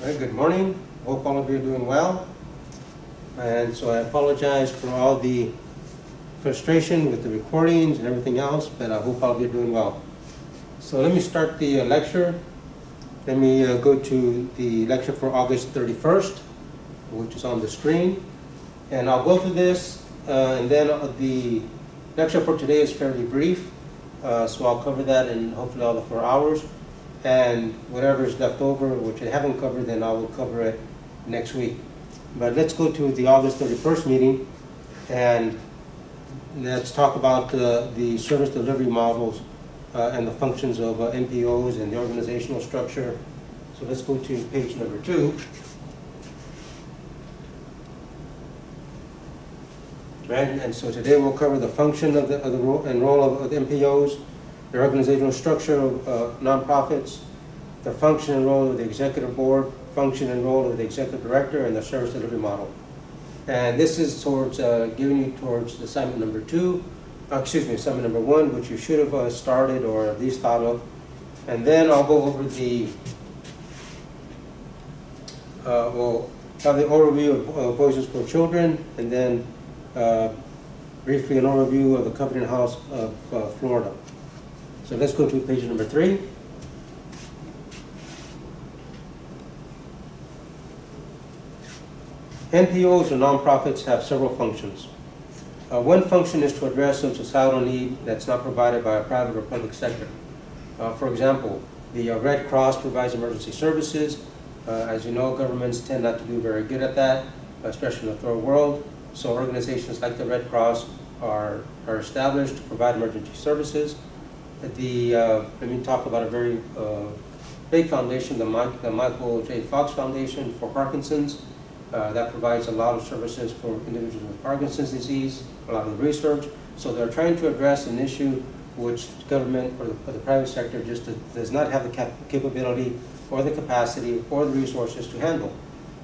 right, good morning. Hope all of you are doing well. And so I apologize for all the frustration with the recordings and everything else, but I hope all of you are doing well. So let me start the lecture. Let me go to the lecture for August 31st, which is on the screen. And I'll go through this, and then the lecture for today is fairly brief. So I'll cover that in hopefully all the 4 hours. And whatever is left over, which I haven't covered, then I will cover it next week. But let's go to the August 31st meeting, and let's talk about the service delivery models and the functions of MPOs and the organizational structure. So let's go to page number 2. Right, and so today we'll cover the function of the role and role of the MPOs, the organizational structure of nonprofits, the function and role of the executive board, function and role of the executive director, and the service delivery model. And this is towards giving you towards assignment number 2, assignment number 1, which you should have started or at least thought of. And then I'll go over the, we'll have the overview of Voices for Children, and then briefly an overview of the Covenant House of Florida. So let's go to page number 3. NPOs or nonprofits have several functions. One function is to address some societal need that's not provided by a private or public sector. For example, the Red Cross provides emergency services. As you know, governments tend not to do very good at that, especially in the third world. So organizations like the Red Cross are established to provide emergency services. Let me talk about a very big foundation, the Michael J. Fox Foundation for Parkinson's. That provides a lot of services for individuals with Parkinson's disease, a lot of research. So they're trying to address an issue which government or the private sector just does not have the capability or the capacity or the resources to handle.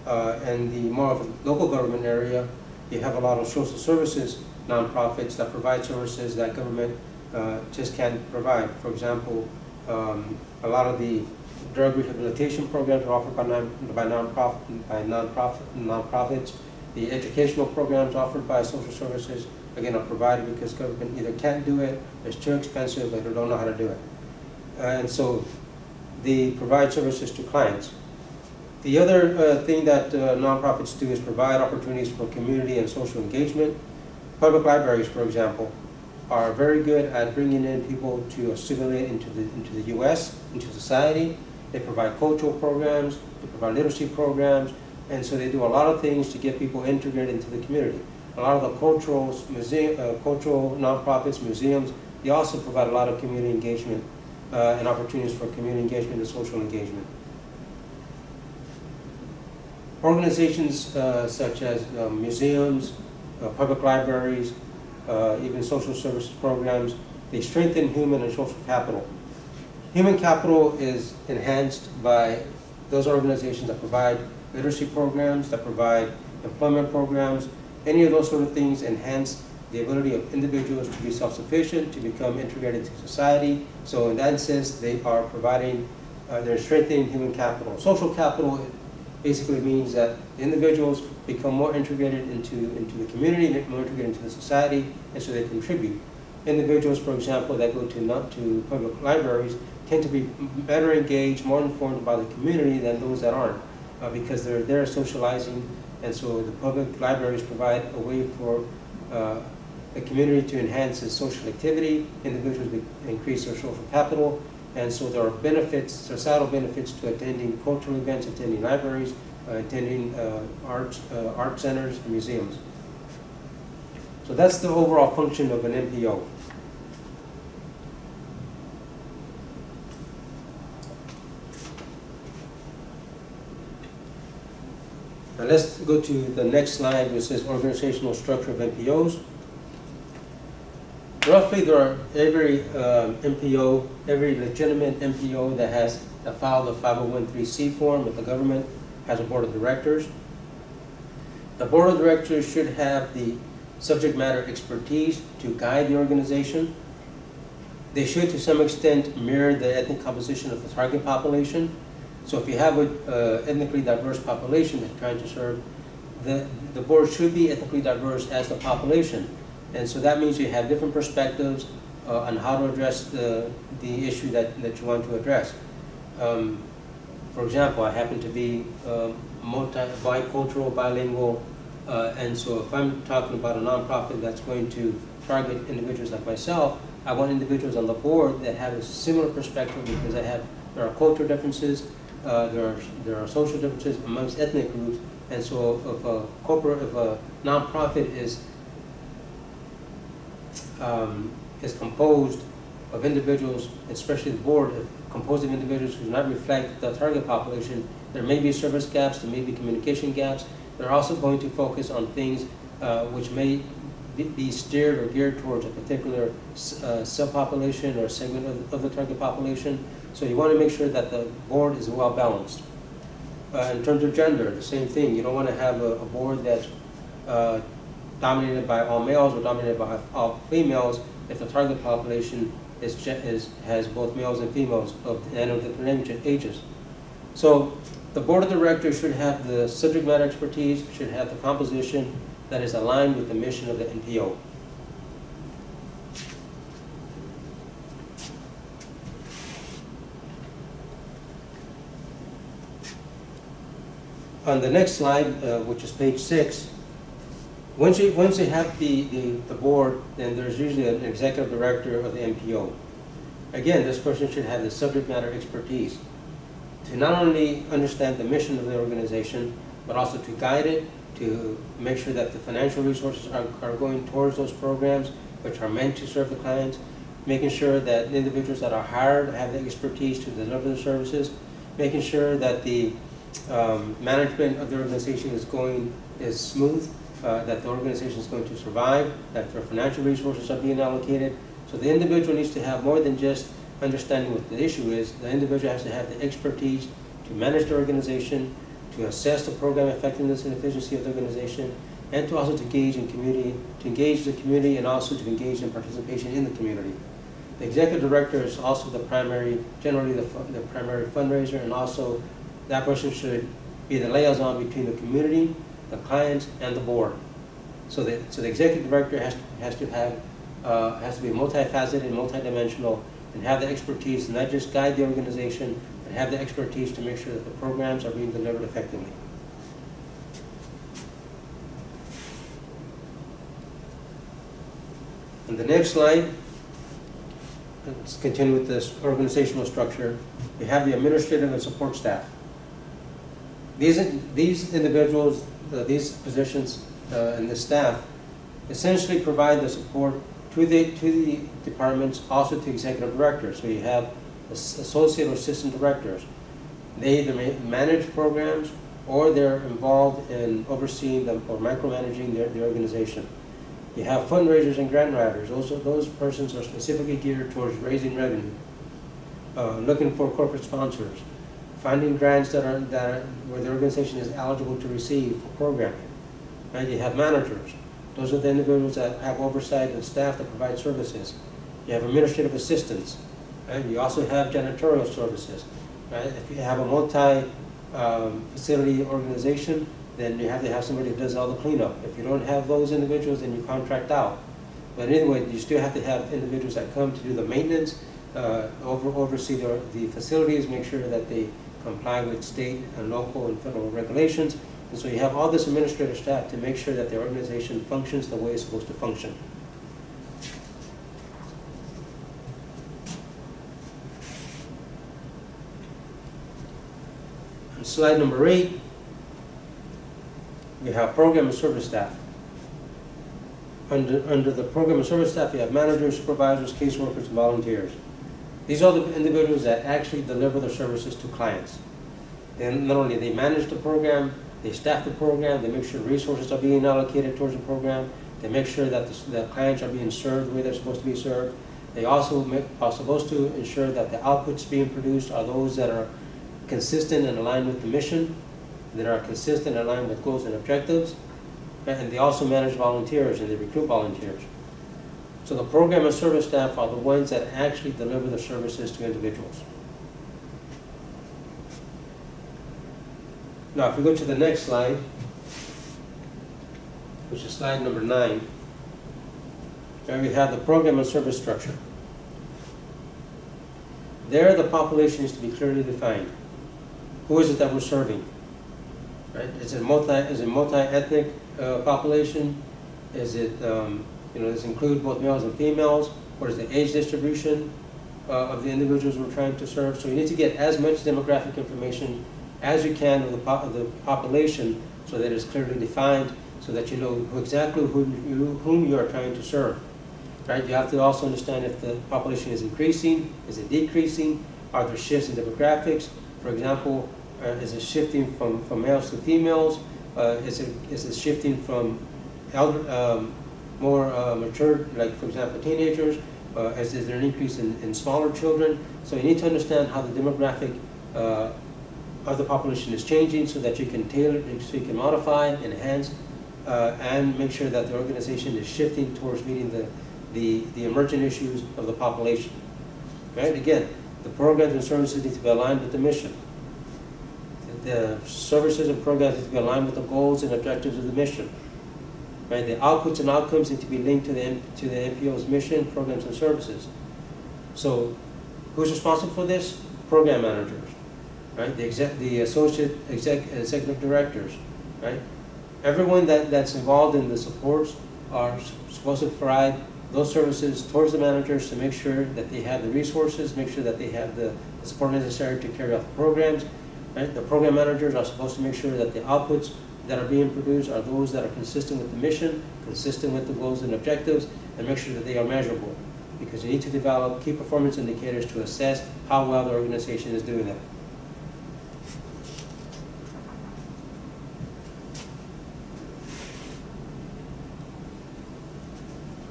And the more of a local government area, you have a lot of social services nonprofits that provide services that government just can't provide. For example, a lot of the drug rehabilitation programs are offered by nonprofits. The educational programs offered by social services, again, are provided because government either can't do it, it's too expensive, or they don't know how to do it. And so they provide services to clients. The other thing that nonprofits do is provide opportunities for community and social engagement. Public libraries, for example, are very good at bringing in people to assimilate into the U.S., into society. They provide cultural programs, they provide literacy programs, and so they do a lot of things to get people integrated into the community. A lot of the cultural nonprofits, museums, they also provide a lot of community engagement and opportunities for community engagement and social engagement. Organizations such as museums, public libraries, even social services programs, they strengthen human and social capital. Human capital is enhanced by those organizations that provide literacy programs, that provide employment programs. Any of those sort of things enhance the ability of individuals to be self-sufficient, to become integrated into society. So in that sense, they are providing, they're strengthening human capital. Social capital basically means that individuals become more integrated into the community, more integrated into the society, and so they contribute. Individuals, for example, that go to public libraries tend to be better engaged, more informed about the community than those that aren't, because they're there socializing, and so the public libraries provide a way for the community to enhance its social activity, individuals increase their social capital, and so there are benefits, societal benefits to attending cultural events, attending libraries, attending art centers and museums. So that's the overall function of an MPO. Now let's go to the next slide, which says organizational structure of MPOs. Roughly, there are every MPO, every legitimate MPO that has filed a 501(c)(3) form with the government has a board of directors. The board of directors should have the subject matter expertise to guide the organization. They should, to some extent, mirror the ethnic composition of the target population. So if you have an ethnically diverse population that you're trying to serve, the board should be ethnically diverse as the population. And so that means you have different perspectives on how to address the issue that you want to address. For example, I happen to be bicultural, bilingual, and so if I'm talking about a nonprofit that's going to target individuals like myself, I want individuals on the board that have a similar perspective, because there are cultural differences, there are social differences amongst ethnic groups, and so if a nonprofit is composed of individuals, especially the board, composed of individuals who do not reflect the target population, there may be service gaps, there may be communication gaps. They're also going to focus on things which may be steered or geared towards a particular subpopulation or segment of the target population. So you want to make sure that the board is well balanced. In terms of gender, the same thing. You don't want to have a board that's dominated by all males or dominated by all females if the target population has both males and females and of different ages. So the board of directors should have the subject matter expertise, should have the composition that is aligned with the mission of the NPO. On the next slide, which is page 6, once you have the board, then there's usually an executive director of the NPO. Again, this person should have the subject matter expertise to not only understand the mission of the organization, but also to guide it, to make sure that the financial resources are going towards those programs which are meant to serve the clients, making sure that the individuals that are hired have the expertise to deliver the services, making sure that the management of the organization is smooth, that the organization is going to survive, that their financial resources are being allocated. So the individual needs to have more than just understanding what the issue is. The individual has to have the expertise to manage the organization, to assess the program effectiveness and efficiency of the organization, and to also to engage in community, to engage the community, and also to engage in participation in the community. The executive director is also generally the primary fundraiser, and also that person should be the liaison between the community, the clients, and the board. So the executive director has to be multifaceted and multidimensional, and have the expertise, and not just guide the organization, but have the expertise to make sure that the programs are being delivered effectively. On the next slide, let's continue with this organizational structure. We have the administrative and support staff. These individuals, these positions, and the staff essentially provide the support to the departments, also to executive directors. So you have associate or assistant directors. They either manage programs, or they're involved in overseeing them or micromanaging the organization. You have fundraisers and grant writers. Those persons are specifically geared towards raising revenue, looking for corporate sponsors, finding grants where the organization is eligible to receive for programming. Right? You have managers. Those are the individuals that have oversight and staff that provide services. You have administrative assistants. Right? You also have janitorial services. Right? If you have a multi-facility organization, then you have to have somebody who does all the cleanup. If you don't have those individuals, then you contract out. But anyway, you still have to have individuals that come to do the maintenance, oversee the facilities, make sure that they comply with state and local and federal regulations. And so you have all this administrative staff to make sure that the organization functions the way it's supposed to function. On slide number 8, we have program and service staff. Under the program and service staff, you have managers, supervisors, caseworkers, and volunteers. These are the individuals that actually deliver the services to clients. And not only they manage the program, they staff the program, they make sure resources are being allocated towards the program, they make sure that the clients are being served the way they're supposed to be served. They also are supposed to ensure that the outputs being produced are those that are consistent and aligned with the mission, that are consistent and aligned with goals and objectives. And they also manage volunteers, and they recruit volunteers. So the program and service staff are the ones that actually deliver the services to individuals. Now, if we go to the next slide, which is slide number 9, there we have the program and service structure. There, the population is to be clearly defined. Who is it that we're serving? Right? Is it multi-ethnic population? Is it, does it include both males and females? What is the age distribution of the individuals we're trying to serve? So you need to get as much demographic information as you can of the population so that it's clearly defined, so that you know exactly whom you are trying to serve. Right? You have to also understand if the population is increasing, is it decreasing, are there shifts in demographics? For example, is it shifting from males to females? Is it shifting from more mature, like for example teenagers? Is there an increase in smaller children? So you need to understand how the demographic of the population is changing so that you can tailor, so you can modify, enhance, and make sure that the organization is shifting towards meeting the emergent issues of the population. Right? Again, the programs and services need to be aligned with the mission. The services and programs need to be aligned with the goals and objectives of the mission. Right? The outputs and outcomes need to be linked to the NPO's mission, programs, and services. So, who's responsible for this? Program managers, right? The associate executive directors, right? Everyone that's involved in the supports are supposed to provide those services towards the managers to make sure that they have the resources, make sure that they have the support necessary to carry out the programs. Right? The program managers are supposed to make sure that the outputs that are being produced are those that are consistent with the mission, consistent with the goals and objectives, and make sure that they are measurable. Because you need to develop key performance indicators to assess how well the organization is doing that.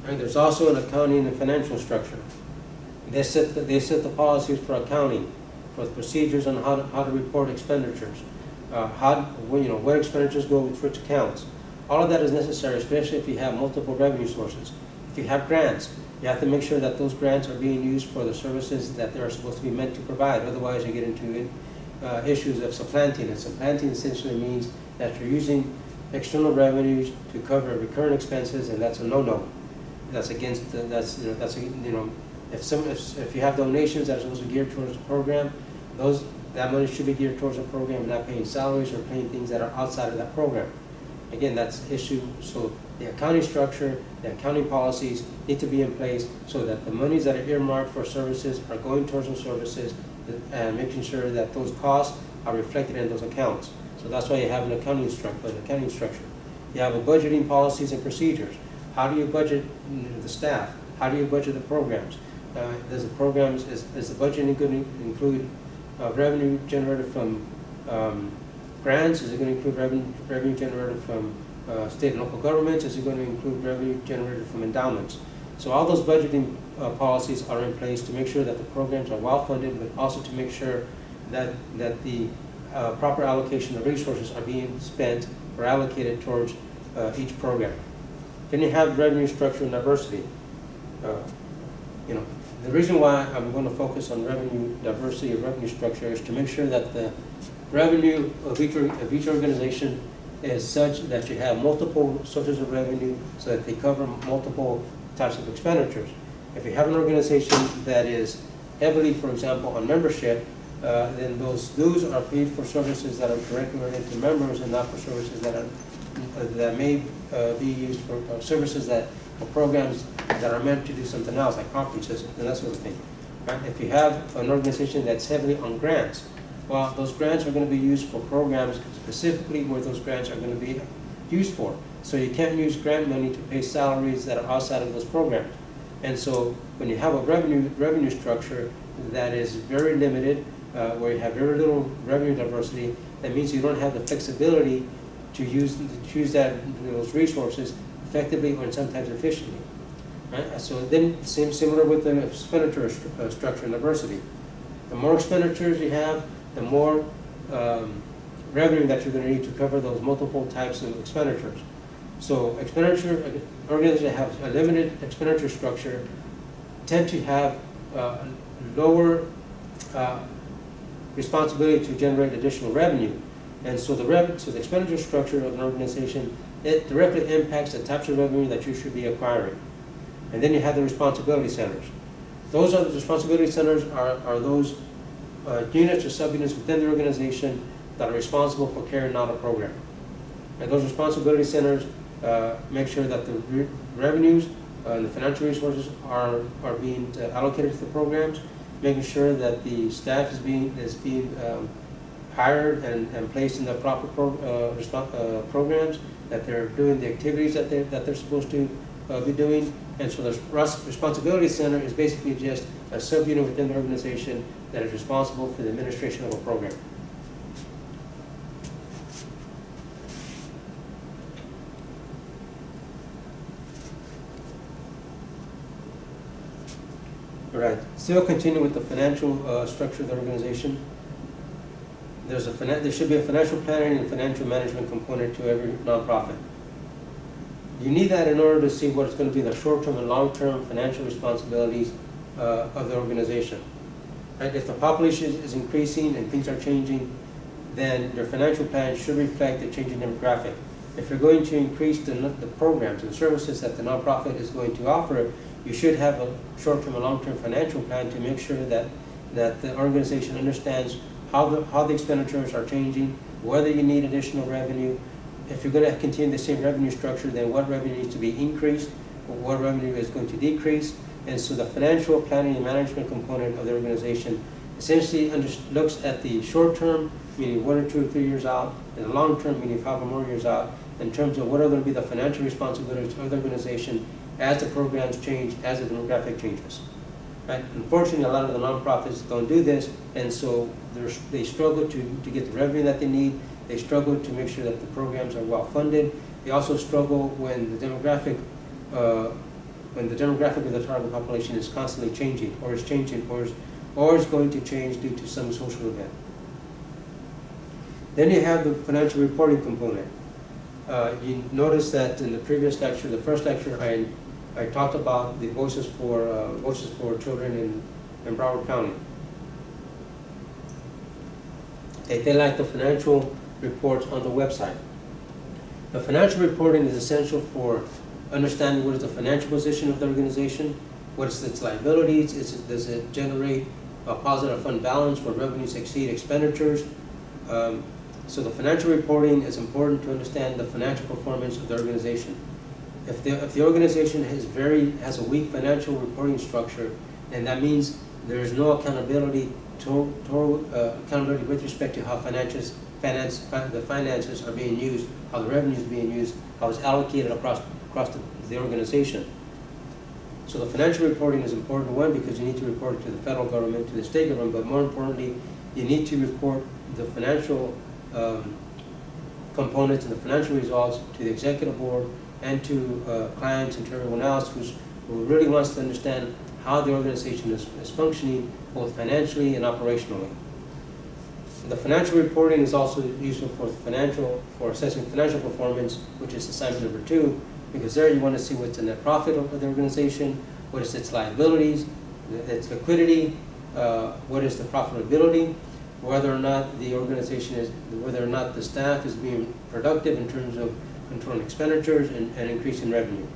And there's also an accounting and financial structure. They set the policies for accounting, for the procedures on how to report expenditures, where expenditures go with which accounts. All of that is necessary, especially if you have multiple revenue sources. If you have grants, you have to make sure that those grants are being used for the services that they're supposed to be meant to provide. Otherwise, you get into issues of supplanting. And supplanting essentially means that you're using external revenues to cover recurrent expenses, and that's a no-no. That's against if you have donations that are supposed to be geared towards the program, that money should be geared towards the program, not paying salaries or paying things that are outside of that program. Again, that's the issue. So the accounting structure, the accounting policies need to be in place so that the monies that are earmarked for services are going towards those services, and making sure that those costs are reflected in those accounts. So that's why you have an accounting structure. You have a budgeting policies and procedures. How do you budget the staff? How do you budget the programs? Is the budgeting going to include revenue generated from grants? Is it going to include revenue generated from state and local governments? Is it going to include revenue generated from endowments? So all those budgeting policies are in place to make sure that the programs are well funded, but also to make sure that the proper allocation of resources are being spent or allocated towards each program. Then you have revenue structure and diversity. The reason why I'm going to focus on revenue diversity or revenue structure is to make sure that the revenue of each organization is such that you have multiple sources of revenue so that they cover multiple types of expenditures. If you have an organization that is heavily, for example, on membership, then those dues are paid for services that are directly related to members and not for services that may be used for services for programs that are meant to do something else, like conferences and that sort of thing. Right? If you have an organization that's heavily on grants, well, those grants are going to be used for programs specifically where those grants are going to be used for. So you can't use grant money to pay salaries that are outside of those programs. And so when you have a revenue structure that is very limited, where you have very little revenue diversity, that means you don't have the flexibility to use those resources effectively or sometimes efficiently. Right? So then similar with the expenditure structure and diversity. The more expenditures you have, the more revenue that you're going to need to cover those multiple types of expenditures. So organizations that have a limited expenditure structure tend to have lower responsibility to generate additional revenue. And so so the expenditure structure of an organization, it directly impacts the types of revenue that you should be acquiring. And then you have the responsibility centers. Those are the responsibility centers are those units or sub-units within the organization that are responsible for carrying out a program. And those responsibility centers make sure that the revenues and the financial resources are being allocated to the programs, making sure that the staff is being hired and placed in the proper programs, that they're doing the activities that they're supposed to be doing. And so the responsibility center is basically just a subunit within the organization that is responsible for the administration of a program. All right, still continue with the financial structure of the organization. There should be a financial planning and financial management component to every nonprofit. You need that in order to see what's going to be the short-term and long-term financial responsibilities of the organization. Right? If the population is increasing and things are changing, then your financial plan should reflect the changing demographic. If you're going to increase the programs and services that the nonprofit is going to offer, you should have a short-term and long-term financial plan to make sure that the organization understands how the expenditures are changing, whether you need additional revenue. If you're going to continue the same revenue structure, then what revenue needs to be increased, or what revenue is going to decrease. And so the financial planning and management component of the organization essentially looks at the short term, meaning 1 or 2 or 3 years out, and the long term, meaning 5 or more years out, in terms of what are going to be the financial responsibilities of the organization as the programs change, as the demographic changes. Right? Unfortunately, a lot of the nonprofits don't do this, and so they struggle to get the revenue that they need. They struggle to make sure that the programs are well funded. They also struggle when the demographic of the target population is constantly changing, or is changing, or is going to change due to some social event. Then you have the financial reporting component. You notice that in the previous lecture, the first lecture, I talked about the Voices for Children in Broward County. They like the financial reports on the website. The financial reporting is essential for understanding what is the financial position of the organization, what is its liabilities, does it generate a positive fund balance where revenues exceed expenditures. So the financial reporting is important to understand the financial performance of the organization. If the organization has a weak financial reporting structure, then that means there is no accountability with respect to how the finances are being used, how the revenue is being used, how it's allocated across the organization. So the financial reporting is important, one, because you need to report it to the federal government, to the state government, but more importantly, you need to report the financial components and the financial results to the executive board and to clients and to everyone else who really wants to understand how the organization is functioning, both financially and operationally. The financial reporting is also useful for assessing financial performance, which is assignment number 2, because there you want to see what's the net profit of the organization, what is its liabilities, its liquidity, what is the profitability, whether or not the staff is being productive in terms of controlling expenditures and increasing revenue.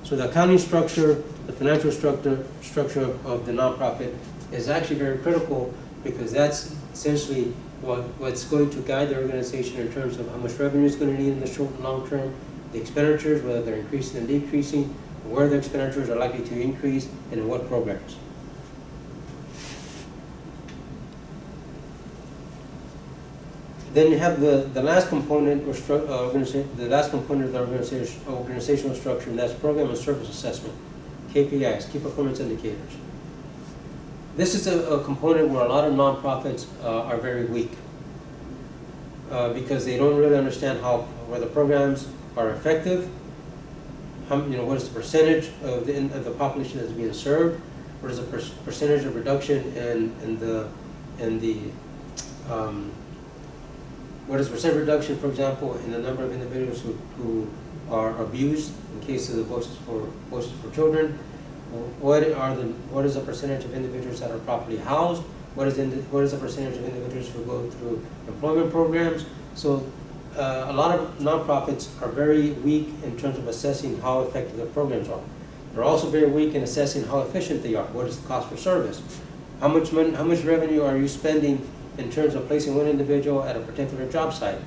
So the accounting structure, the financial structure of the nonprofit is actually very critical, because that's essentially what's going to guide the organization in terms of how much revenue it's going to need in the short and long term, the expenditures, whether they're increasing and decreasing, where the expenditures are likely to increase, and in what programs. Then you have the last component of the organizational structure, and that's program and service assessment, KPIs, key performance indicators. This is a component where a lot of nonprofits are very weak because they don't really understand where the programs are effective. What is the percentage of the population that's being served? What is the percentage of reduction what is percent reduction, for example, in the number of individuals who are abused in case of the Voices for Children? What is the percentage of individuals that are properly housed? what is the percentage of individuals who go through employment programs. So a lot of nonprofits are very weak in terms of assessing how effective their programs are. They're also very weak in assessing how efficient they are. What is the cost per service? How much revenue are you spending in terms of placing one individual at a particular job site?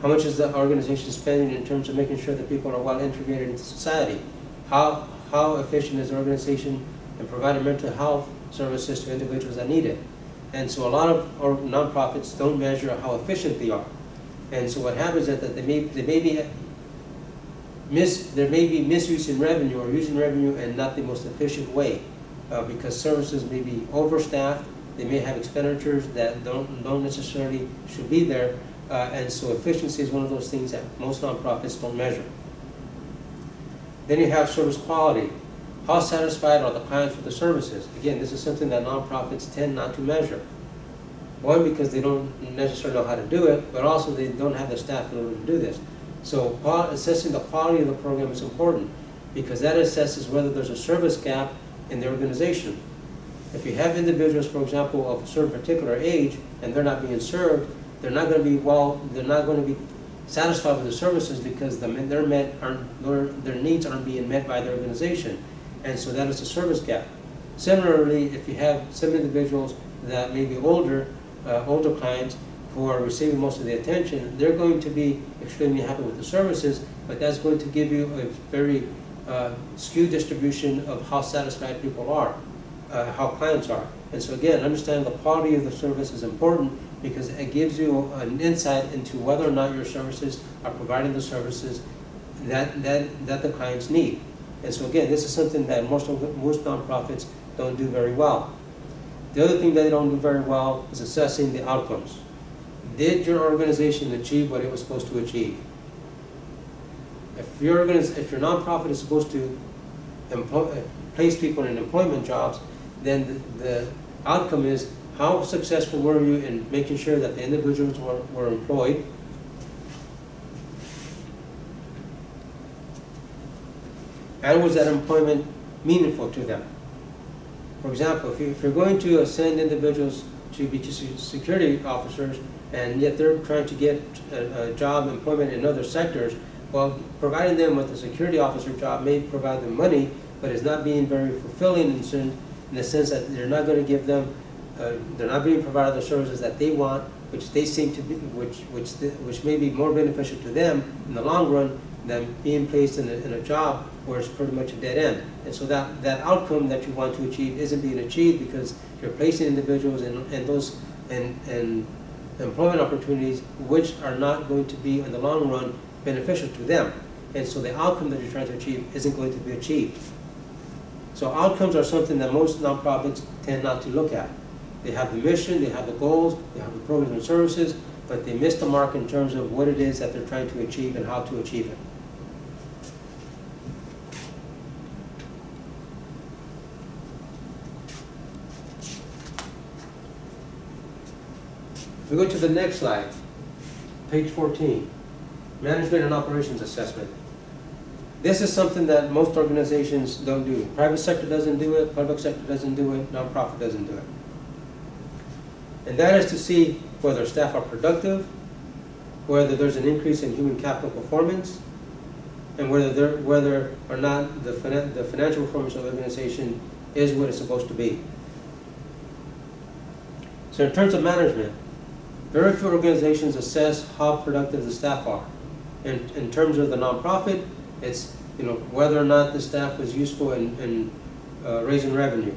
How much is the organization spending in terms of making sure that people are well integrated into society? How efficient is the organization in providing mental health services to individuals that need it? And so a lot of nonprofits don't measure how efficient they are. And so what happens is that there may be misuse in revenue or using revenue in not the most efficient way because services may be overstaffed. They may have expenditures that don't necessarily should be there. And so efficiency is one of those things that most nonprofits don't measure. Then you have service quality. How satisfied are the clients with the services? Again, this is something that nonprofits tend not to measure. One, because they don't necessarily know how to do it, but also they don't have the staff in order to do this. So assessing the quality of the program is important because that assesses whether there's a service gap in the organization. If you have individuals, for example, of a certain particular age and they're not being served, they're not going to be satisfied with the services because their needs aren't being met by the organization. And so that is a service gap. Similarly, if you have some individuals that may be older clients who are receiving most of the attention, they're going to be extremely happy with the services, but that's going to give you a very skewed distribution of how satisfied people are, how clients are. And so again, understanding the quality of the service is important because it gives you an insight into whether or not your services are providing the services that the clients need. And so again, this is something that most nonprofits don't do very well. The other thing that they don't do very well is assessing the outcomes. Did your organization achieve what it was supposed to achieve? If your nonprofit is supposed to place people in employment jobs, then the outcome is how successful were you in making sure that the individuals were employed? And was that employment meaningful to them? For example, if you're going to send individuals to be security officers and yet they're trying to get a job employment in other sectors, well, providing them with a security officer job may provide them money, but it's not being very fulfilling in the sense that they're not going to give them, they're not being provided the services that they want, which they seem to be, which may be more beneficial to them in the long run than being placed in a job where it's pretty much a dead end. And so that outcome that you want to achieve isn't being achieved because you're placing individuals in those employment opportunities which are not going to be in the long run beneficial to them. And so the outcome that you're trying to achieve isn't going to be achieved. So outcomes are something that most nonprofits tend not to look at. They have the mission, they have the goals, they have the programs and services, but they miss the mark in terms of what it is that they're trying to achieve and how to achieve it. We go to the next slide, page 14, Management and Operations Assessment. This is something that most organizations don't do. Private sector doesn't do it, public sector doesn't do it, nonprofit doesn't do it. And that is to see whether staff are productive, whether there's an increase in human capital performance, and whether or not the financial performance of the organization is what it's supposed to be. So in terms of management, very few organizations assess how productive the staff are. In terms of the nonprofit, it's whether or not the staff was useful in raising revenue,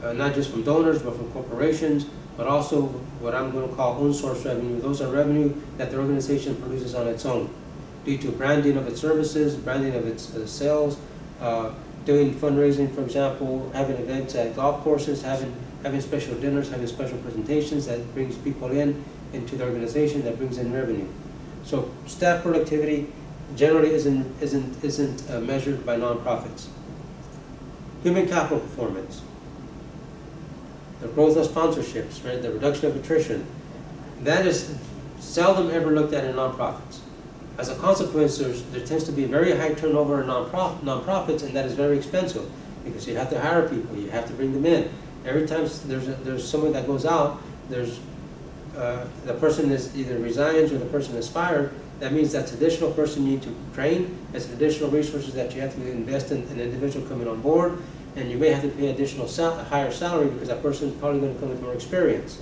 not just from donors but from corporations, but also what I'm going to call own source revenue. Those are revenue that the organization produces on its own due to branding of its services, branding of its sales, doing fundraising, for example, having events at golf courses, having special dinners, having special presentations that brings people into the organization, that brings in revenue. So staff productivity generally isn't measured by nonprofits. Human capital performance, the growth of sponsorships, right, the reduction of attrition, that is seldom ever looked at in nonprofits. As a consequence, there tends to be a very high turnover in nonprofits, and that is very expensive because you have to hire people, you have to bring them in, Every time there's someone that goes out, the person is either resigns or the person is fired. That means that's additional person you need to train. It's additional resources that you have to invest in an individual coming on board, and you may have to pay additional higher salary because that person is probably going to come with more experience.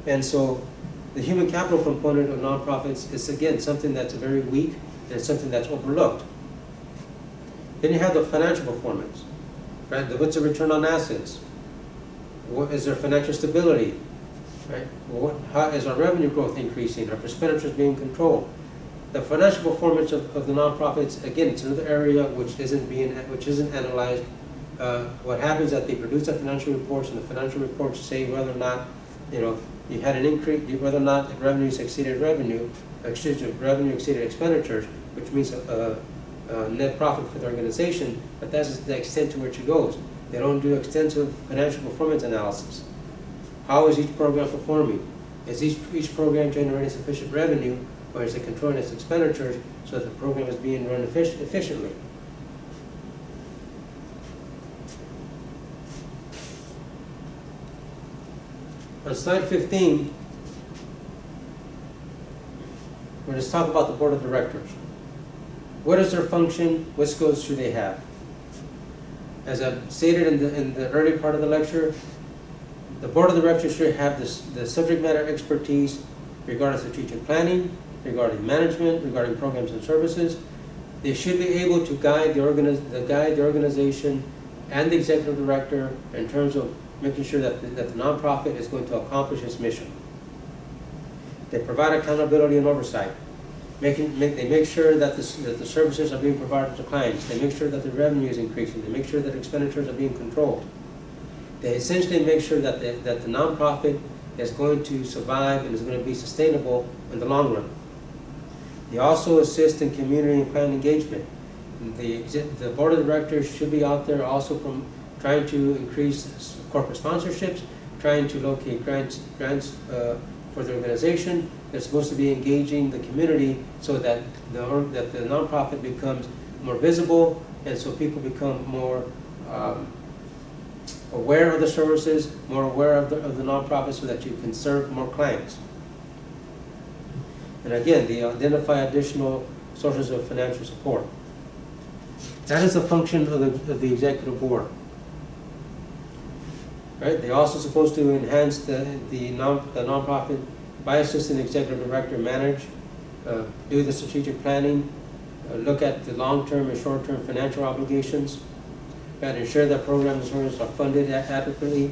And so the human capital component of nonprofits is, again, something that's very weak and something that's overlooked. Then you have the financial performance, right? What's the return on assets? What is their financial stability, right? How is our revenue growth increasing? Are expenditures being controlled? The financial performance of the nonprofits, again, it's another area which isn't analyzed. What happens is that they produce the financial reports, and the financial reports say whether or not, you had an increase, whether or not revenues exceeded revenue exceeded expenditures, which means net profit for the organization, but that's the extent to which it goes. They don't do extensive financial performance analysis. How is each program performing? Is each program generating sufficient revenue, or is it controlling its expenditures so that the program is being run efficiently? On slide 15, we're going to talk about the board of directors. What is their function? What skills should they have? As I stated in the early part of the lecture, the board of directors should have the subject matter expertise regarding strategic planning, regarding management, regarding programs and services. They should be able to guide the organization and the executive director in terms of making sure that the nonprofit is going to accomplish its mission. They provide accountability and oversight. They make sure that the services are being provided to clients. They make sure that the revenue is increasing. They make sure that expenditures are being controlled. They essentially make sure that the nonprofit is going to survive and is going to be sustainable in the long run. They also assist in community and client engagement. The board of directors should be out there also from trying to increase corporate sponsorships, trying to locate grants for the organization. They're supposed to be engaging the community so that the nonprofit becomes more visible, and so people become more aware of the services, more aware of the nonprofit, so that you can serve more clients. And again, they identify additional sources of financial support. That is the function of the executive board. Right? They're also supposed to enhance the nonprofit by assisting the executive director manage, do the strategic planning, look at the long-term and short-term financial obligations, and ensure that programs and services are funded adequately,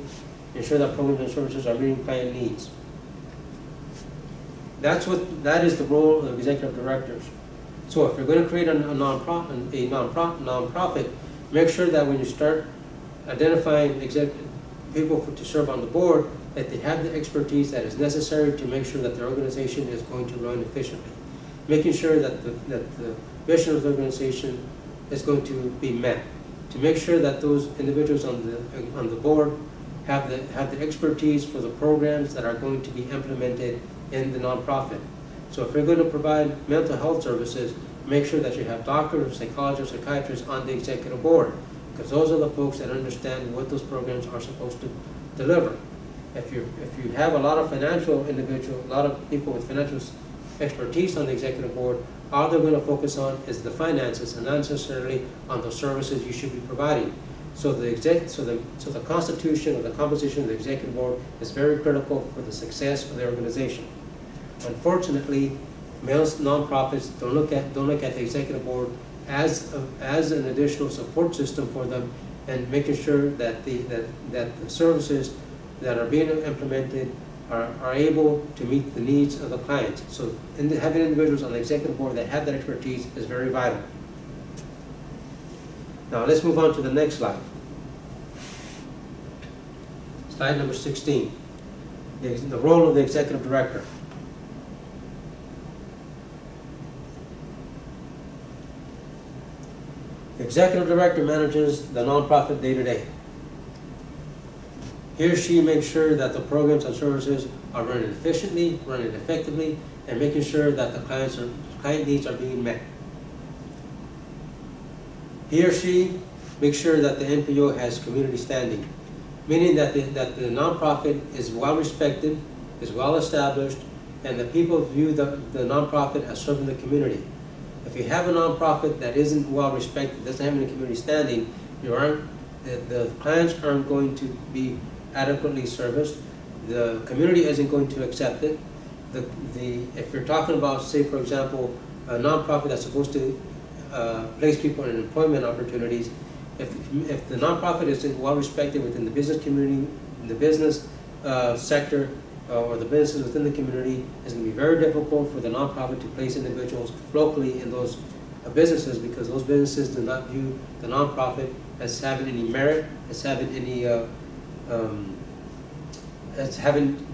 ensure that programs and services are meeting client needs. That is the role of executive directors. So if you're going to create a nonprofit, make sure that when you start identifying people to serve on the board, that they have the expertise that is necessary to make sure that their organization is going to run efficiently. Making sure that the mission of the organization is going to be met. To make sure that those individuals on the board have the expertise for the programs that are going to be implemented in the nonprofit. So if you're going to provide mental health services, make sure that you have doctors, psychologists, psychiatrists on the executive board, because those are the folks that understand what those programs are supposed to deliver. If you have a lot of a lot of people with financial expertise on the executive board, all they're going to focus on is the finances and not necessarily on the services you should be providing. So the constitution or the composition of the executive board is very critical for the success of the organization. Unfortunately, most nonprofits don't look at the executive board as an additional support system for them, and making sure that the services that are being implemented are able to meet the needs of the clients. So having individuals on the executive board that have that expertise is very vital. Now let's move on to the next slide. Slide number 16. The role of the executive director. The executive director manages the nonprofit day to day. He or she makes sure that the programs and services are running efficiently, running effectively, and making sure that the client needs are being met. He or she makes sure that the NPO has community standing. meaning that the nonprofit is well respected, is well established, and the people view the nonprofit as serving the community. If you have a nonprofit that isn't well respected, doesn't have any community standing, the clients aren't going to be adequately serviced. The community isn't going to accept it. If you're talking about, say, for example, a nonprofit that's supposed to place people in employment opportunities, if the nonprofit isn't well respected within the business community, in the business sector, or the businesses within the community, it's going to be very difficult for the nonprofit to place individuals locally in those businesses, because those businesses do not view the nonprofit as having any merit, as having any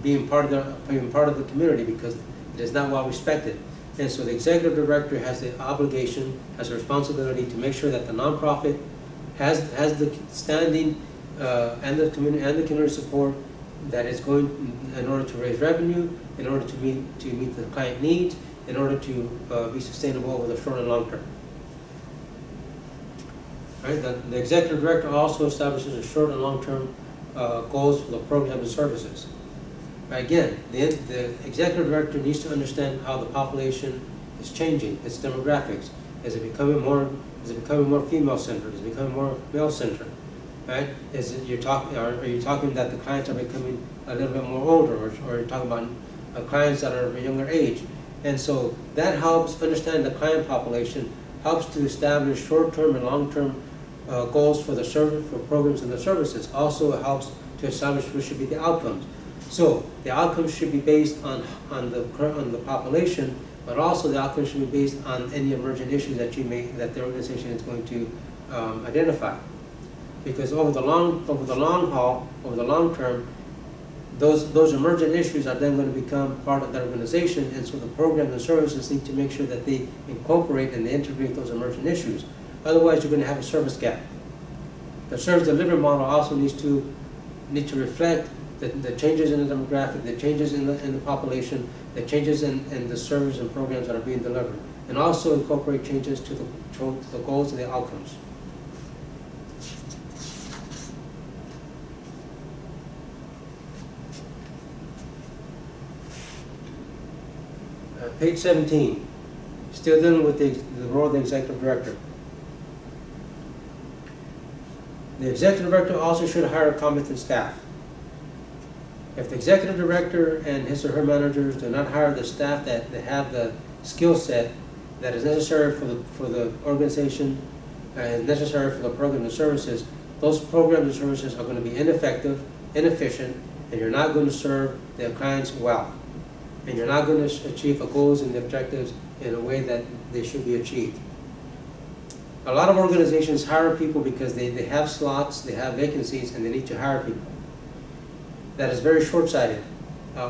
being part of the community, because it is not well respected. And so the executive director has the obligation, has the responsibility to make sure that the nonprofit has the standing and the community support that is going in order to raise revenue, in order to meet the client needs, in order to be sustainable over the short and long term. Right? The executive director also establishes a short and long term goals for the program and services. Again, the executive director needs to understand how the population is changing, its demographics. Is it becoming more female centered? Is it becoming more male centered? Right? Are you talking that the clients are becoming a little bit more older, or are you talking about clients that are of a younger age? And so that helps understand the client population, helps to establish short-term and long-term goals for the service, for programs and the services. Also, it helps to establish what should be the outcomes. So the outcomes should be based on the population, but also the outcomes should be based on any emergent issues that the organization is going to identify. Because over the long haul, over the long term, those emergent issues are then going to become part of the organization, and so the programs and services need to make sure that they incorporate and they integrate those emergent issues. Otherwise, you're going to have a service gap. The service delivery model also needs to reflect the changes in the demographic, the changes in the population, the changes in the services and programs that are being delivered, and also incorporate changes to the goals and the outcomes. Page 17, still dealing with the role of the executive director. The executive director also should hire competent staff. If the executive director and his or her managers do not hire the staff that have the skill set that is necessary for the organization and necessary for the program and services, those programs and services are going to be ineffective, inefficient, and you're not going to serve their clients well. And you're not going to achieve the goals and the objectives in a way that they should be achieved. A lot of organizations hire people because they have slots, they have vacancies, and they need to hire people. That is very short-sighted.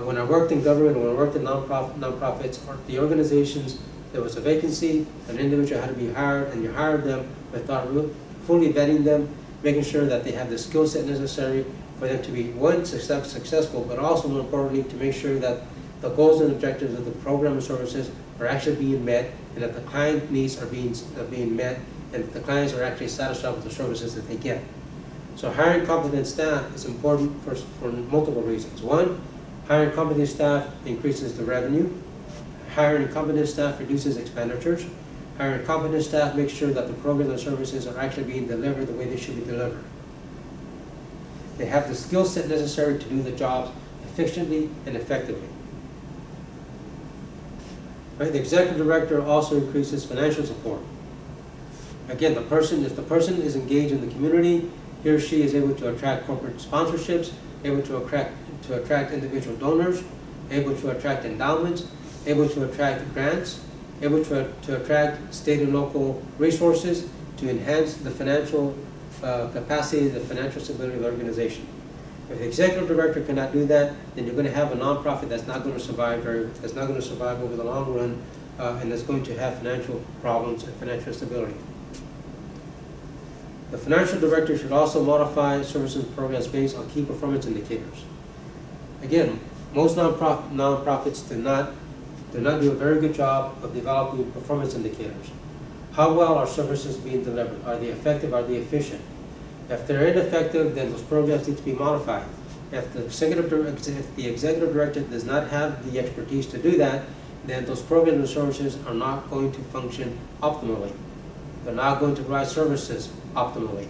When I worked in government, when I worked in nonprofits, or the organizations, there was a vacancy, an individual had to be hired, and you hired them without fully vetting them, making sure that they have the skill set necessary for them to be, one, successful, but also, more importantly, to make sure that the goals and objectives of the program and services are actually being met, and that the client needs are being met, and that the clients are actually satisfied with the services that they get. So hiring competent staff is important for multiple reasons. One, hiring competent staff increases the revenue. Hiring competent staff reduces expenditures. Hiring competent staff makes sure that the programs and services are actually being delivered the way they should be delivered. They have the skill set necessary to do the jobs efficiently and effectively. Right? The executive director also increases financial support. Again, if the person is engaged in the community, he or she is able to attract corporate sponsorships, able to attract individual donors, able to attract endowments, able to attract grants, able to attract state and local resources to enhance the financial capacity, the financial stability of the organization. If the executive director cannot do that, then you're going to have a nonprofit that's not going to survive over the long run, and that's going to have financial problems and financial stability. The financial director should also modify services and programs based on key performance indicators. Again, most nonprofits do not do a very good job of developing performance indicators. How well are services being delivered? Are they effective? Are they efficient? If they're ineffective, then those programs need to be modified. If the executive director does not have the expertise to do that, then those programs and services are not going to function optimally. They're not going to provide services optimally.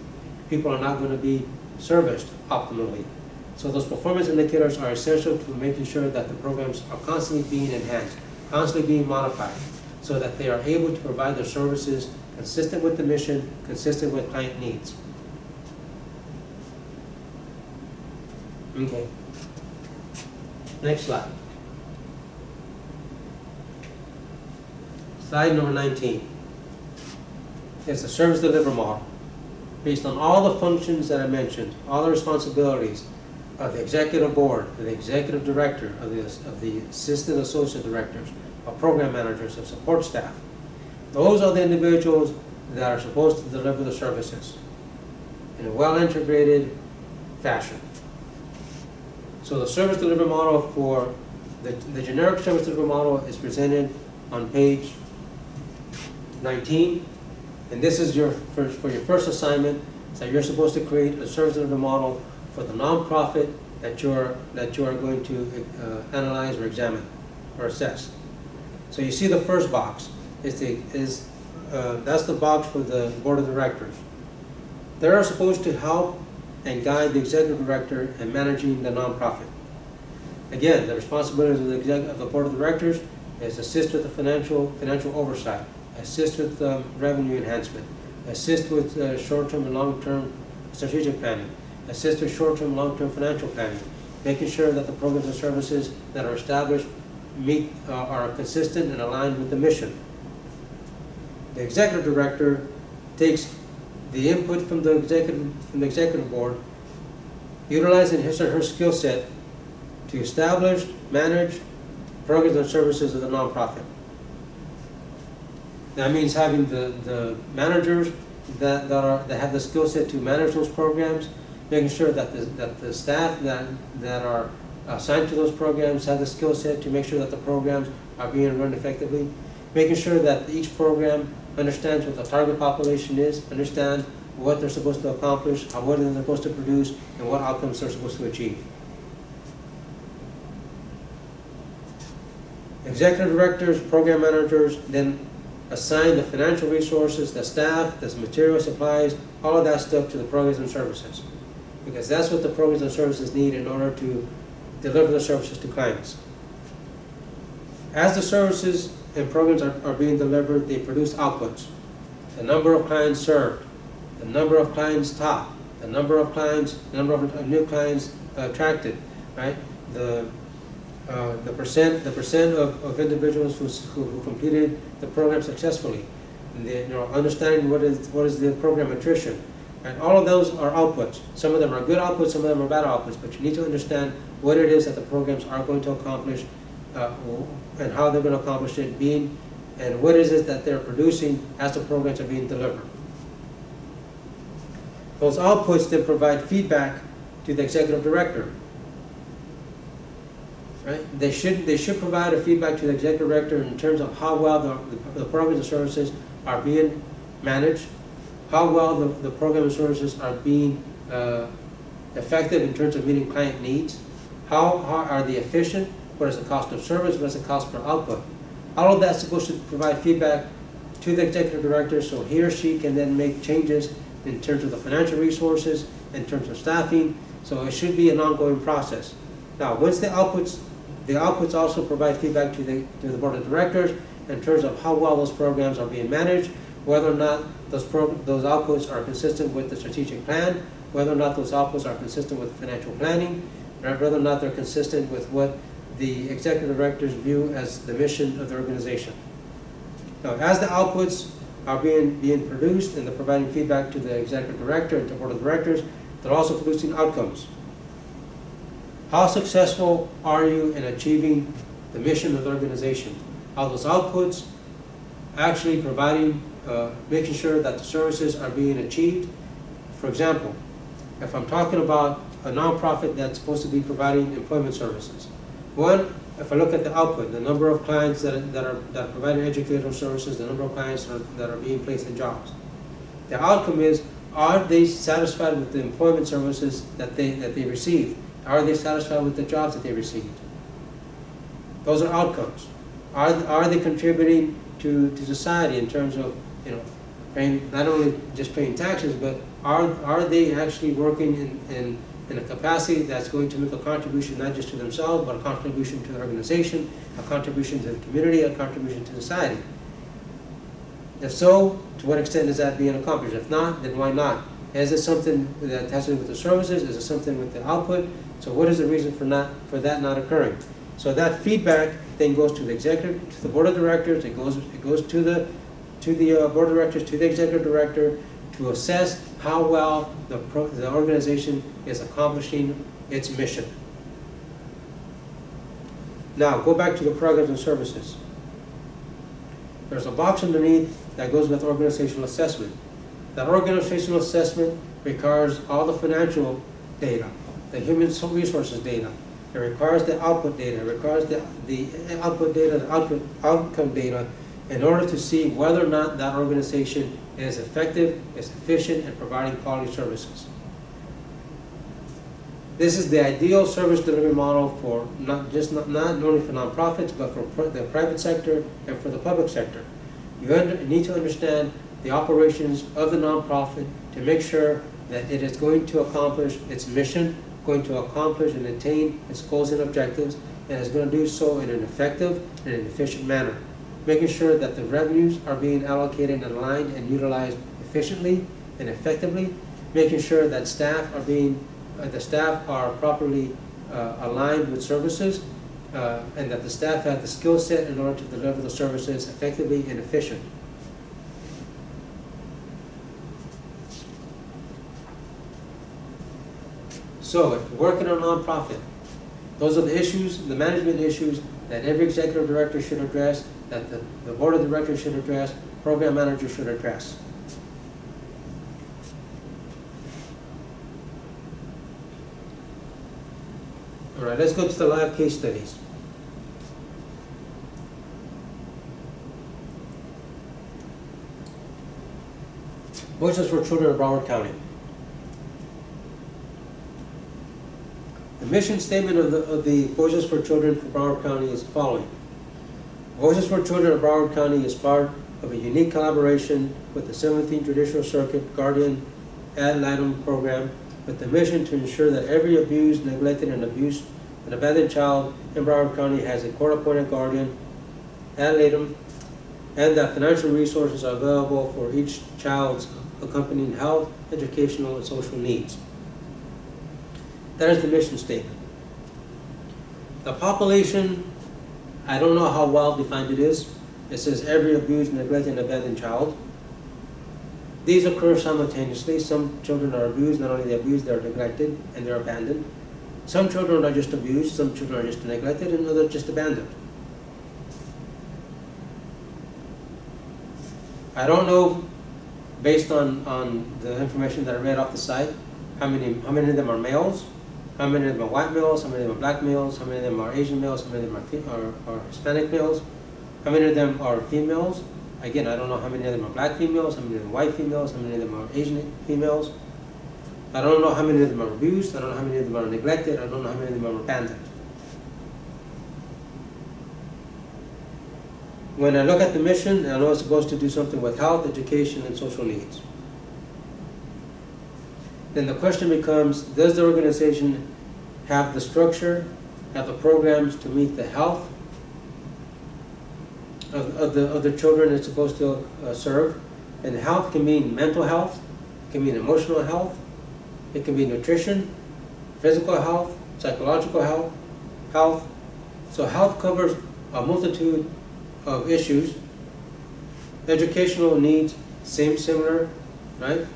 People are not going to be serviced optimally. So those performance indicators are essential to making sure that the programs are constantly being enhanced, constantly being modified, so that they are able to provide their services consistent with the mission, consistent with client needs. Okay. Next slide. Slide number 19. It's a service delivery model. Based on all the functions that I mentioned, all the responsibilities of the executive board, of the executive director, of the assistant associate directors, of program managers, of support staff. Those are the individuals that are supposed to deliver the services in a well-integrated fashion. So the service delivery model for the generic service delivery model is presented on page 19. And this is for your first assignment, so you're supposed to create a service delivery model for the nonprofit that you are going to analyze or examine or assess. So you see the first box that's the box for the board of directors. They are supposed to help and guide the executive director in managing the nonprofit. Again, the responsibilities of the board of directors is assist with the financial oversight, assist with revenue enhancement, assist with short-term and long-term strategic planning, assist with short-term and long-term financial planning, making sure that the programs and services that are established are consistent and aligned with the mission. The executive director takes the input from the executive board, utilizing his or her skill set to establish, manage programs and services of the nonprofit. That means having the managers that have the skill set to manage those programs, making sure that the staff that are assigned to those programs have the skill set to make sure that the programs are being run effectively, making sure that each program understands what the target population is, understand what they're supposed to accomplish, what they're supposed to produce, and what outcomes they're supposed to achieve. Executive directors, program managers then assign the financial resources, the staff, the material supplies, all of that stuff to the programs and services. Because that's what the programs and services need in order to deliver the services to clients. As the services and programs are being delivered, they produce outputs. The number of clients served, the number of clients taught, the number of new clients attracted, right? The percent of individuals who completed the program successfully, and understanding what is the program attrition, and all of those are outputs. Some of them are good outputs, some of them are bad outputs, but you need to understand what it is that the programs are going to accomplish and how they're going to accomplish it, and what is it that they're producing as the programs are being delivered. Those outputs then provide feedback to the executive director. Right? They should provide a feedback to the executive director in terms of how well the programs and services are being managed, how well the programs and services are being effective in terms of meeting client needs, how are they efficient, what is the cost of service, what is the cost per output. All of that's supposed to provide feedback to the executive director so he or she can then make changes in terms of the financial resources, in terms of staffing, so it should be an ongoing process. Now, once the outputs also provide feedback to the board of directors in terms of how well those programs are being managed, whether or not those outputs are consistent with the strategic plan, whether or not those outputs are consistent with financial planning, right? Whether or not they're consistent with what the executive directors view as the mission of the organization. Now, as the outputs are being produced and they're providing feedback to the executive director and to the board of directors, they're also producing outcomes. How successful are you in achieving the mission of the organization? Are those outputs actually providing, making sure that the services are being achieved? For example, if I'm talking about a nonprofit that's supposed to be providing employment services, one, if I look at the output, the number of clients that are providing educational services, the number of clients that are being placed in jobs, the outcome is Are they satisfied with the employment services that they receive? Are they satisfied with the jobs that they received? Those are outcomes. Are they contributing to society in terms of, you know, paying, not only just paying taxes, but are they actually working in a capacity that's going to make a contribution not just to themselves, but a contribution to the organization, a contribution to the community, a contribution to society? If so, to what extent is that being accomplished? If not, then why not? Is it something that has to do with the services? Is it something with the output? So what is the reason for that not occurring? So that feedback then goes to the executive, to the board of directors. It goes to the board of directors, to the executive director, to assess how well the organization is accomplishing its mission. Now go back to the programs and services. There's a box underneath that goes with organizational assessment. That organizational assessment requires all the financial data, the human resources data. It requires the output data. It requires the output data, the outcome data, in order to see whether or not that organization is effective, is efficient in providing quality services. This is the ideal service delivery model for not only for nonprofits, but for the private sector and for the public sector. You need to understand the operations of the nonprofit to make sure that it is going to accomplish its mission, going to accomplish and attain its goals and objectives, and is going to do so in an effective and an efficient manner. Making sure that the revenues are being allocated and aligned and utilized efficiently and effectively. Making sure that the staff are properly aligned with services, and that the staff have the skill set in order to deliver the services effectively and efficient. So if we're working on a nonprofit, those are the issues, the management issues that every executive director should address, that the board of directors should address, program manager should address. All right, let's go to the live case studies. Voices for Children of Broward County. The mission statement of the Voices for Children for Broward County is the following. Voices for Children of Broward County is part of a unique collaboration with the 17th Judicial Circuit Guardian ad litem program, with the mission to ensure that every abused, neglected, and abandoned child in Broward County has a court-appointed guardian ad litem, and that financial resources are available for each child's accompanying health, educational, and social needs. That is the mission statement. The population, I don't know how well defined it is. It says every abused, neglected, and abandoned child. These occur simultaneously. Some children are abused, not only they're abused, they're neglected, and they're abandoned. Some children are just abused, some children are just neglected, and others just abandoned. I don't know, based on the information that I read off the site, how many of them are males, how many of them are white males, how many of them are black males, how many of them are Asian males, how many of them are Hispanic males, how many of them are females. Again, I don't know how many of them are black females, how many of them are white females, how many of them are Asian females. I don't know how many of them are abused, I don't know how many of them are neglected, I don't know how many of them are abandoned. When I look at the mission, I know it's supposed to do something with health, education, and social needs. Then the question becomes, does the organization have the structure, have the programs to meet the health of the children it's supposed to serve? And health can mean mental health, it can mean emotional health, it can be nutrition, physical health, psychological health. So health covers a multitude of issues. Educational needs, similar, right?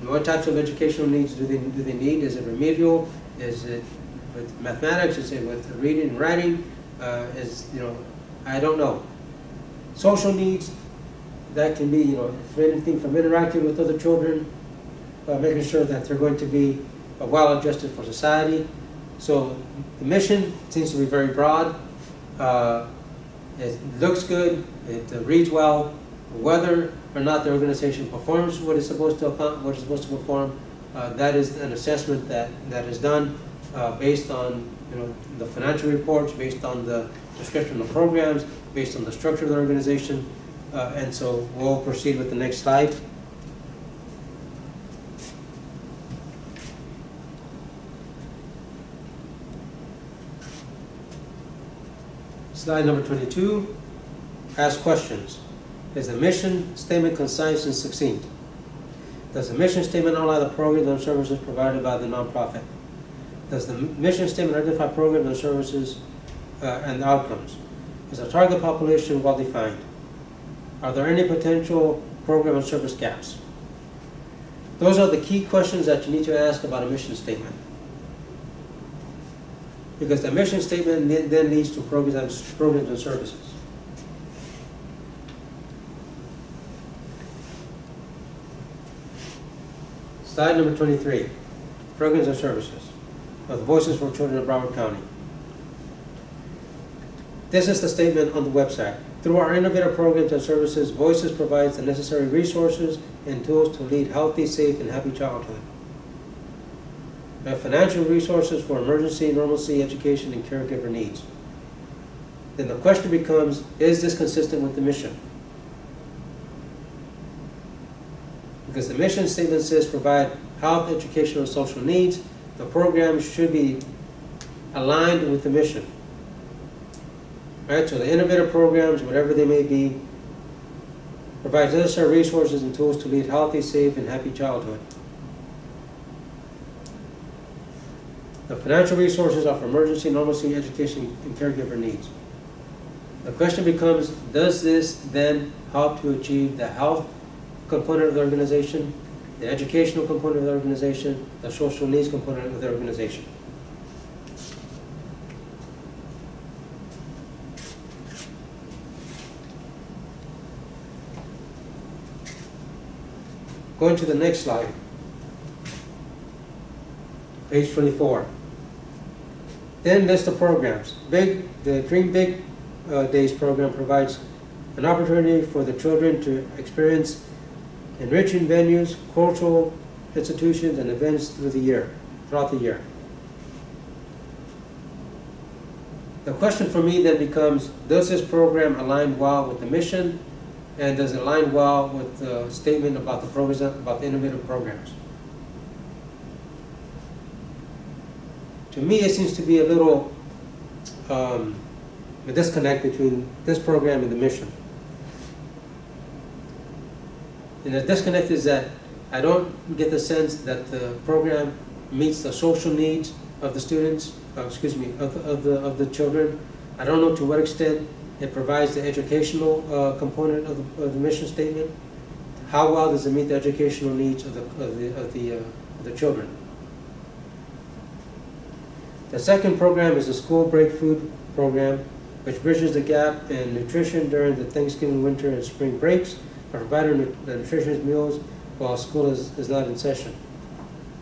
What types of educational needs do they need? Is it remedial? Is it with mathematics? Is it with reading and writing? I don't know. Social needs, that can be, for anything from interacting with other children, making sure that they're going to be well adjusted for society. So the mission seems to be very broad. It looks good. It reads well. Whether or not the organization performs what it's supposed to perform, that is an assessment that is done based on the financial reports, based on the description of programs, based on the structure of the organization, and so we'll proceed with the next slide. Slide number 22, ask questions. Is the mission statement concise and succinct? Does the mission statement outline the programs and services provided by the nonprofit? Does the mission statement identify programs and services and outcomes? Is the target population well defined? Are there any potential program and service gaps? Those are the key questions that you need to ask about a mission statement. Because the mission statement then leads to programs and services. Slide number 23, programs and services of the Voices for Children of Broward County. This is the statement on the website. Through our innovative programs and services, Voices provides the necessary resources and tools to lead healthy, safe, and happy childhood. We have financial resources for emergency, normalcy, education, and caregiver needs. Then the question becomes, is this consistent with the mission? Because the mission statement says provide health, educational, and social needs. The program should be aligned with the mission. Right? So the innovative programs, whatever they may be, provides necessary resources and tools to lead healthy, safe, and happy childhood. The financial resources are for emergency, normalcy, education, and caregiver needs. The question becomes, does this then help to achieve the health component of the organization, the educational component of the organization, the social needs component of the organization? Going to the next slide, page 24. Then list the programs. The Dream Big Days program provides an opportunity for the children to experience enriching venues, cultural institutions, and events throughout the year. The question for me then becomes, does this program align well with the mission, and does it align well with the statement about the programs, about the innovative programs? To me, it seems to be a little a disconnect between this program and the mission. And the disconnect is that I don't get the sense that the program meets the social needs of the students, of the children. I don't know to what extent it provides the educational component of the mission statement. How well does it meet the educational needs of the children? The second program is the School Break Food Program, which bridges the gap in nutrition during the Thanksgiving, winter, and spring breaks by providing the nutritious meals while school is not in session.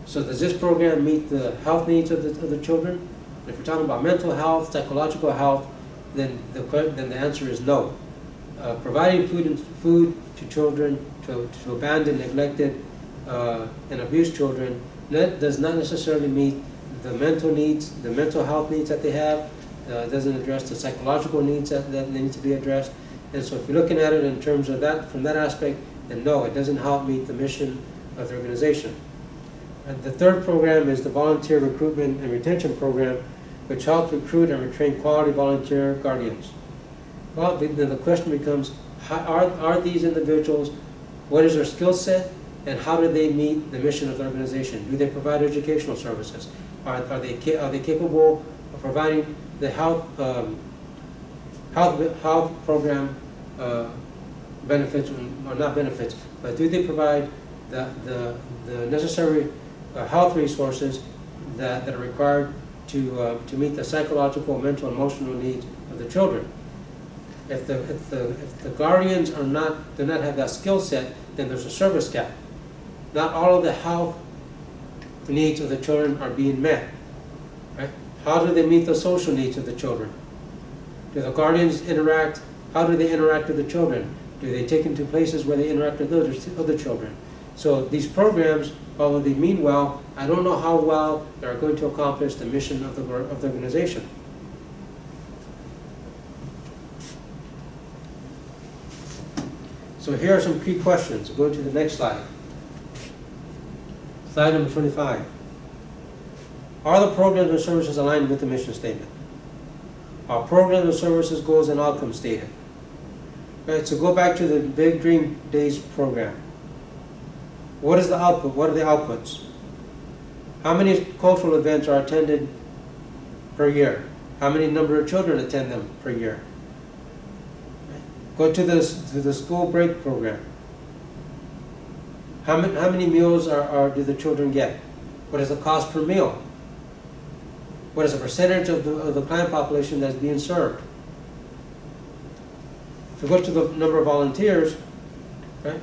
So does this program meet the health needs of the children? If we're talking about mental health, psychological health, then the answer is no. Providing food to children, to abandoned, neglected, and abused children, that does not necessarily meet the mental needs, the mental health needs that they have. It doesn't address the psychological needs that need to be addressed. And so if you're looking at it in terms of that, from that aspect, then no, it doesn't help meet the mission of the organization. And the third program is the Volunteer Recruitment and Retention Program, which helps recruit and retrain quality volunteer guardians. Well, then the question becomes, are these individuals, what is their skill set, and how do they meet the mission of the organization? Do they provide educational services? Are they capable of providing the health program benefits, or not benefits, but do they provide the necessary health resources that are required to meet the psychological, mental, emotional needs of the children? If the guardians do not have that skill set, then there's a service gap. Not all of the health needs of the children are being met. Right? How do they meet the social needs of the children? Do the guardians interact? How do they interact with the children? Do they take them to places where they interact with other children? So these programs, although they mean well, I don't know how well they're going to accomplish the mission of the organization. So here are some key questions. Go to the next slide. Slide number 25. Are the programs and services aligned with the mission statement? Are programs and services goals and outcomes stated? Right, so go back to the Big Dream Days program. What is the output? What are the outputs? How many cultural events are attended per year? How many number of children attend them per year? Go to the school break program. How many meals do the children get? What is the cost per meal? What is the percentage of the client population that's being served? If we go to the number of volunteers, right?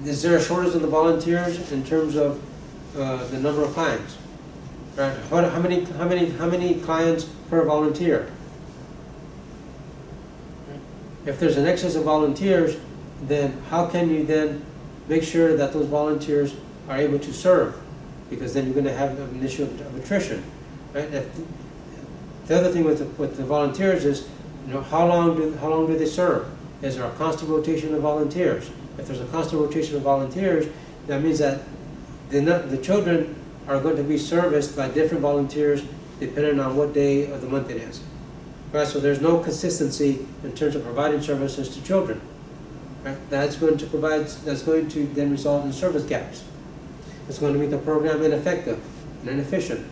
Is there a shortage in the volunteers in terms of the number of clients? Right? How many clients per volunteer? If there's an excess of volunteers, then how can you then make sure that those volunteers are able to serve? Because then you're going to have an issue of attrition. Right? The other thing with the volunteers is, how long do they serve? Is there a constant rotation of volunteers? If there's a constant rotation of volunteers, that means that the children are going to be serviced by different volunteers depending on what day of the month it is. Right? So there's no consistency in terms of providing services to children. Right? That's going to then result in service gaps. It's going to make the program ineffective and inefficient.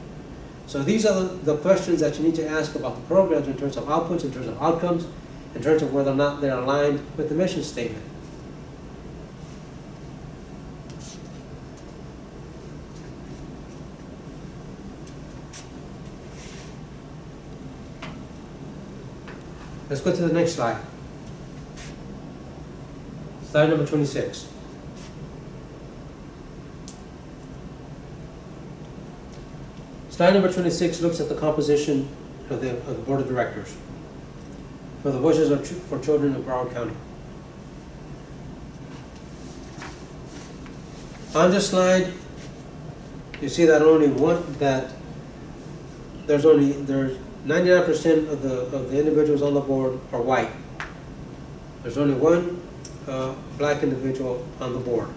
So these are the questions that you need to ask about the programs in terms of outputs, in terms of outcomes, in terms of whether or not they're aligned with the mission statement. Let's go to the next slide. Slide number 26. Slide number 26 looks at the composition of the Board of Directors for the Voices for Children of Broward County. On this slide, you see that there's 99% of the individuals on the board are white. There's only one black individual on the board.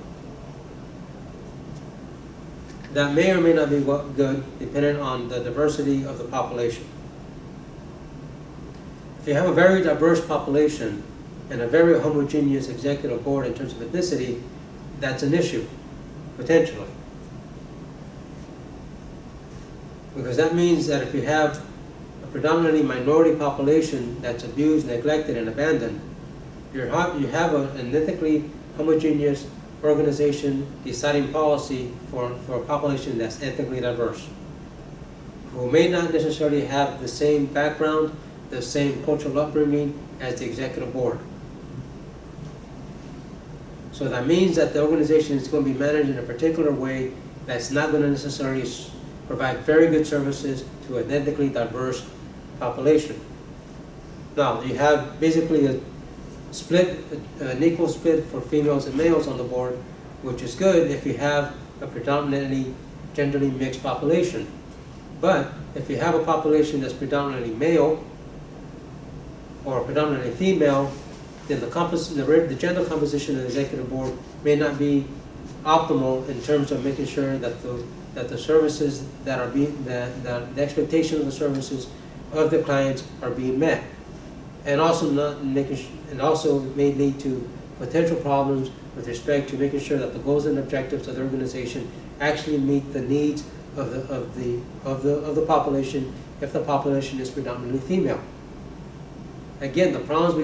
That may or may not be good, depending on the diversity of the population. If you have a very diverse population and a very homogeneous executive board in terms of ethnicity, that's an issue, potentially. Because that means that if you have a predominantly minority population that's abused, neglected, and abandoned, you have an ethnically homogeneous organization deciding policy for a population that's ethnically diverse, who may not necessarily have the same background, the same cultural upbringing as the executive board. So that means that the organization is going to be managed in a particular way that's not going to necessarily provide very good services to an ethnically diverse population. Now, you have basically an equal split for females and males on the board, which is good if you have a predominantly genderly mixed population. But if you have a population that's predominantly male or predominantly female, then the gender composition of the executive board may not be optimal in terms of making sure that the services that are the expectation of the services of the clients are being met, and also may lead to potential problems with respect to making sure that the goals and objectives of the organization actually meet the needs of the population if the population is predominantly female. Again, the problems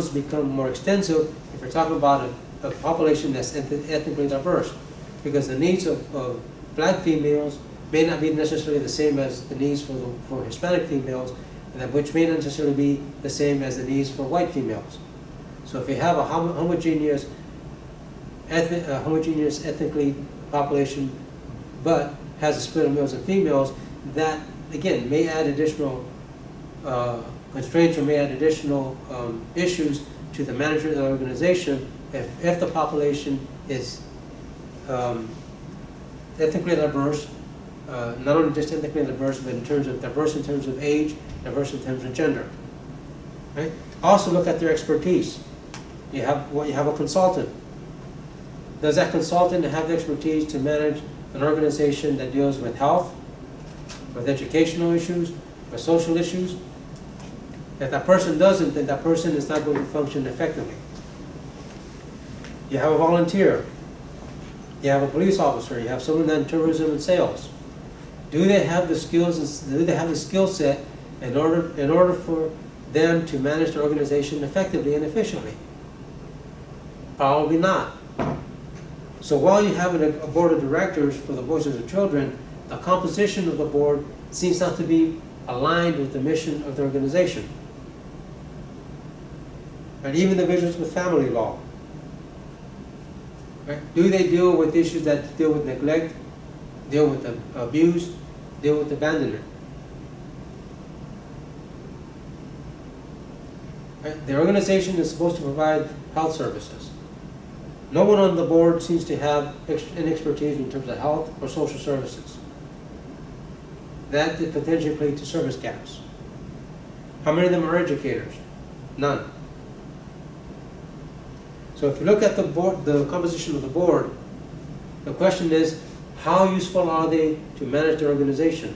become more extensive if we're talking about a population that's ethnically diverse, because the needs of black females may not be necessarily the same as the needs for Hispanic females, and which may not necessarily be the same as the needs for white females. So if you have a homogeneous ethnically population, but has a split of males and females, that again may add additional constraints or may add additional issues to the management of the organization if the population is ethnically diverse, not only just ethnically diverse, but in terms of diverse in terms of age, diverse in terms of gender. Right? Also look at their expertise. You have a consultant. Does that consultant have the expertise to manage an organization that deals with health, with educational issues, with social issues? If that person doesn't, then that person is not going to function effectively. You have a volunteer. You have a police officer. You have someone in tourism and sales. Do they have the skills? Do they have the skill set in order for them to manage their organization effectively and efficiently? Probably not. So while you have a board of directors for the Voices of Children, the composition of the board seems not to be aligned with the mission of the organization. And even individuals with family law. Right? Do they deal with issues that deal with neglect, deal with abuse, deal with abandonment? Right? The organization is supposed to provide health services. No one on the board seems to have an expertise in terms of health or social services. That could potentially play to service gaps. How many of them are educators? None. So if you look at the board, the composition of the board, the question is, how useful are they to manage the organization?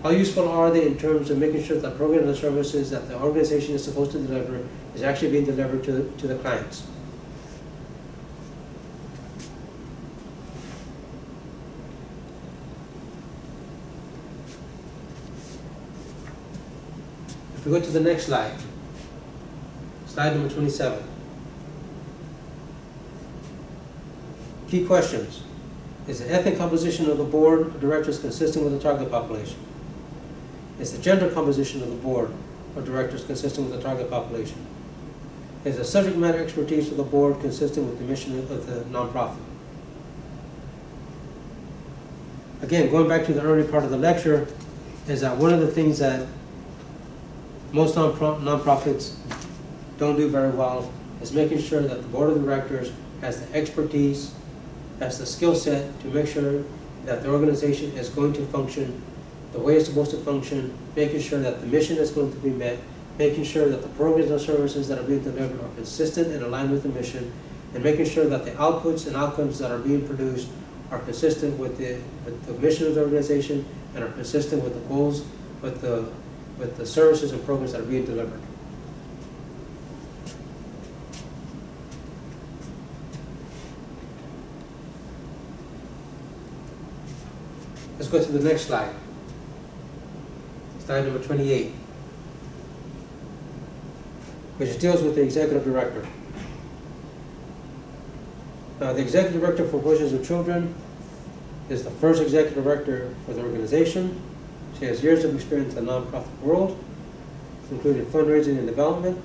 How useful are they in terms of making sure that programs and services that the organization is supposed to deliver is actually being delivered to the clients? If we go to the next slide, slide number 27. Key questions. Is the ethnic composition of the board of directors consistent with the target population? Is the gender composition of the board of directors consistent with the target population? Is the subject matter expertise of the board consistent with the mission of the nonprofit? Again, going back to the early part of the lecture, is that one of the things that most nonprofits don't do very well is making sure that the board of directors has the expertise, has the skill set to make sure that the organization is going to function the way it's supposed to function, making sure that the mission is going to be met, making sure that the programs and services that are being delivered are consistent and aligned with the mission, and making sure that the outputs and outcomes that are being produced are consistent with the mission of the organization and are consistent with the goals, with the services and programs that are being delivered. Let's go to the next slide. Slide number 28, which deals with the executive director. Now, the executive director for Voices of Children is the first executive director for the organization. She has years of experience in the nonprofit world, including fundraising and development,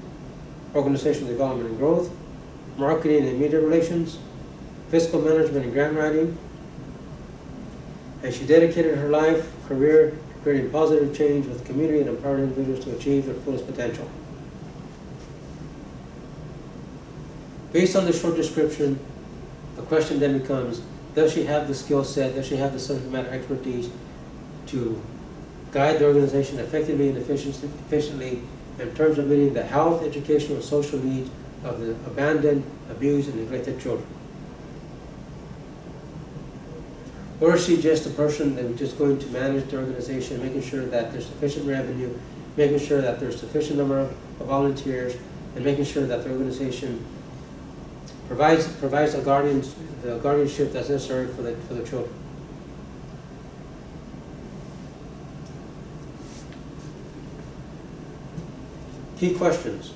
organizational development and growth, marketing and media relations, fiscal management and grant writing. And she dedicated her life, career, to creating positive change with the community and empowering individuals to achieve their fullest potential. Based on this short description, the question then becomes, does she have the skill set, does she have the subject matter expertise to guide the organization effectively and efficiently in terms of meeting the health, educational, and social needs of the abandoned, abused, and neglected children? Or is she just a person that is just going to manage the organization, making sure that there's sufficient revenue, making sure that there's sufficient number of volunteers, and making sure that the organization provides the guardianship that's necessary for the children? Key questions.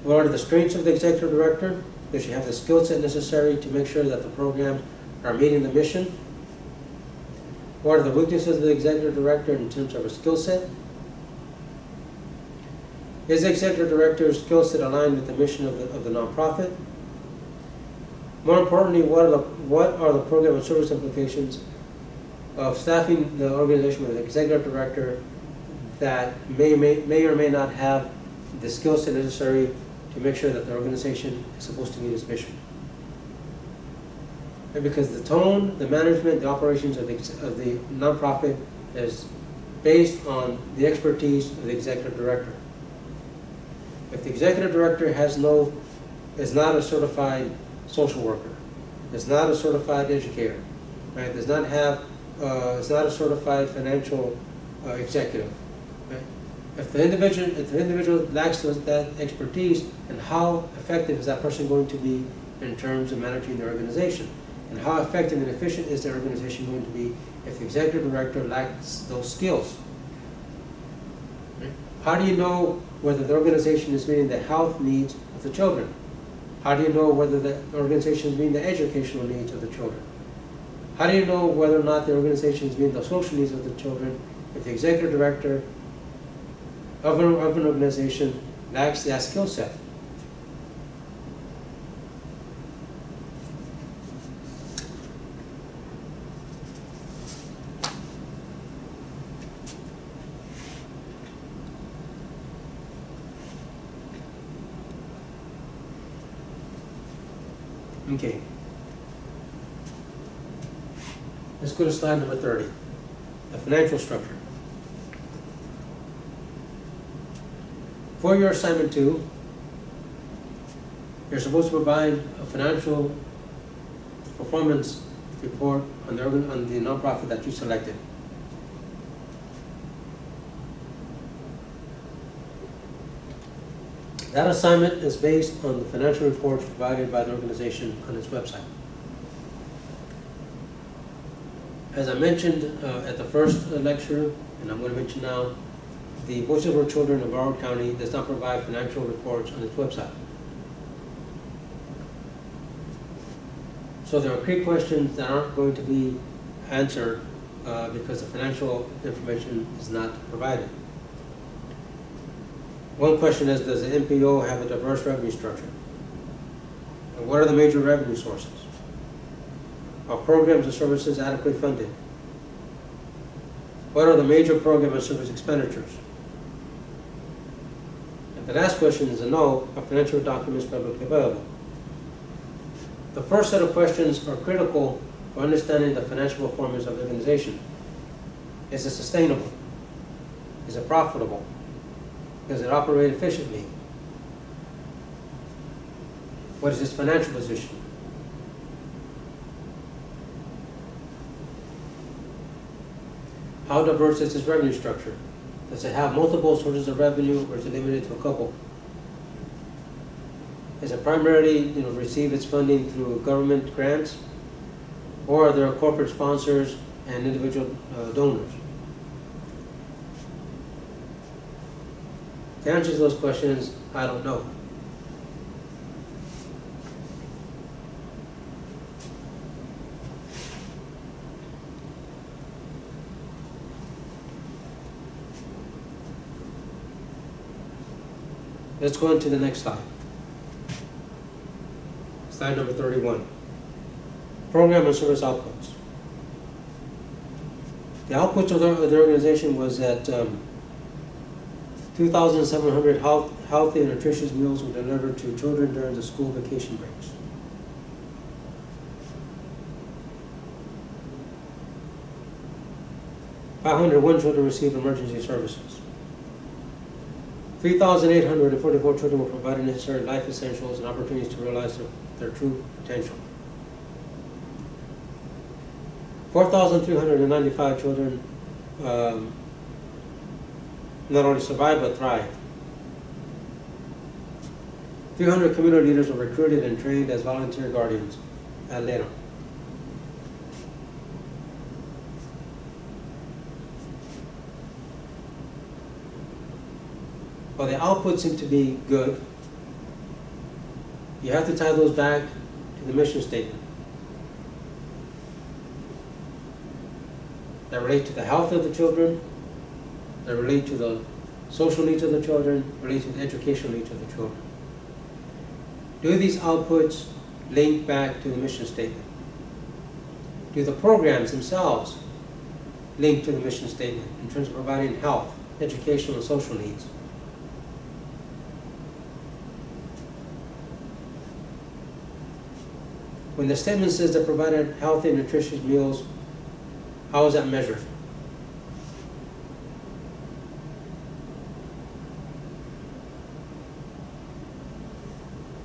What are the strengths of the executive director? Does she have the skill set necessary to make sure that the programs are meeting the mission? What are the weaknesses of the executive director in terms of her skill set? Is the executive director's skill set aligned with the mission of the nonprofit? More importantly, what are the program and service implications of staffing the organization with an executive director that may or may not have the skill set necessary to make sure that the organization is supposed to meet its mission. And because the tone, the management, the operations of the nonprofit is based on the expertise of the executive director. If the executive director is not a certified social worker, is not a certified educator, right? Is not a certified financial executive, right? If the individual lacks that expertise, then how effective is that person going to be in terms of managing the organization? And how effective and efficient is the organization going to be if the executive director lacks those skills? Right? How do you know whether the organization is meeting the health needs of the children? How do you know whether the organization is meeting the educational needs of the children? How do you know whether or not the organization is meeting the social needs of the children if the executive director of an organization lacks that skill set? Okay. Let's go to slide number 30, the financial structure. For your assignment 2, you're supposed to provide a financial performance report on the nonprofit that you selected. That assignment is based on the financial reports provided by the organization on its website. As I mentioned at the first lecture, and I'm going to mention now, the Voices of Our Children of Broward County does not provide financial reports on its website. So there are key questions that aren't going to be answered because the financial information is not provided. One question is, does the NPO have a diverse revenue structure? And what are the major revenue sources? Are programs and services adequately funded? What are the major program and service expenditures? And the last question is a no, are financial documents publicly available? The first set of questions are critical for understanding the financial performance of the organization. Is it sustainable? Is it profitable? Does it operate efficiently? What is its financial position? How diverse is its revenue structure? Does it have multiple sources of revenue, or is it limited to a couple? Does it primarily receive its funding through government grants, or are there corporate sponsors and individual donors? To answer those questions, I don't know. Let's go into the next slide. Slide number 31. Program and service outputs. The outputs of the organization was that 2,700 healthy and nutritious meals were delivered to children during the school vacation breaks. (501) children received emergency services. 3,844 children were provided necessary life essentials and opportunities to realize their true potential. 4,395 children not only survived but thrived. 300 community leaders were recruited and trained as volunteer guardians at Leno. While the outputs seem to be good, you have to tie those back to the mission statement that relate to the health of the children, that relate to the social needs of the children, relate to the educational needs of the children. Do these outputs link back to the mission statement? Do the programs themselves link to the mission statement in terms of providing health, educational, and social needs? When the statement says they provided healthy and nutritious meals, how is that measured?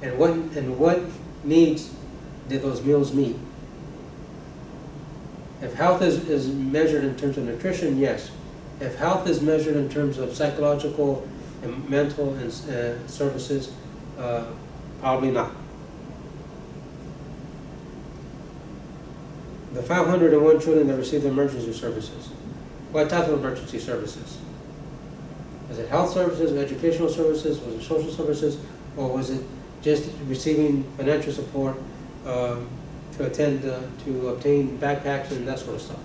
And what needs did those meals meet? If health is measured in terms of nutrition, yes. If health is measured in terms of psychological and mental and services, probably not. The 501 children that received emergency services, what type of emergency services? Was it health services, educational services, was it social services, or was it just receiving financial support to obtain backpacks and that sort of stuff?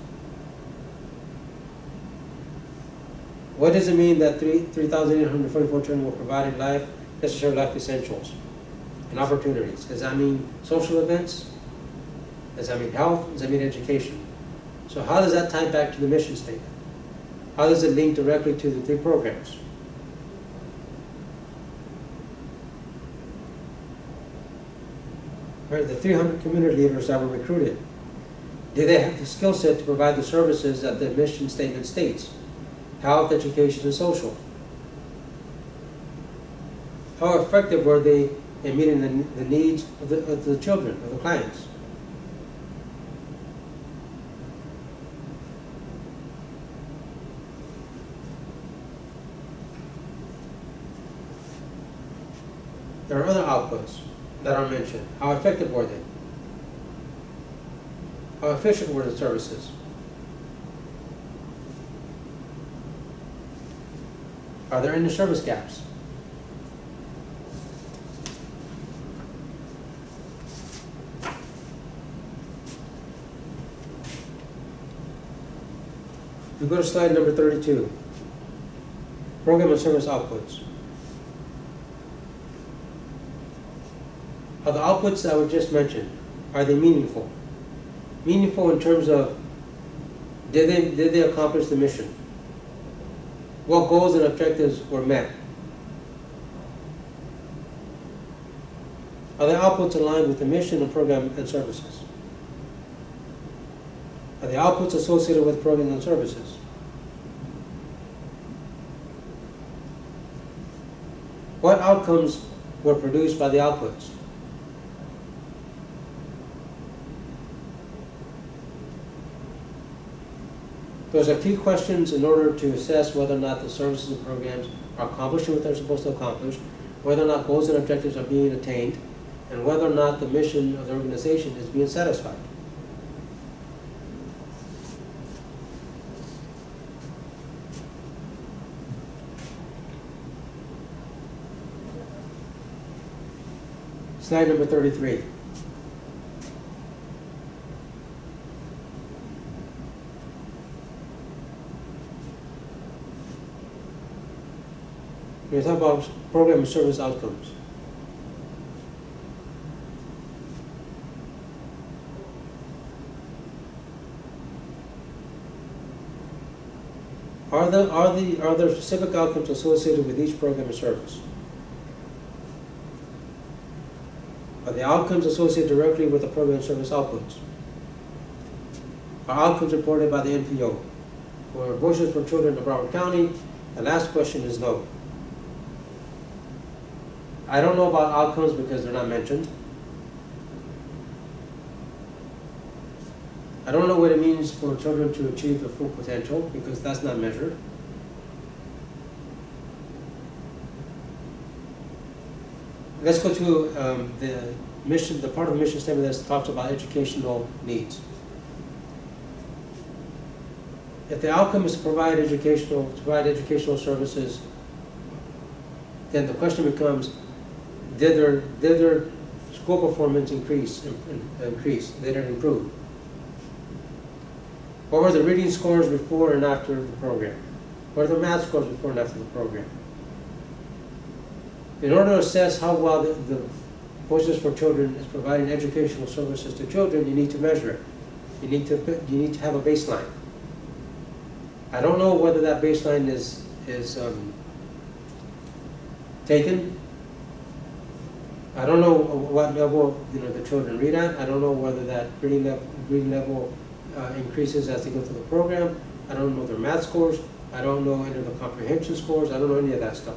What does it mean that 3,844 children were provided necessary life essentials and opportunities? Does that mean social events? Does that mean health? Does that mean education? So how does that tie back to the mission statement? How does it link directly to the 3 programs? Right, the 300 community leaders that were recruited, did they have the skill set to provide the services that the mission statement states? Health, education, and social. How effective were they in meeting the needs of the children, of the clients? There are other outputs that are mentioned. How effective were they? How efficient were the services? Are there any service gaps? We go to slide number 32. Program and service outputs. Are the outputs that were just mentioned, are they meaningful? Meaningful in terms of, did they accomplish the mission? What goals and objectives were met? Are the outputs aligned with the mission and program and services? Are the outputs associated with programs and services? What outcomes were produced by the outputs? Those are key questions in order to assess whether or not the services and programs are accomplishing what they're supposed to accomplish, whether or not goals and objectives are being attained, and whether or not the mission of the organization is being satisfied. Slide number 33. We talk about program and service outcomes. Are there specific outcomes associated with each program and service? Are the outcomes associated directly with the program and service outputs? Are outcomes reported by the NPO? For Voices for Children of Broward County, the last question is no. I don't know about outcomes because they're not mentioned. I don't know what it means for children to achieve their full potential because that's not measured. Let's go to the mission, the part of the mission statement that talks about educational needs. If the outcome is to provide educational services, then the question becomes, did their school performance increase? Did it improve? What were the reading scores before and after the program? What are the math scores before and after the program? In order to assess how well the Voices for Children is providing educational services to children, you need to measure it. You need to have a baseline. I don't know whether that baseline is taken. I don't know what level the children read at. I don't know whether that reading level increases as they go through the program. I don't know their math scores. I don't know any of the comprehension scores. I don't know any of that stuff.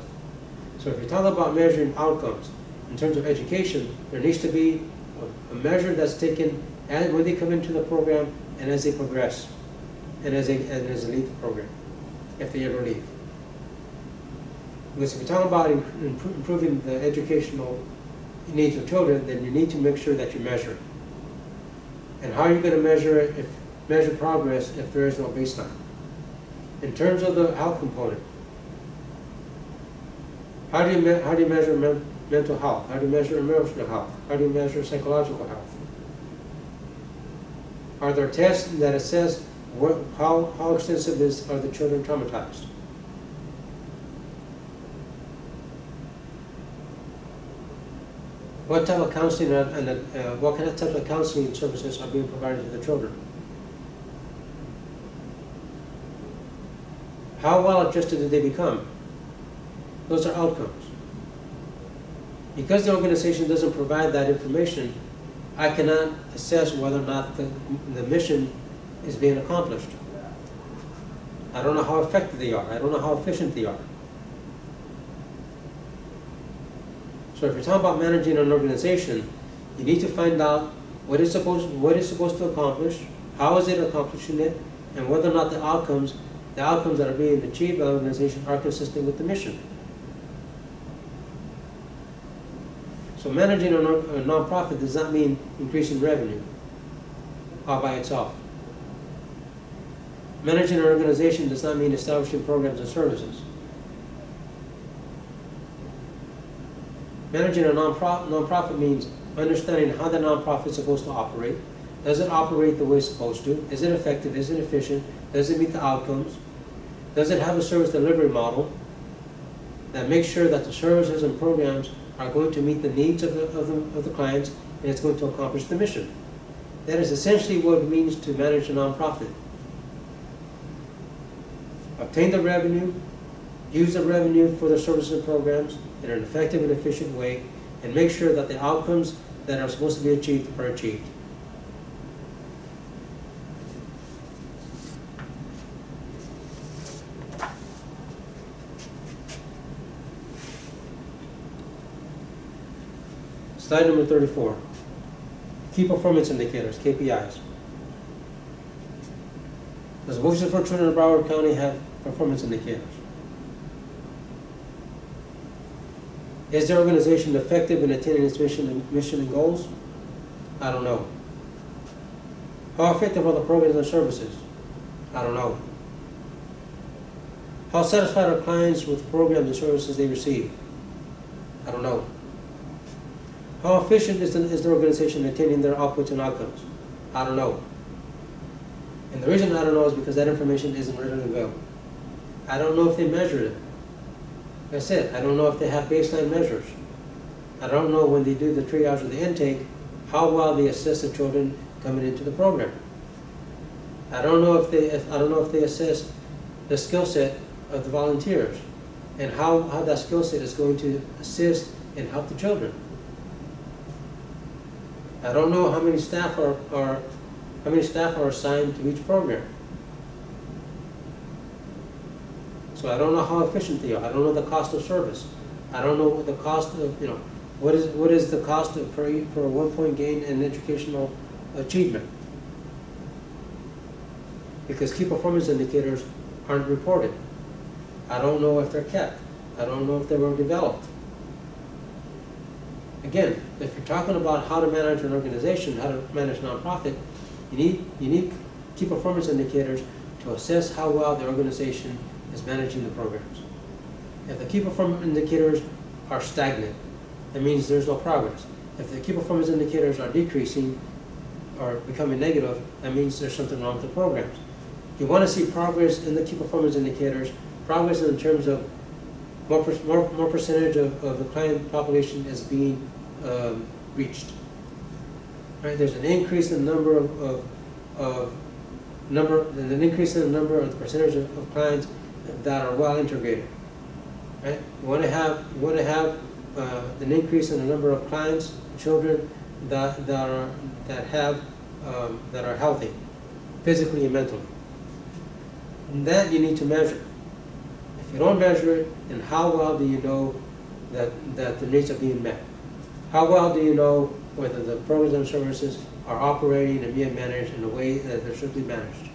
So if you're talking about measuring outcomes in terms of education, there needs to be a measure that's taken and when they come into the program and as they progress and as they leave the program, if they ever leave. Because if you're talking about improving the educational needs of children, then you need to make sure that you measure it. And how are you going to measure progress if there is no baseline? In terms of the health component, how do you measure mental health? How do you measure emotional health? How do you measure psychological health? Are there tests that assess how extensive are the children traumatized? What type of counseling what kind of type of counseling services are being provided to the children? How well adjusted did they become? Those are outcomes. Because the organization doesn't provide that information, I cannot assess whether or not the mission is being accomplished. I don't know how effective they are. I don't know how efficient they are. So if you're talking about managing an organization, you need to find out what it's supposed to accomplish, how is it accomplishing it, and whether or not the outcomes that are being achieved by the organization are consistent with the mission. So managing a nonprofit does not mean increasing revenue all by itself. Managing an organization does not mean establishing programs and services. Managing a nonprofit means understanding how the nonprofit is supposed to operate. Does it operate the way it's supposed to? Is it effective? Is it efficient? Does it meet the outcomes? Does it have a service delivery model that makes sure that the services and programs are going to meet the needs of the clients and it's going to accomplish the mission? That is essentially what it means to manage a nonprofit. Obtain the revenue, use the revenue for the services and programs in an effective and efficient way, and make sure that the outcomes that are supposed to be achieved are achieved. Slide number 34. Key performance indicators, KPIs. Does Voices for Children in Broward County have performance indicators? Is the organization effective in attaining its mission and goals? I don't know. How effective are the programs and services? I don't know. How satisfied are clients with the programs and services they receive? I don't know. How efficient is the organization in attaining their outputs and outcomes? I don't know. And the reason I don't know is because that information isn't readily available. I don't know if they measure it. Like I said, I don't know if they have baseline measures. I don't know when they do the triage or the intake, how well they assess the children coming into the program. I don't know if they assess the skill set of the volunteers and how that skill set is going to assist and help the children. I don't know how many staff are assigned to each program. So I don't know how efficient they are. I don't know the cost of service. I don't know what the cost of, what is the cost for a 1 point gain in educational achievement. Because key performance indicators aren't reported. I don't know if they're kept. I don't know if they were developed. Again, if you're talking about how to manage an organization, how to manage a nonprofit, you need key performance indicators to assess how well the organization is managing the programs. If the key performance indicators are stagnant, that means there's no progress. If the key performance indicators are decreasing or becoming negative, that means there's something wrong with the programs. You want to see progress in the key performance indicators, progress in terms of more percentage of the client population is being reached. Right? There's an increase in the number of the percentage of clients that are well integrated. Right? You want to have an increase in the number of clients, children that are healthy, physically and mentally. And that you need to measure. If you don't measure it, then how well do you know that the needs are being met? How well do you know whether the programs and services are operating and being managed in a way that they should be managed?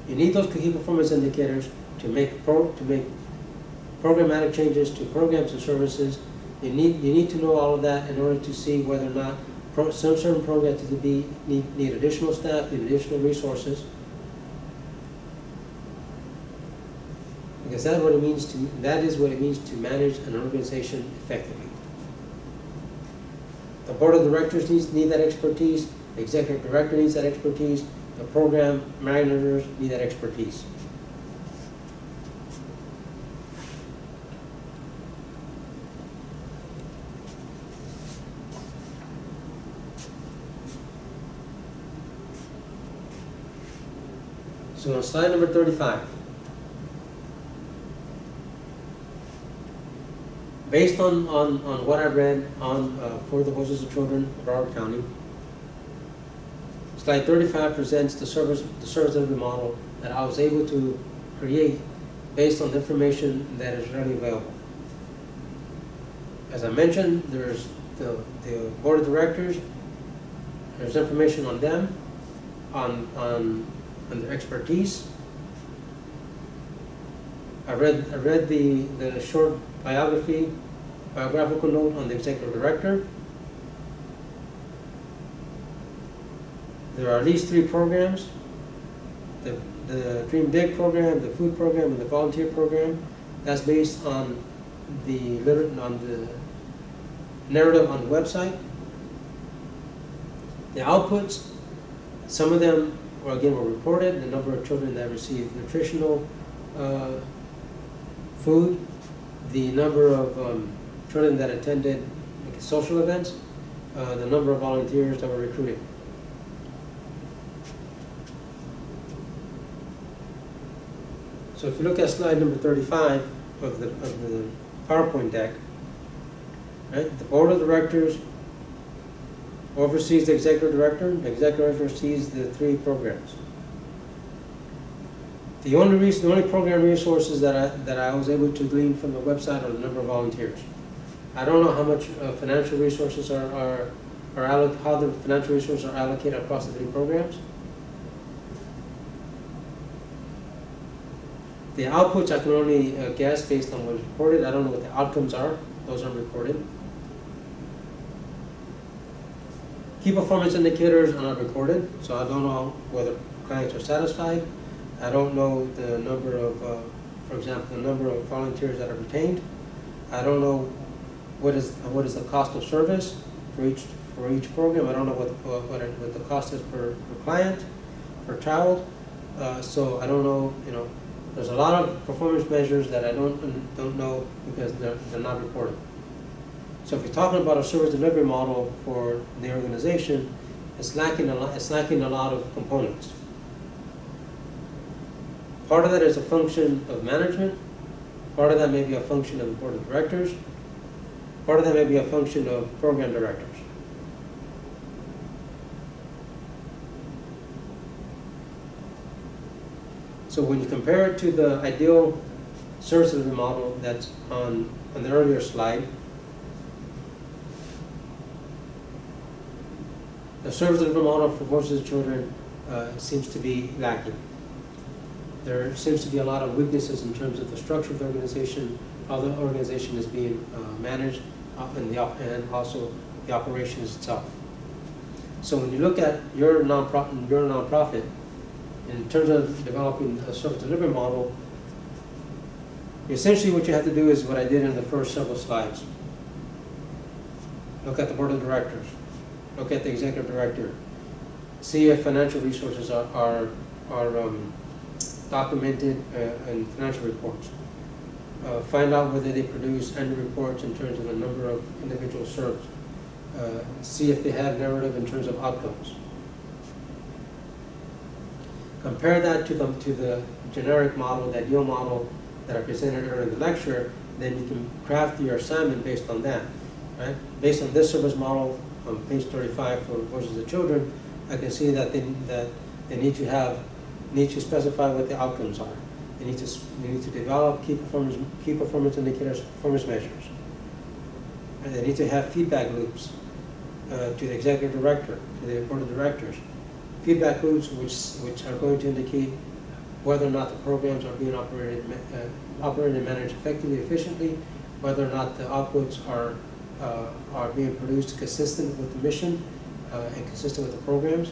You need those key performance indicators to make programmatic changes to programs and services. You need to know all of that in order to see whether or not some certain programs need additional staff, need additional resources. Because that is what it means to manage an organization effectively. The board of directors need that expertise. The executive director needs that expertise. The program managers need that expertise. So on slide number 35, based on what I read for the Voices of Children of Broward County, slide 35 presents the service delivery model that I was able to create based on the information that is readily available. As I mentioned, there's the board of directors. There's information on them, on their expertise. I read the short biographical note on the executive director. There are at least 3 programs: the Dream Big program, the food program, and the volunteer program. That's based on the narrative on the website. The outputs, some of them were reported. The number of children that received nutritional food, the number of children that attended social events, the number of volunteers that were recruited. So if you look at slide number 35 of the PowerPoint deck, right, the board of directors oversees the executive director. The executive director sees the 3 programs. The only program resources that I was able to glean from the website are the number of volunteers. I don't know how much financial resources how the financial resources are allocated across the 3 programs. The outputs I can only guess based on what is reported. I don't know what the outcomes are. Those aren't reported. Key performance indicators are not recorded, so I don't know whether clients are satisfied. I don't know the number of, for example, the number of volunteers that are retained. I don't know what is the cost of service for each program. I don't know what the cost is per client, per child. So I don't know. There's a lot of performance measures that I don't know because they're not reported. So if you're talking about a service delivery model for the organization, it's lacking a lot of components. Part of that is a function of management. Part of that may be a function of the board of directors. Part of that may be a function of program directors. So when you compare it to the ideal service delivery model that's on the earlier slide, the service delivery model for Voices of Children seems to be lacking. There seems to be a lot of weaknesses in terms of the structure of the organization, how the organization is being managed, and also the operations itself. So when you look at your nonprofit, in terms of developing a service delivery model, essentially what you have to do is what I did in the first several slides. Look at the board of directors. Look at the executive director. See if financial resources are documented in financial reports. Find out whether they produce annual reports in terms of the number of individuals served. See if they have narrative in terms of outcomes. Compare that to the generic model, that ideal model that I presented earlier in the lecture, then you can craft your assignment based on that, right? Based on this service model on page 35 for Voices of Children, I can see that they need to specify what the outcomes are. They need to develop key performance indicators, performance measures. And they need to have feedback loops to the executive director, to the board of directors. Feedback loops which are going to indicate whether or not the programs are being operated and managed effectively, efficiently, whether or not the outputs are being produced consistent with the mission and consistent with the programs.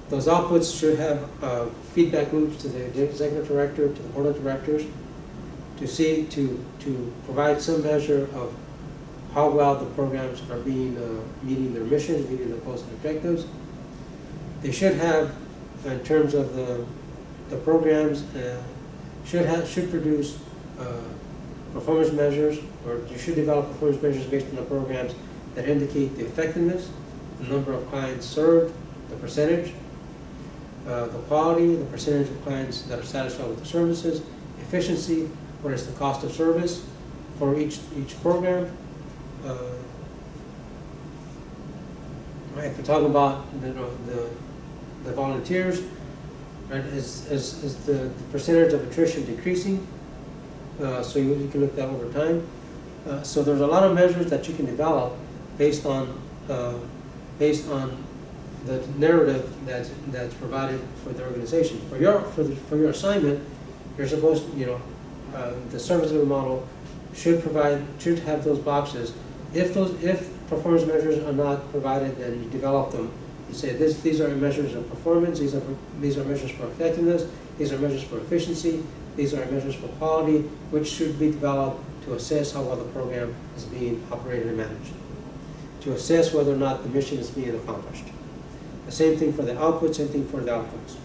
Those outputs should have feedback loops to the executive director, to the board of directors, to provide some measure of how well the programs are meeting their missions, meeting their goals and objectives. They should have, in terms of the programs, should produce performance measures, or you should develop performance measures based on the programs that indicate the effectiveness, the number of clients served, the percentage, the quality, the percentage of clients that are satisfied with the services, efficiency, what is the cost of service for each program. If we're talking about the volunteers, right, is the percentage of attrition decreasing? So you can look at that over time. So there's a lot of measures that you can develop based on the narrative that's provided for the organization. For your assignment, you're supposed to, the service level model should have those boxes. If performance measures are not provided, then you develop them. You say these are measures of performance. These are measures for effectiveness. These are measures for efficiency. These are measures for quality, which should be developed to assess how well the program is being operated and managed, to assess whether or not the mission is being accomplished. The same thing for the output, same thing for the outcomes.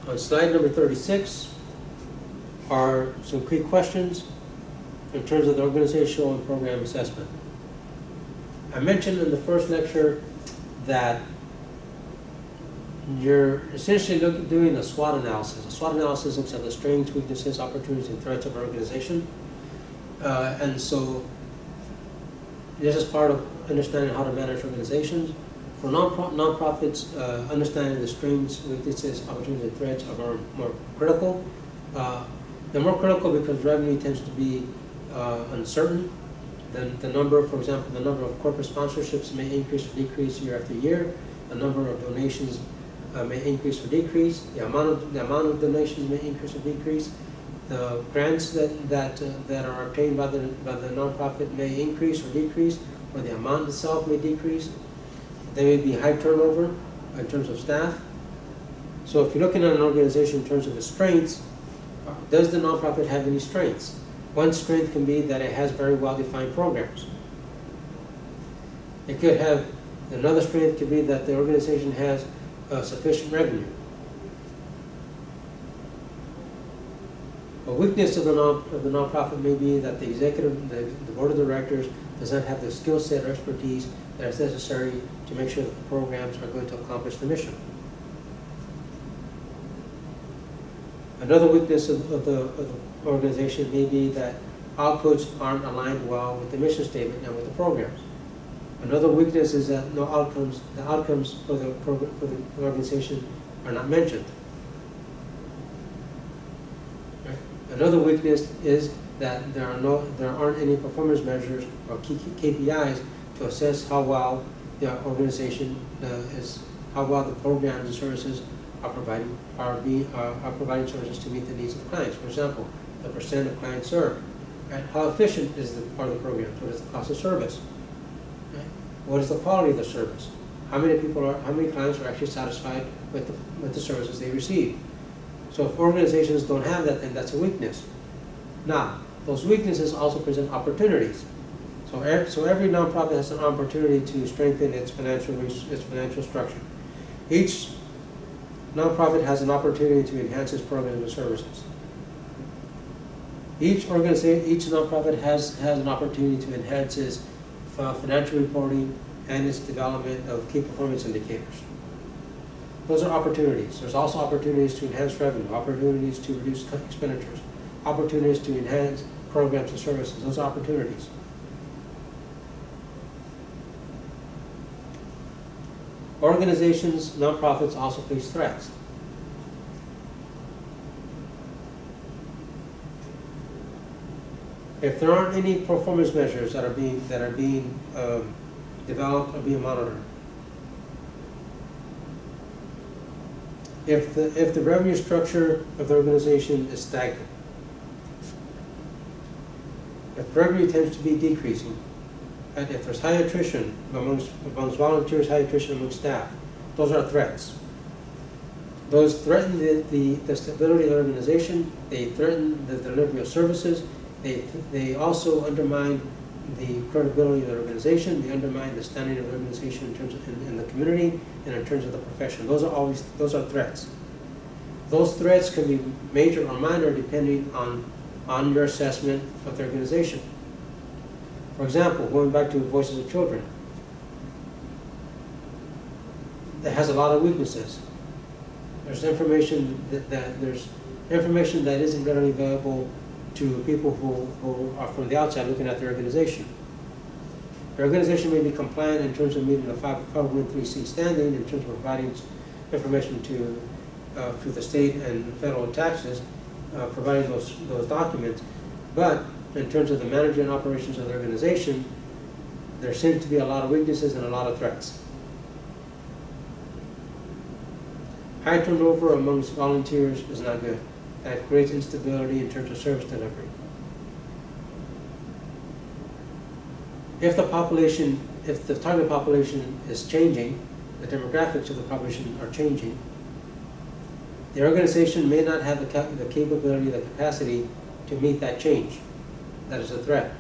On slide number 36 are some quick questions in terms of the organizational and program assessment. I mentioned in the first lecture that you're essentially doing a SWOT analysis. A SWOT analysis looks at the strengths, weaknesses, opportunities, and threats of an organization. And so this is part of understanding how to manage organizations. For nonprofits, understanding the strengths, weaknesses, opportunities, and threats are more critical. They're more critical because revenue tends to be uncertain. The number, for example, the number of corporate sponsorships may increase or decrease year after year. The number of donations may increase or decrease. The amount of donations may increase or decrease. The grants that are obtained by the nonprofit may increase or decrease, or the amount itself may decrease. There may be high turnover in terms of staff. So if you're looking at an organization in terms of its strengths, does the nonprofit have any strengths? One strength can be that it has very well-defined programs. It could have, another strength could be that the organization has sufficient revenue. A weakness of the nonprofit may be that the executive, the board of directors does not have the skill set or expertise that is necessary to make sure that the programs are going to accomplish the mission. Another weakness of the organization may be that outputs aren't aligned well with the mission statement and with the programs. Another weakness is that the outcomes for the organization are not mentioned. Right? Another weakness is that there aren't any performance measures or key KPIs to assess how well the organization how well the programs and services are providing services to meet the needs of clients. For example, the percent of clients served. Right? How efficient is the part of the program? What is the cost of service? Right? What is the quality of the service? How many clients are actually satisfied with the services they receive? So if organizations don't have that, then that's a weakness. Now, those weaknesses also present opportunities. So every nonprofit has an opportunity to strengthen its financial structure. Each nonprofit has an opportunity to enhance its programs and services. Each nonprofit has an opportunity to enhance its financial reporting and its development of key performance indicators. Those are opportunities. There's also opportunities to enhance revenue, opportunities to reduce expenditures, opportunities to enhance programs and services. Those are opportunities. Organizations, nonprofits also face threats. If there aren't any performance measures that are being developed or being monitored, if the revenue structure of the organization is stagnant, if revenue tends to be decreasing, and if there's high attrition amongst volunteers, high attrition amongst staff, those are threats. Those threaten the stability of the organization. They threaten the delivery of services. They also undermine the credibility of the organization. They undermine the standing of the organization in terms of in the community and in terms of the profession. Those are threats. Those threats can be major or minor depending on your assessment of the organization. For example, going back to Voices of Children, it has a lot of weaknesses. There's information that isn't readily available to people who are from the outside looking at the organization. The organization may be compliant in terms of meeting the 501(c) standing, in terms of providing information to the state and federal taxes, providing those documents, but in terms of the management and operations of the organization, there seems to be a lot of weaknesses and a lot of threats. High turnover amongst volunteers is not good. That creates instability in terms of service delivery. If the target population is changing, the demographics of the population are changing, the organization may not have the capability, the capacity to meet that change. That is a threat,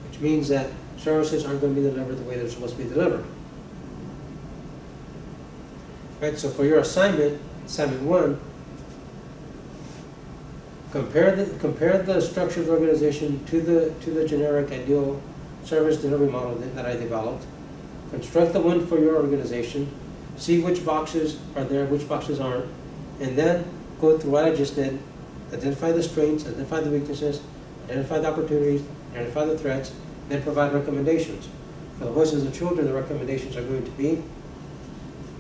which means that services aren't going to be delivered the way they're supposed to be delivered. Right, so for your assignment 1, compare the structure of the organization to the generic ideal service delivery model that I developed. Construct the one for your organization. See which boxes are there, which boxes aren't, and then go through what I just did. Identify the strengths, identify the weaknesses, identify the opportunities, identify the threats, then provide recommendations. For the Voices of Children, the recommendations are going to be: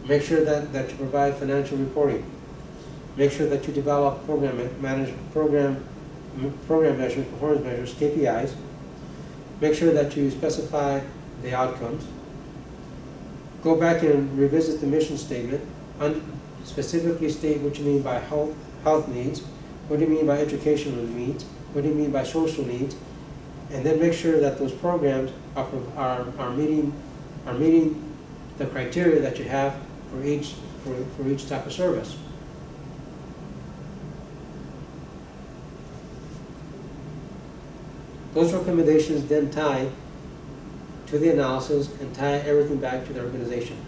make sure that you provide financial reporting. Make sure that you develop program measures, performance measures, KPIs. Make sure that you specify the outcomes. Go back and revisit the mission statement. Specifically state what you mean by health needs. What do you mean by educational needs? What do you mean by social needs? And then make sure that those programs are meeting the criteria that you have for each type of service. Those recommendations then tie to the analysis and tie everything back to the organization.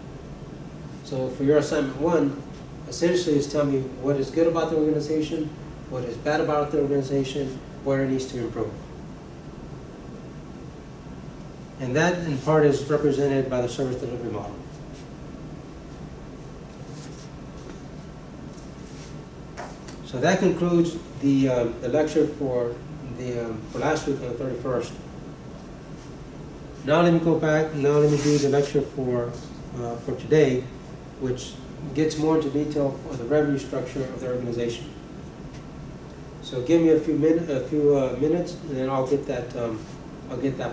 So for your assignment 1, essentially is tell me what is good about the organization, what is bad about the organization, where it needs to improve. And that in part is represented by the service delivery model. So that concludes the lecture for last week on the 31st. Now let me go back. Now let me do the lecture for today, which gets more into detail of the revenue structure of the organization. So give me a few minutes, and then I'll get that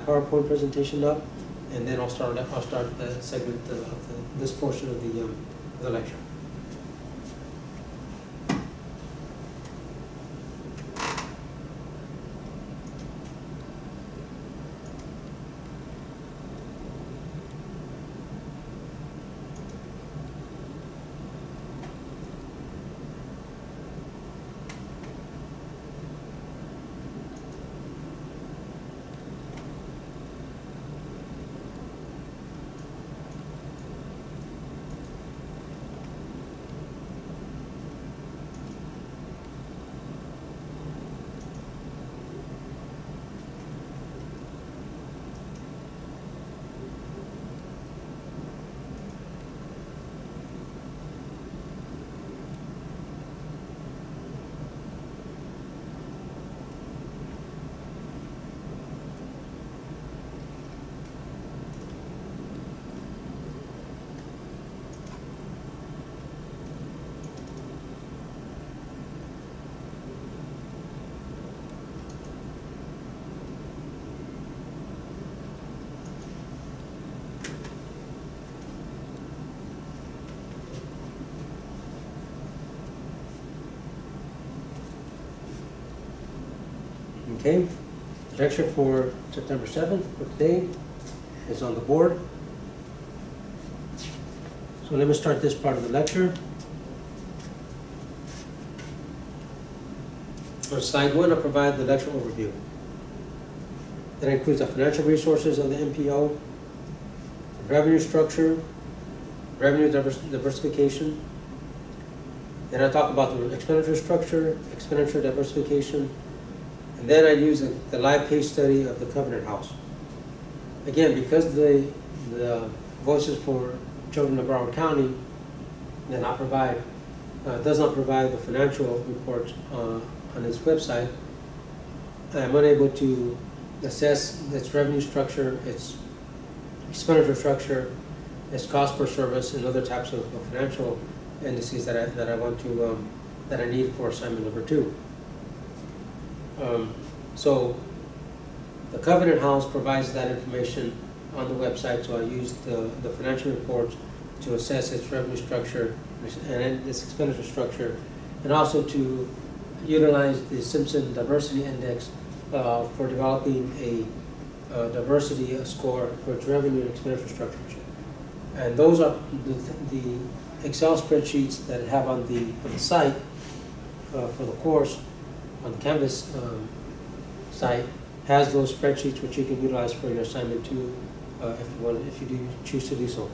PowerPoint presentation up, and then I'll start the segment of this portion of the lecture. Okay, the lecture for September 7th for today is on the board. So let me start this part of the lecture. On slide 1, I provide the lecture overview. That includes the financial resources of the NPO, the revenue structure, revenue diversification. Then I talk about the expenditure structure, expenditure diversification, and then I use the live case study of the Covenant House. Again, because the Voices for Children of Broward County does not provide the financial reports on its website, I'm unable to assess its revenue structure, its expenditure structure, its cost per service, and other types of financial indices that I want to that I need for assignment number 2. So the Covenant House provides that information on the website, so I use the financial reports to assess its revenue structure and its expenditure structure, and also to utilize the Simpson Diversity Index for developing a diversity score for its revenue and expenditure structures. And those are the Excel spreadsheets that I have on the site for the course on the Canvas site has those spreadsheets which you can utilize for your assignment 2 if you do choose to do so.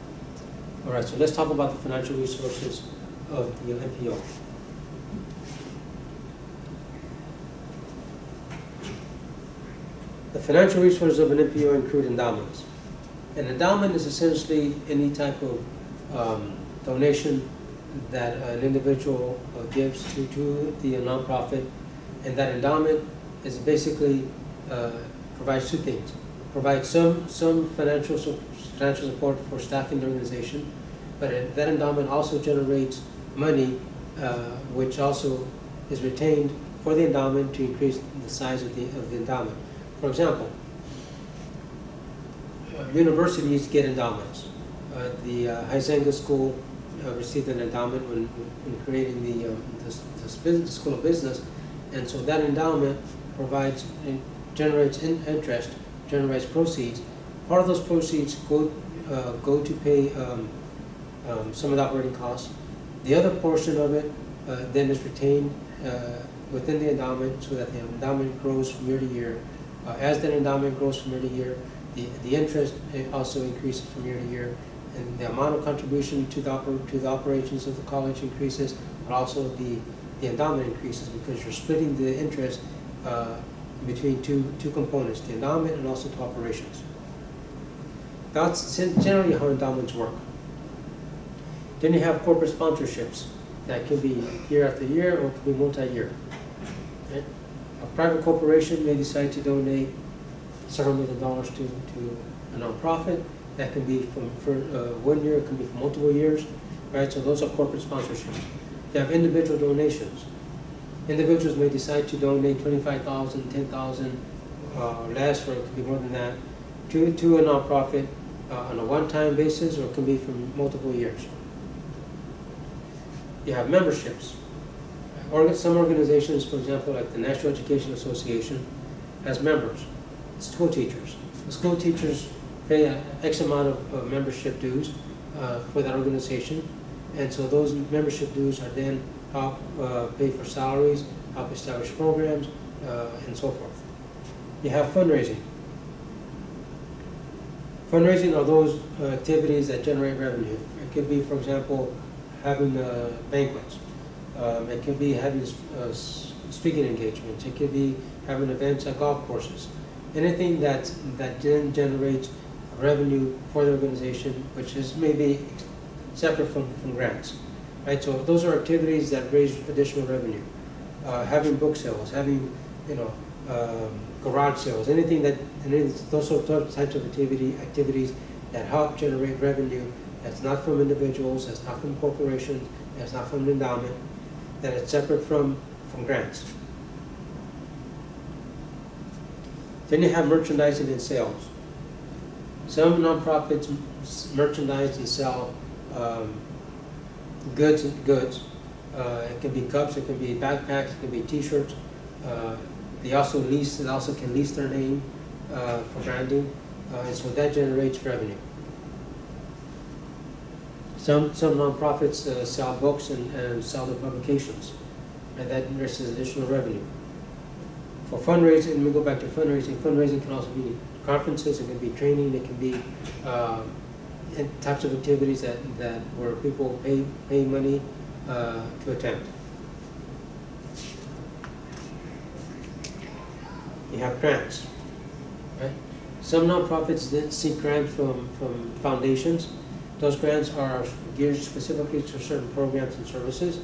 All right, so let's talk about the financial resources of the NPO. The financial resources of an NPO include endowments. An endowment is essentially any type of donation that an individual gives to the nonprofit, and that endowment is basically provides 2 things. Provides some financial support for staffing the organization, but that endowment also generates money which also is retained for the endowment to increase the size of the endowment. For example, universities get endowments. The Huizenga School received an endowment when creating the School of Business, and so that endowment provides and generates interest, generates proceeds. Part of those proceeds go to pay some of the operating costs. The other portion of it then is retained within the endowment, so that the endowment grows from year to year. As that endowment grows from year to year, the interest also increases from year to year, and the amount of contribution to the operations of the college increases, but also the endowment increases, because you're splitting the interest between two components, the endowment and also to operations. That's generally how endowments work. Then you have corporate sponsorships that can be year after year or it can be multi-year. Okay? A private corporation may decide to donate several $1 million to a nonprofit. That can be for 1 year, it can be for multiple years, right? So those are corporate sponsorships. You have individual donations. Individuals may decide to donate $25,000, $10,000, or less, or it could be more than that, to a nonprofit on a one-time basis, or it can be for multiple years. You have memberships. Some organizations, for example, like the National Education Association, has members, school teachers. The school teachers pay an X amount of membership dues for that organization, and so those membership dues are then help pay for salaries, help establish programs, and so forth. You have fundraising. Fundraising are those activities that generate revenue. It could be, for example, having banquets. It could be having speaking engagements. It could be having events at golf courses. Anything that then generates revenue for the organization, which is maybe separate from grants. Right, so those are activities that raise additional revenue. Having book sales, having garage sales, those types of activities that help generate revenue. That's not from individuals, that's not from corporations, that's not from an endowment, that it's separate from grants. Then you have merchandising and sales. Some nonprofits merchandise and sell goods. It can be cups, it can be backpacks, it can be t-shirts, They also can lease their name for branding, and so that generates revenue. Some nonprofits sell books and sell their publications, and that generates additional revenue. For fundraising, let me go back to fundraising. Fundraising can also be conferences, it can be training, it can be types of activities that where people pay money to attend. You have grants, right? Some nonprofits then seek grants from foundations. Those grants are geared specifically to certain programs and services.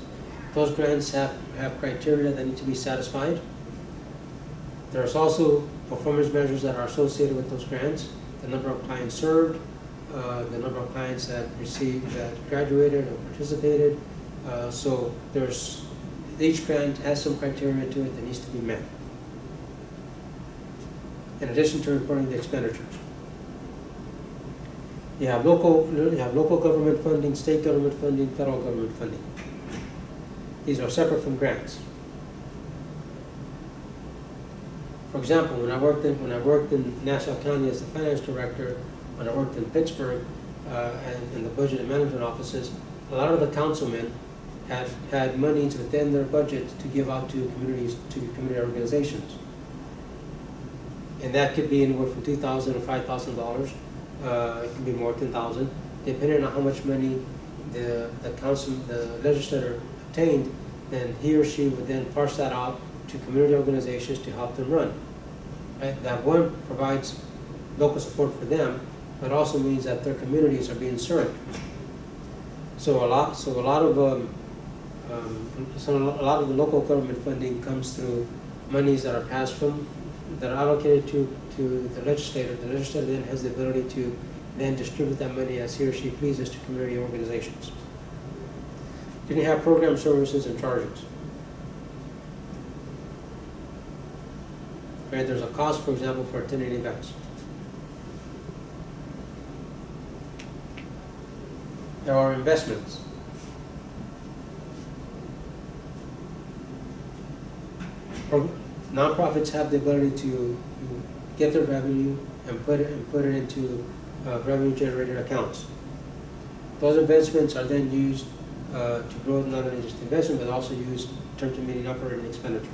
Those grants have criteria that need to be satisfied. There's also performance measures that are associated with those grants: the number of clients served, the number of clients that graduated or participated. So each grant has some criteria to it that needs to be met, in addition to reporting the expenditures. You have local government funding, state government funding, federal government funding. These are separate from grants. For example, when I worked in Nassau County as the finance director, when I worked in Pittsburgh and in the budget and management offices, a lot of the councilmen had monies within their budget to give out to community organizations. And that could be anywhere from $2,000 to $5,000. It can be more, $10,000, depending on how much money the legislator obtained. Then he or she would then parse that out to community organizations to help them run. Right? That one provides local support for them, but also means that their communities are being served. So a lot of the local government funding comes through monies that are that are allocated to the legislator. The legislator then has the ability to then distribute that money as he or she pleases to community organizations. Then you have program services and charges. Right, there's a cost, for example, for attending events. There are investments. Nonprofits have the ability to get their revenue and put it into revenue-generated accounts. Those investments are then used to grow not only just investment, but also used in terms of meeting operating expenditures.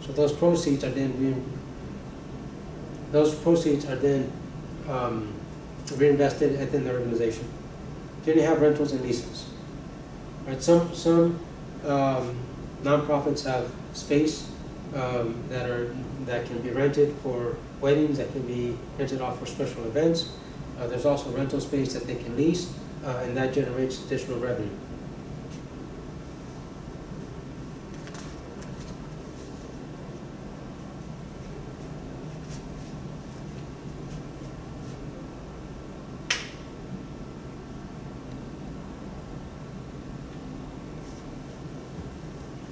So those proceeds are then reinvested within the organization. Then you have rentals and leases. Right? Some nonprofits have space that can be rented for weddings, that can be rented off for special events. There's also rental space that they can lease, and that generates additional revenue.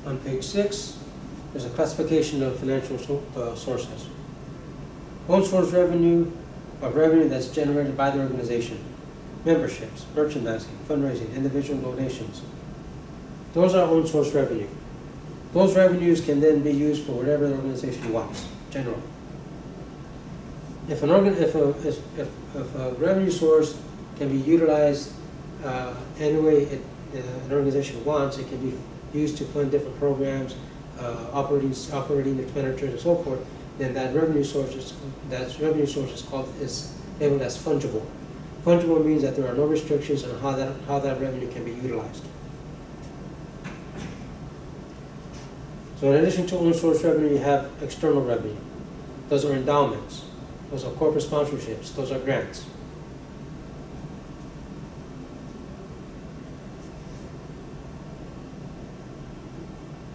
On page 6, there's a classification of financial sources. Own source revenue, or revenue that's generated by the organization. Memberships, merchandising, fundraising, individual donations. Those are own source revenue. Those revenues can then be used for whatever the organization wants, generally. If a revenue source can be utilized any way an organization wants, it can be used to fund different programs, operating expenditures, and so forth. Then that revenue source is labeled as fungible. Fungible means that there are no restrictions on how that revenue can be utilized. So in addition to own source revenue, you have external revenue. Those are endowments. Those are corporate sponsorships. Those are grants.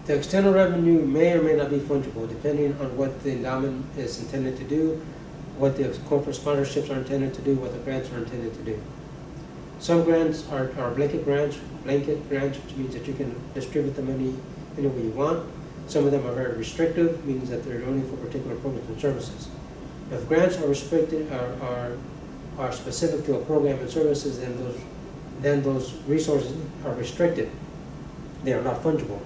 The external revenue may or may not be fungible, depending on what the endowment is intended to do, what the corporate sponsorships are intended to do, what the grants are intended to do. Some grants are blanket grants, which means that you can distribute the money any way you want. Some of them are very restrictive, means that they're only for particular programs and services. If grants are restricted, are specific to a program and services, then those resources are restricted. They are not fungible.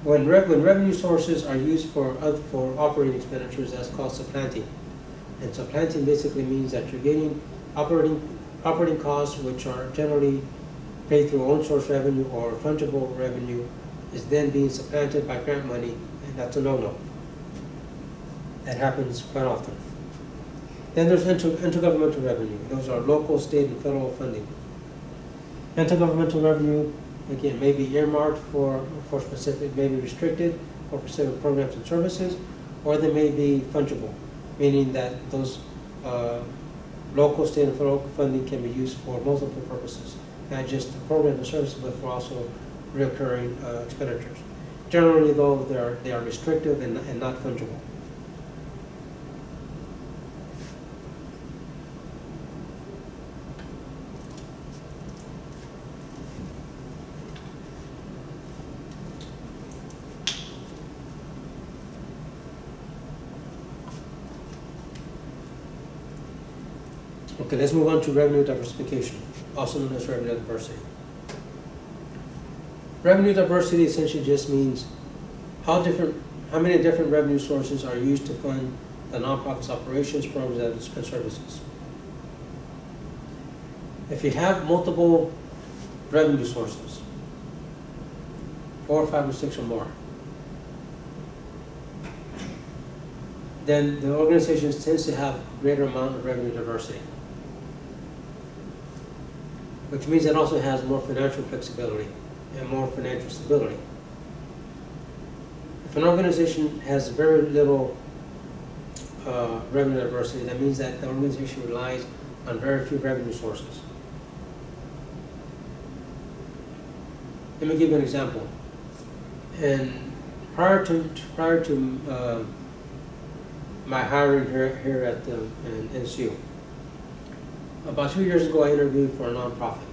When revenue sources are used for operating expenditures, that's called supplanting. And supplanting basically means that you're getting operating costs, which are generally paid through own source revenue or fungible revenue, is then being supplanted by grant money, and that's a no-no. That happens quite often. Then there's intergovernmental revenue. Those are local, state, and federal funding. Intergovernmental revenue, again, may be earmarked for specific, may be restricted for specific programs and services, or they may be fungible, meaning that those local, state, and federal funding can be used for multiple purposes, not just the program and services, but for also recurring expenditures. Generally, though, they are restrictive and not fungible. Okay, let's move on to revenue diversification, also known as revenue diversity. Revenue diversity essentially just means how many different revenue sources are used to fund the nonprofit's operations, programs, and services. If you have multiple revenue sources, 4, 5, or 6 or more, then the organization tends to have a greater amount of revenue diversity, which means it also has more financial flexibility and more financial stability. If an organization has very little revenue diversity, that means that the organization relies on very few revenue sources. Let me give you an example. And prior to my hiring here at in NCU, about 2 years ago, I interviewed for a nonprofit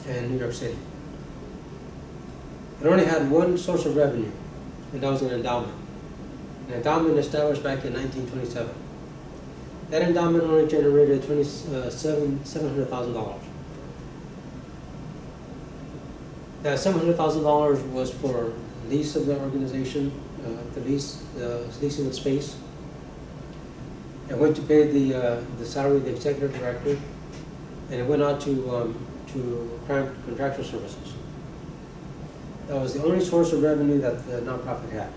in New York City. It only had one source of revenue, and that was an endowment. An endowment established back in 1927. That endowment only generated $700,000. That $700,000 was for lease of the organization, leasing the space. It went to pay the salary of the executive director, and it went out to contractual services. That was the only source of revenue that the nonprofit had.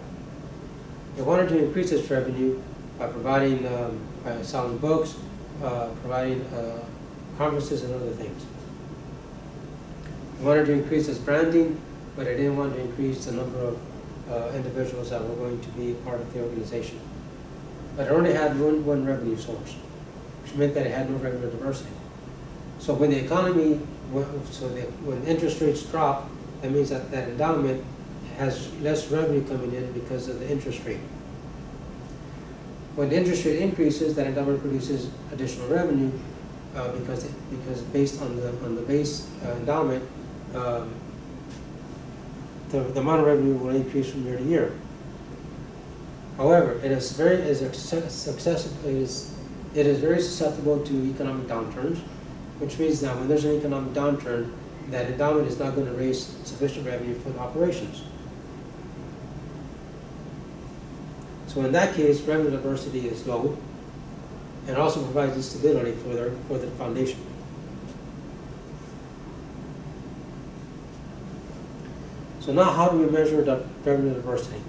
It wanted to increase its revenue by providing, by selling books, providing conferences and other things. It wanted to increase its branding, but it didn't want to increase the number of individuals that were going to be part of the organization. But it only had one revenue source, which meant that it had no revenue diversity. So when the economy, when interest rates drop, that means that that endowment has less revenue coming in because of the interest rate. When the interest rate increases, that endowment produces additional revenue because based on the base endowment, the amount of revenue will increase from year to year. However, it is very susceptible to economic downturns, which means that when there's an economic downturn, that endowment is not going to raise sufficient revenue for the operations. So in that case, revenue diversity is low, and also provides instability for the foundation. So now, how do we measure the revenue diversity?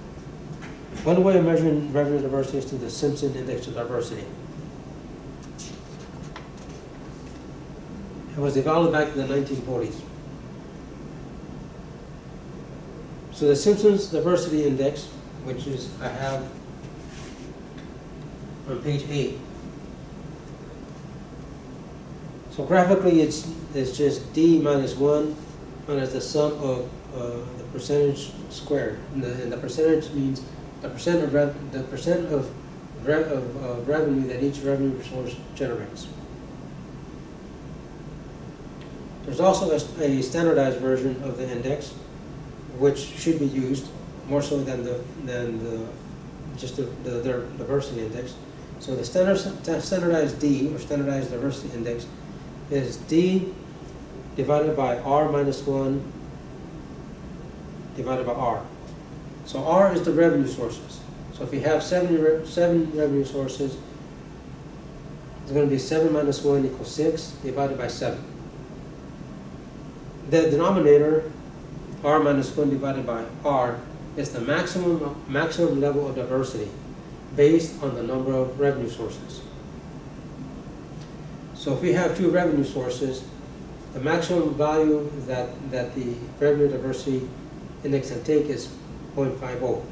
One way of measuring revenue diversity is through the Simpson Index of Diversity. It was developed back in the 1940s. So the Simpson's Diversity Index, which is I have on page 8. So graphically, it's just D minus 1 minus the sum of the percentage squared, and the percentage means the percent of revenue that each revenue source generates. There's also a standardized version of the index, which should be used more so than the diversity index. So the standardized D, or standardized diversity index, is D divided by R minus 1 divided by R. So R is the revenue sources. So if you have seven revenue sources, it's going to be 7 minus 1 equals 6 divided by 7. The denominator, R minus 1 divided by R, is the maximum level of diversity based on the number of revenue sources. So if we have 2 revenue sources, the maximum value that the revenue diversity index can take is 0.50.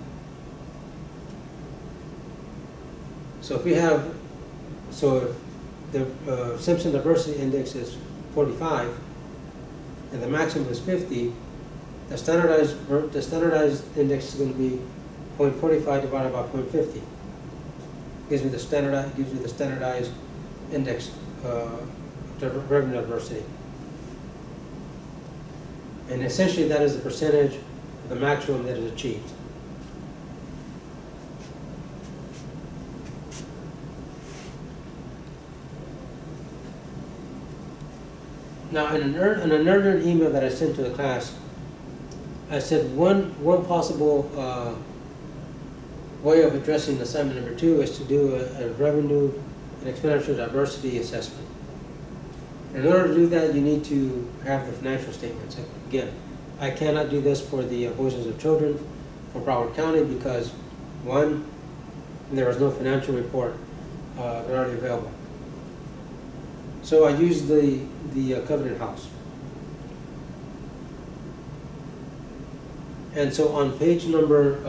So if we have, so if the Simpson diversity index is 45 and the maximum is 50, the standardized index is going to be 0.45 divided by 0.50. Gives me the standardized index revenue diversity. And essentially that is the percentage of the maximum that is achieved. Now in an earlier email that I sent to the class, I said one possible way of addressing assignment number 2 is to do a revenue and expenditure diversity assessment. In order to do that, you need to have the financial statements. Again, I cannot do this for the Voices of Children for Broward County because, one, there is no financial report they're already available. So I used the Covenant House. And so on page number,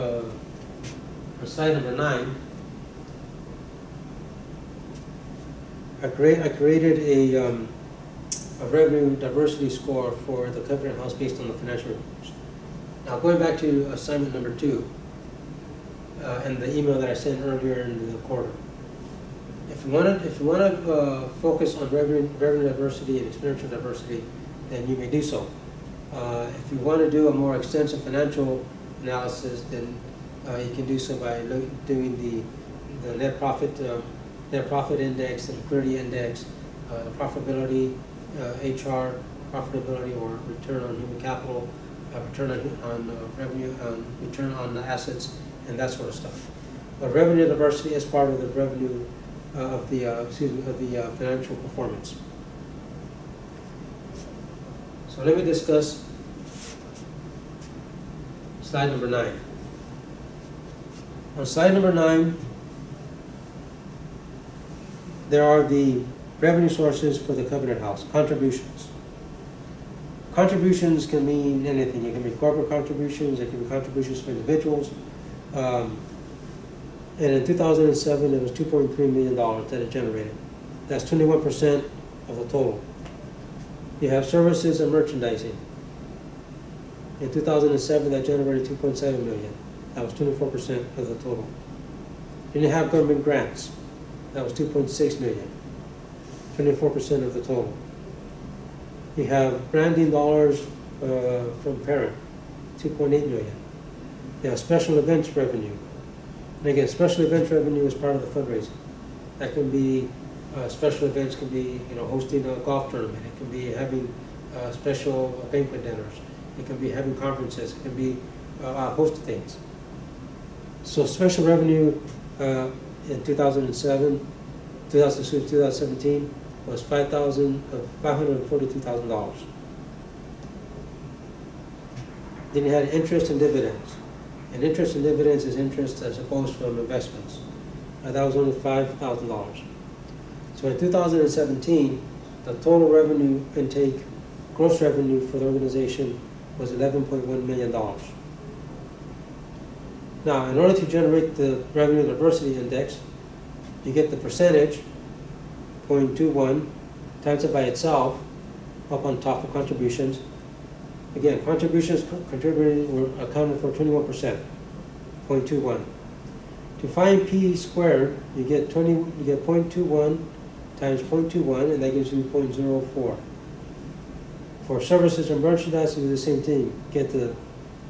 on slide number 9, I created a revenue diversity score for the Covenant House based on the financial reports. Now going back to assignment number 2 and the email that I sent earlier in the quarter. If you want to focus on revenue diversity and expenditure diversity, then you may do so. If you want to do a more extensive financial analysis, then you can do so by doing the net profit index, the liquidity index, the profitability, HR profitability or return on human capital, return on revenue, return on the assets, and that sort of stuff. But revenue diversity is part of the revenue of the financial performance. So let me discuss slide number 9. On slide number 9, there are the revenue sources for the Covenant House, contributions. Contributions can mean anything. It can be corporate contributions, it can be contributions from individuals. And in 2007, it was $2.3 million that it generated. That's 21% of the total. You have services and merchandising. In 2007, that generated $2.7 million. That was 24% of the total. Then you have government grants. That was $2.6 million, 24% of the total. You have branding dollars from parent, $2.8 million. You have special events revenue. And again, special events revenue is part of the fundraising. That can be, special events can be, hosting a golf tournament. It can be having special banquet dinners. It can be having conferences. It can be a host of things. So special revenue in 2017 was $542,000. Then you had interest and dividends. And interest and dividends is interest as opposed from investments. That was only $5,000. So in 2017, the total revenue intake, gross revenue for the organization was $11.1 million. Now, in order to generate the revenue diversity index, you get the percentage, 0.21, times it by itself, up on top of contributions. Again, contributions were accounted for 21%, 0.21. To find P squared, you get 0.21 times 0.21, and that gives you 0.04. For services and merchandise, you do the same thing. You get the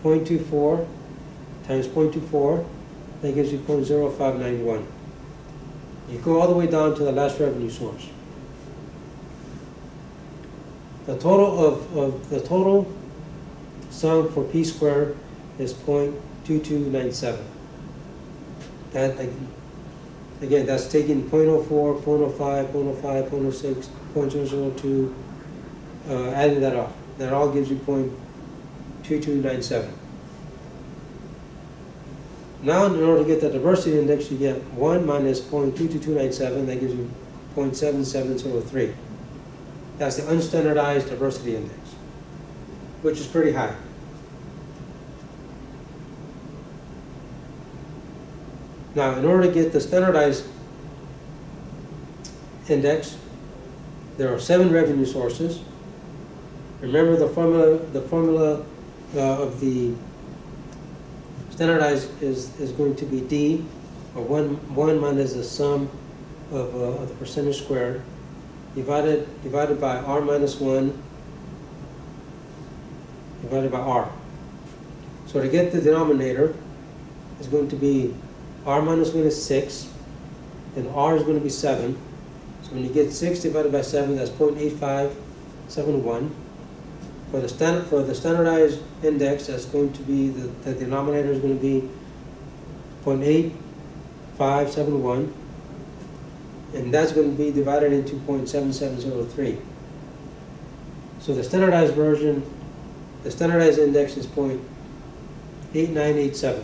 0.24 times 0.24, that gives you 0.0591. You go all the way down to the last revenue source. The total of the total sum for P squared is 0.2297. That, again, that's taking 0.04, 0.05, 0.05, 0.06, 0.002, adding that up. That all gives you 0.2297. Now, in order to get the diversity index, you get 1 minus 0.22297, that gives you 0.7703. That's the unstandardized diversity index, which is pretty high. Now, in order to get the standardized index, there are 7 revenue sources. Remember the formula of the standardized is going to be D, or 1 minus the sum of the percentage squared, divided by R minus 1, divided by R. So to get the denominator, it's going to be R minus 1 is 6, and R is going to be 7. So when you get 6 divided by 7, that's 0.8571. For the standardized index, that's going to be, the denominator is going to be 0.8571, and that's going to be divided into 0.7703. So the standardized version, the standardized index is 0.8987.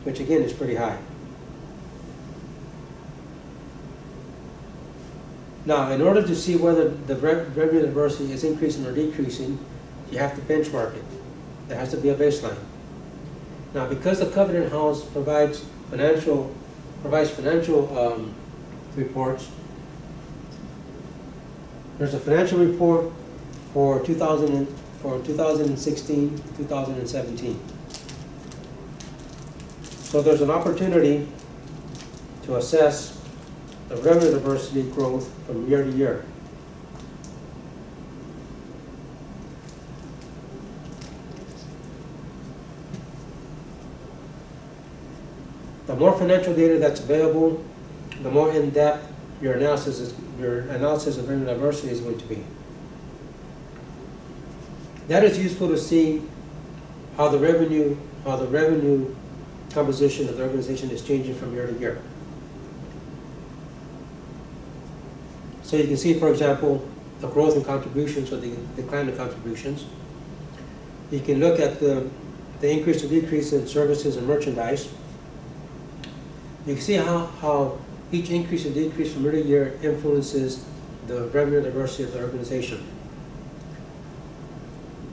Which again is pretty high. Now, in order to see whether the revenue diversity is increasing or decreasing, you have to benchmark it. There has to be a baseline. Now, because the Covenant House provides financial reports, there's a financial report for 2016 to 2017. So there's an opportunity to assess the revenue diversity growth from year to year. The more financial data that's available, the more in-depth your analysis of revenue diversity is going to be. That is useful to see how the revenue composition of the organization is changing from year to year. So you can see, for example, the growth in contributions or the decline in contributions. You can look at the increase or decrease in services and merchandise. You can see how each increase or decrease from year to year influences the revenue diversity of the organization.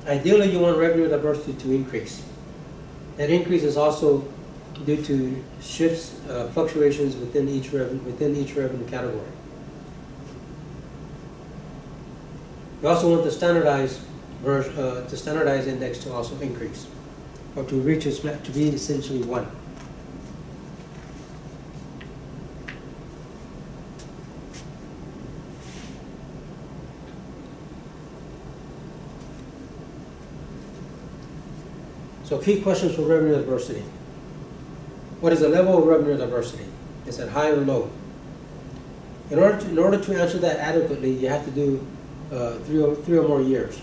Ideally, you want revenue diversity to increase. That increase is also due to shifts, fluctuations within each revenue category. You also want the standardized index to also increase, or to be essentially 1. So key questions for revenue diversity. What is the level of revenue diversity? Is it high or low? In order to answer that adequately, you have to do three or more years.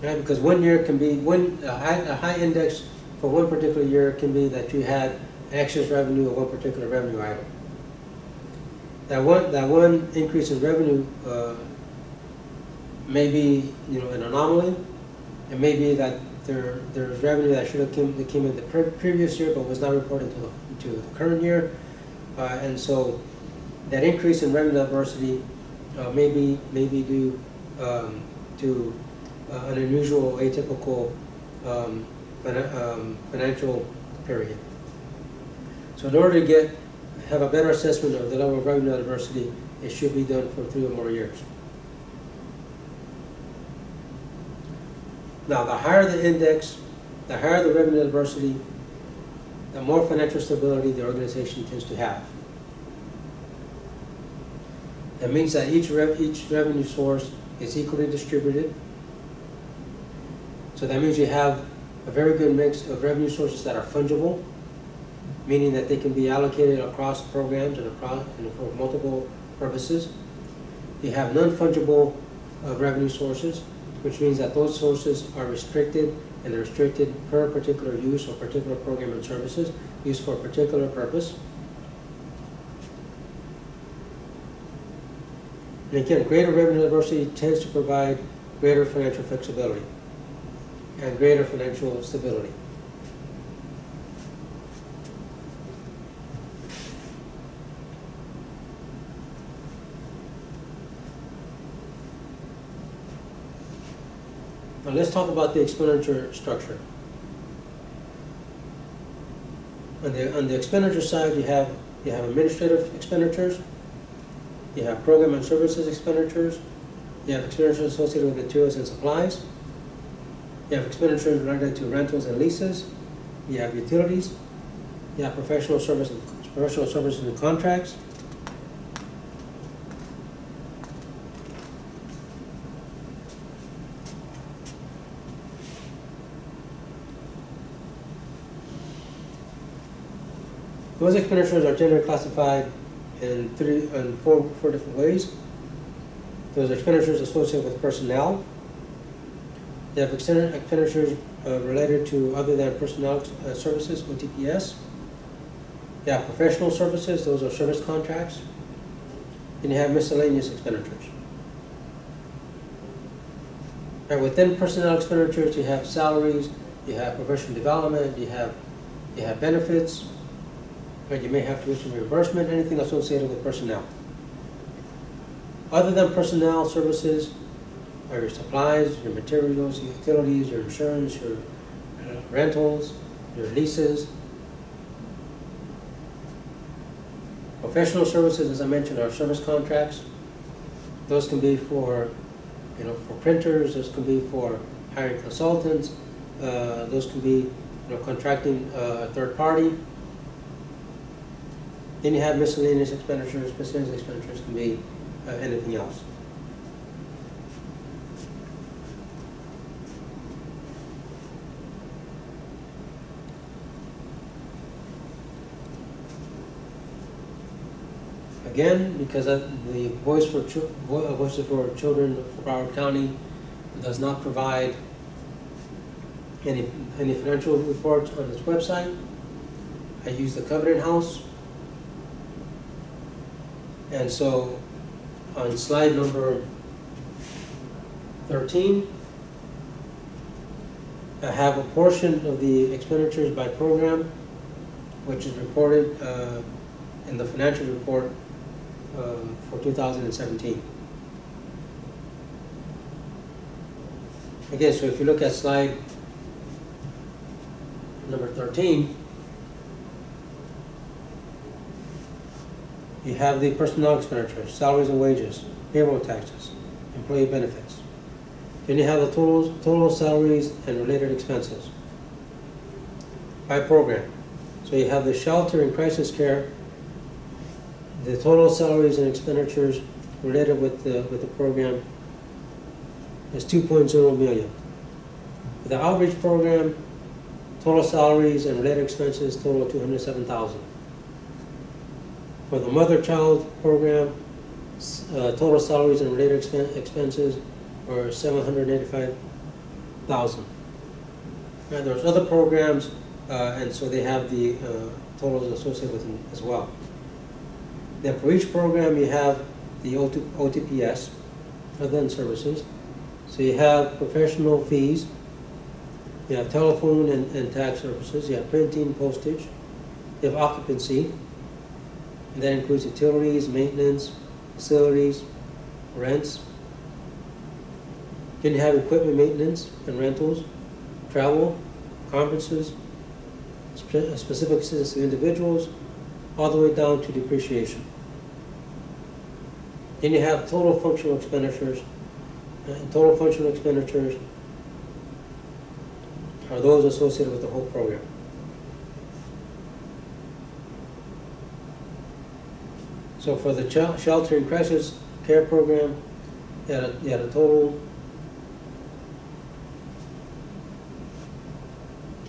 Right? Because 1 year can be a high index for one particular year can be that you had excess revenue of one particular revenue item. That one increase in revenue may be an anomaly. It may be that there's revenue that should have came in the previous year but was not reported to the current year, and so that increase in revenue diversity may be due to an unusual, atypical financial period. So in order to have a better assessment of the level of revenue diversity, it should be done for 3 or more years. Now, the higher the index, the higher the revenue diversity, the more financial stability the organization tends to have. That means that each revenue source is equally distributed. So that means you have a very good mix of revenue sources that are fungible, meaning that they can be allocated across programs and for multiple purposes. You have non-fungible revenue sources, which means that those sources are restricted, and they're restricted per particular use or particular program and services used for a particular purpose. And again, greater revenue diversity tends to provide greater financial flexibility and greater financial stability. Now let's talk about the expenditure structure. On the expenditure side, you have administrative expenditures, you have program and services expenditures, you have expenditures associated with materials and supplies, you have expenditures related to rentals and leases, you have utilities, you have professional services and contracts, those expenditures are generally classified in four different ways. Those expenditures associated with personnel. You have expenditures related to other than personnel services, OTPS. You have professional services, those are service contracts. And you have miscellaneous expenditures. And within personnel expenditures, you have salaries, you have professional development, you have benefits, but you may have tuition reimbursement, anything associated with personnel. Other than personnel services are your supplies, your materials, your utilities, your insurance, your rentals, your leases. Professional services, as I mentioned, are service contracts. Those can be for printers, those can be for hiring consultants, those can be contracting a third party. Then you have miscellaneous expenditures. Miscellaneous expenditures can be anything else. Again, because the Voices for Children of Broward County does not provide any financial reports on its website, I use the Covenant House. And so on slide number 13, I have a portion of the expenditures by program, which is reported in the financial report for 2017. Again, so if you look at slide number 13, you have the personnel expenditures, salaries and wages, payroll taxes, employee benefits. Then you have the total salaries and related expenses by program. So you have the shelter and crisis care. The total salaries and expenditures related with the program is $2.0 million. For the outreach program, total salaries and related expenses total $207,000. For the mother-child program, total salaries and related expenses are $785,000. Now there's other programs, and so they have the totals associated with them as well. Then for each program, you have the OTPS, other than services. So you have professional fees, you have telephone and tax services, you have printing, postage, you have occupancy. And that includes utilities, maintenance, facilities, rents. Then you have equipment maintenance and rentals, travel, conferences, specific assistance to individuals, all the way down to depreciation. Then you have total functional expenditures. And total functional expenditures are those associated with the whole program. So for the shelter and crisis care program, you had a total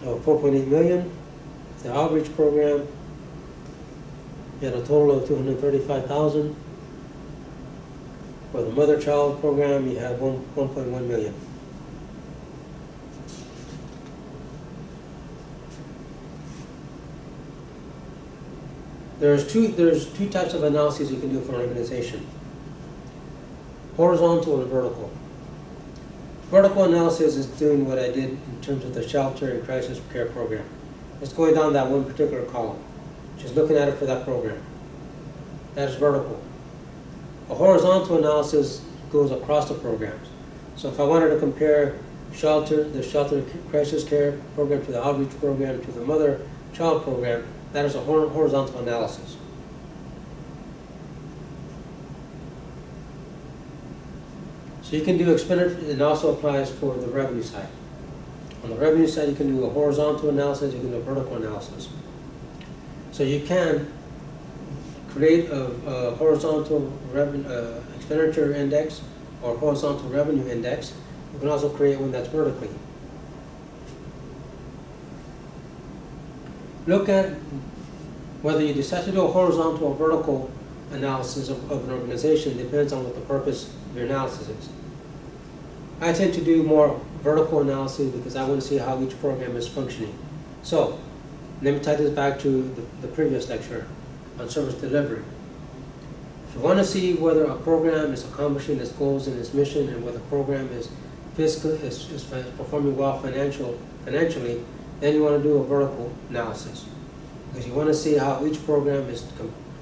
of $4.8 million. The outreach program, you had a total of $235,000. For the mother-child program, you had $1.1 million. There's two types of analyses you can do for an organization: horizontal and vertical. Vertical analysis is doing what I did in terms of the shelter and crisis care program. It's going down that one particular column, just looking at it for that program. That is vertical. A horizontal analysis goes across the programs. So if I wanted to compare the shelter crisis care program to the outreach program to the mother-child program, that is a horizontal analysis. So you can do expenditure, it also applies for the revenue side. On the revenue side, you can do a horizontal analysis, you can do a vertical analysis. So you can create a horizontal expenditure index or horizontal revenue index. You can also create one that's vertically. Look at whether you decide to do a horizontal or vertical analysis of an organization. Depends on what the purpose of your analysis is. I tend to do more vertical analysis because I want to see how each program is functioning. So, let me tie this back to the previous lecture on service delivery. If you want to see whether a program is accomplishing its goals and its mission, and whether the program is performing well financially, then you want to do a vertical analysis, because you want to see how each program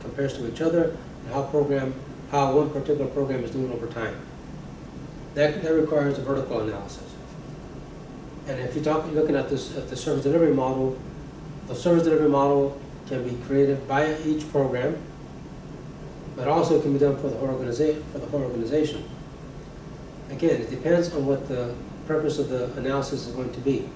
compares to each other, and how one particular program is doing over time. That requires a vertical analysis. And if you're looking at the service delivery model, the service delivery model can be created by each program, but also can be done for the whole organization. Again, it depends on what the purpose of the analysis is going to be.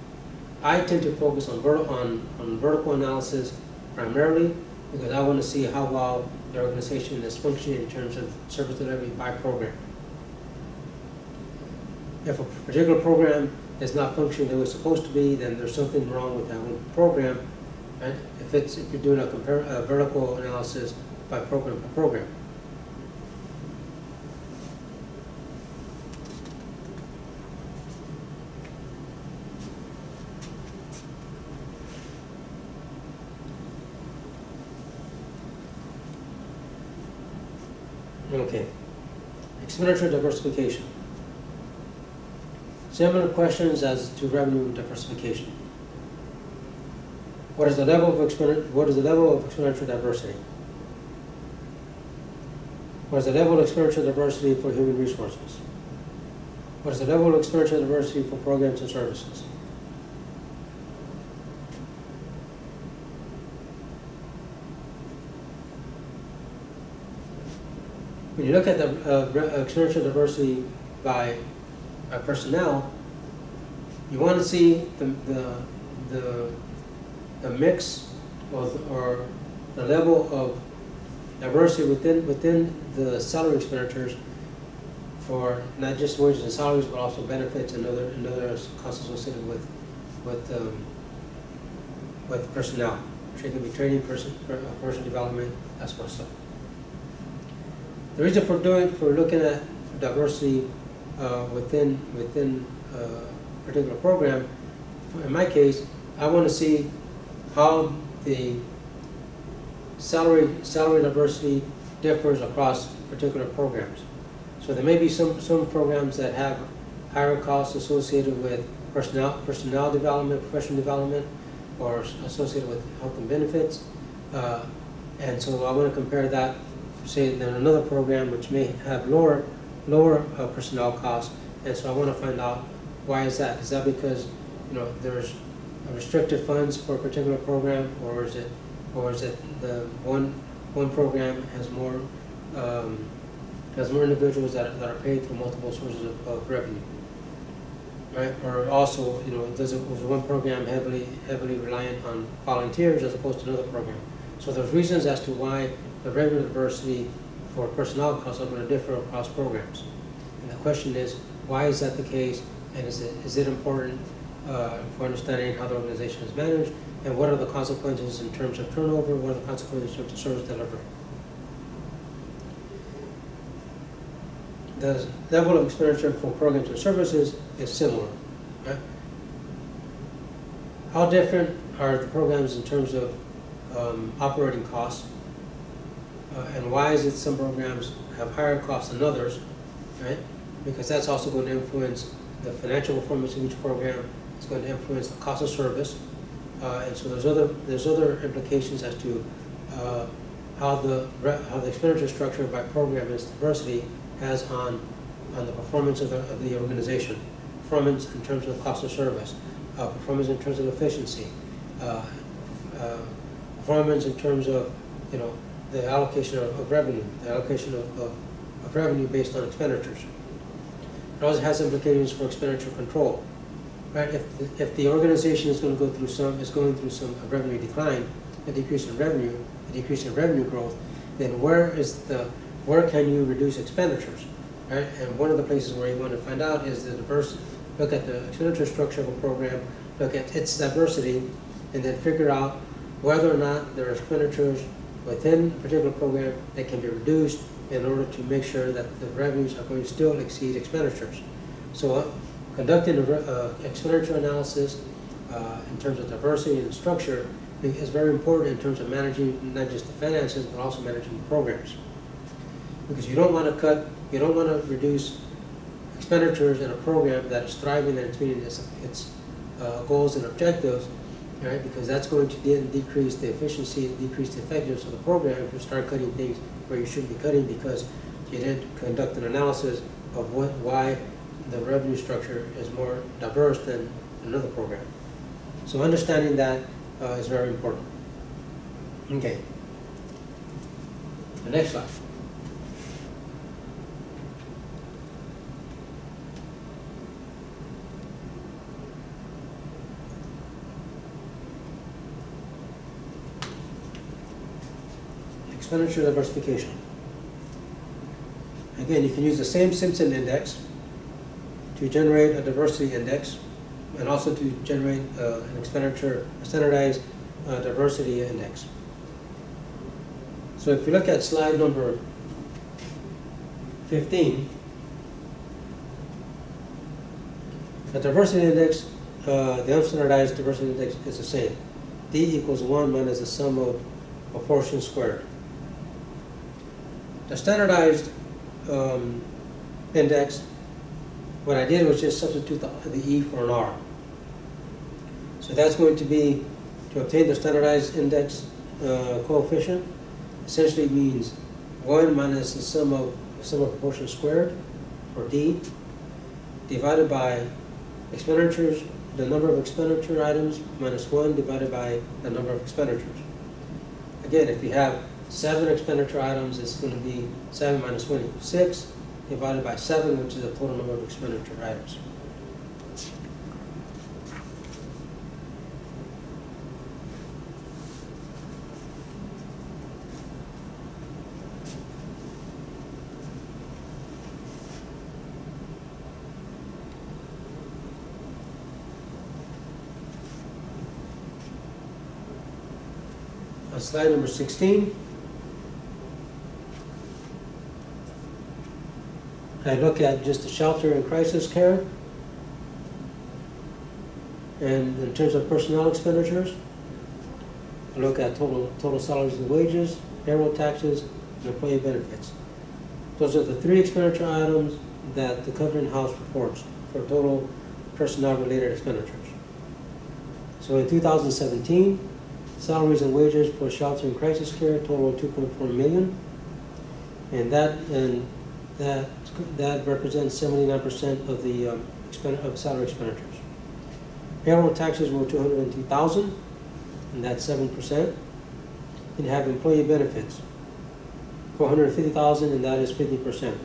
I tend to focus on vertical analysis primarily because I want to see how well the organization is functioning in terms of service delivery by program. If a particular program is not functioning the way it's supposed to be, then there's something wrong with that one program. Right? If you're doing a vertical analysis by program. Okay. Expenditure diversification. Similar questions as to revenue diversification. What is the level of expenditure diversity? What is the level of expenditure diversity for human resources? What is the level of expenditure diversity for programs and services? When you look at the expenditure diversity by personnel, you want to see the mix or the level of diversity within the salary expenditures for not just wages and salaries, but also benefits and other costs associated with personnel. It can be training, person development, that sort of stuff. The reason for looking at diversity within a particular program, in my case, I want to see how the salary diversity differs across particular programs. So there may be some programs that have higher costs associated with personnel development, professional development, or associated with health and benefits. And so I want to compare that, say, than another program which may have lower personnel costs. And so I want to find out why is that. Is that because there's restricted funds for a particular program, or is it the one program has more individuals that are paid through multiple sources of revenue, right? Or also, was one program heavily reliant on volunteers as opposed to another program? So there's reasons as to why the revenue diversity for personnel costs are going to differ across programs. And the question is, why is that the case? And is it important for understanding how the organization is managed, and what are the consequences in terms of turnover, what are the consequences in terms of service delivery? The level of expenditure for programs and services is similar. Right? How different are the programs in terms of operating costs And why is it some programs have higher costs than others, right? Because that's also going to influence the financial performance of each program. It's going to influence the cost of service. And so there's other implications as to how the expenditure structure by program and its diversity has on the performance of the organization, performance in terms of cost of service, performance in terms of efficiency, performance in terms of the allocation of revenue, the allocation of revenue based on expenditures. It also has implications for expenditure control. Right? If the organization is going to go through some revenue decline, a decrease in revenue growth, then where can you reduce expenditures? Right? And one of the places where you want to find out is the diversity. Look at the expenditure structure of a program, look at its diversity, and then figure out whether or not there are expenditures within a particular program that can be reduced in order to make sure that the revenues are going to still exceed expenditures. So conducting an expenditure analysis in terms of diversity and structure is very important in terms of managing not just the finances, but also managing the programs. Because you don't want to reduce expenditures in a program that is thriving and it's meeting its goals and objectives, right? Because that's going to then decrease the efficiency and decrease the effectiveness of the program if you start cutting things where you shouldn't be cutting because you didn't conduct an analysis of why the revenue structure is more diverse than another program. So understanding that is very important. Okay. The next slide. Expenditure diversification. Again, you can use the same Simpson index to generate a diversity index and also to generate a standardized diversity index. So if you look at slide number 15, the diversity index, the unstandardized diversity index is the same. D equals 1 minus the sum of proportions squared. The standardized index, what I did was just substitute the E for an R. So that's going to be, to obtain the standardized index coefficient, essentially means 1 minus the sum of proportions squared, or D, divided by expenditures, the number of expenditure items, minus 1 divided by the number of expenditures. Again, if you have 7 expenditure items, it's going to be 7 minus 1 equals 6, divided by 7, which is the total number of expenditure items. On slide number 16, I look at just the shelter and crisis care, and in terms of personnel expenditures, I look at total salaries and wages, payroll taxes, and employee benefits. Those are the 3 expenditure items that the covering house reports for total personnel-related expenditures. So in 2017, salaries and wages for shelter and crisis care totaled $2.4 million, and that represents 79% of the salary expenditures. Payroll taxes were $202,000, and that's 7%. And have employee benefits, $450,000, and that is 50%.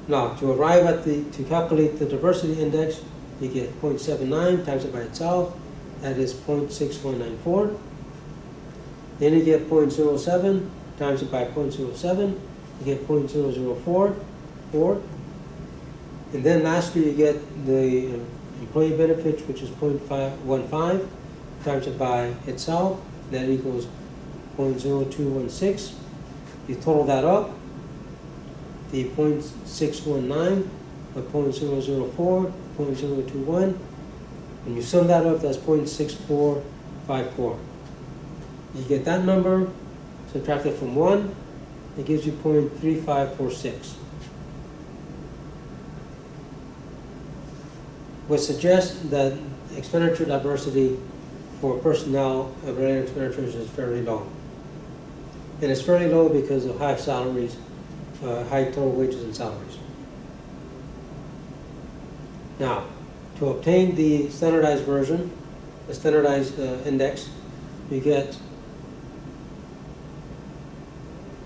Now, to arrive at to calculate the diversity index, you get 0.79 times it by itself. That is 0.6194. Then you get 0.07 times it by 0.07. You get 0.0044. And then lastly, you get the employee benefits, which is 0.515 times it by itself. That equals 0.0216. You total that up, the 0.619, the 0.004, 0.021. When you sum that up, that's 0.6454. You get that number, subtract it from 1, it gives you 0.3546. Which suggests that expenditure diversity for personnel related expenditures is fairly low. And it's fairly low because of high salaries, high total wages and salaries. Now, to obtain the standardized version, the standardized index, you get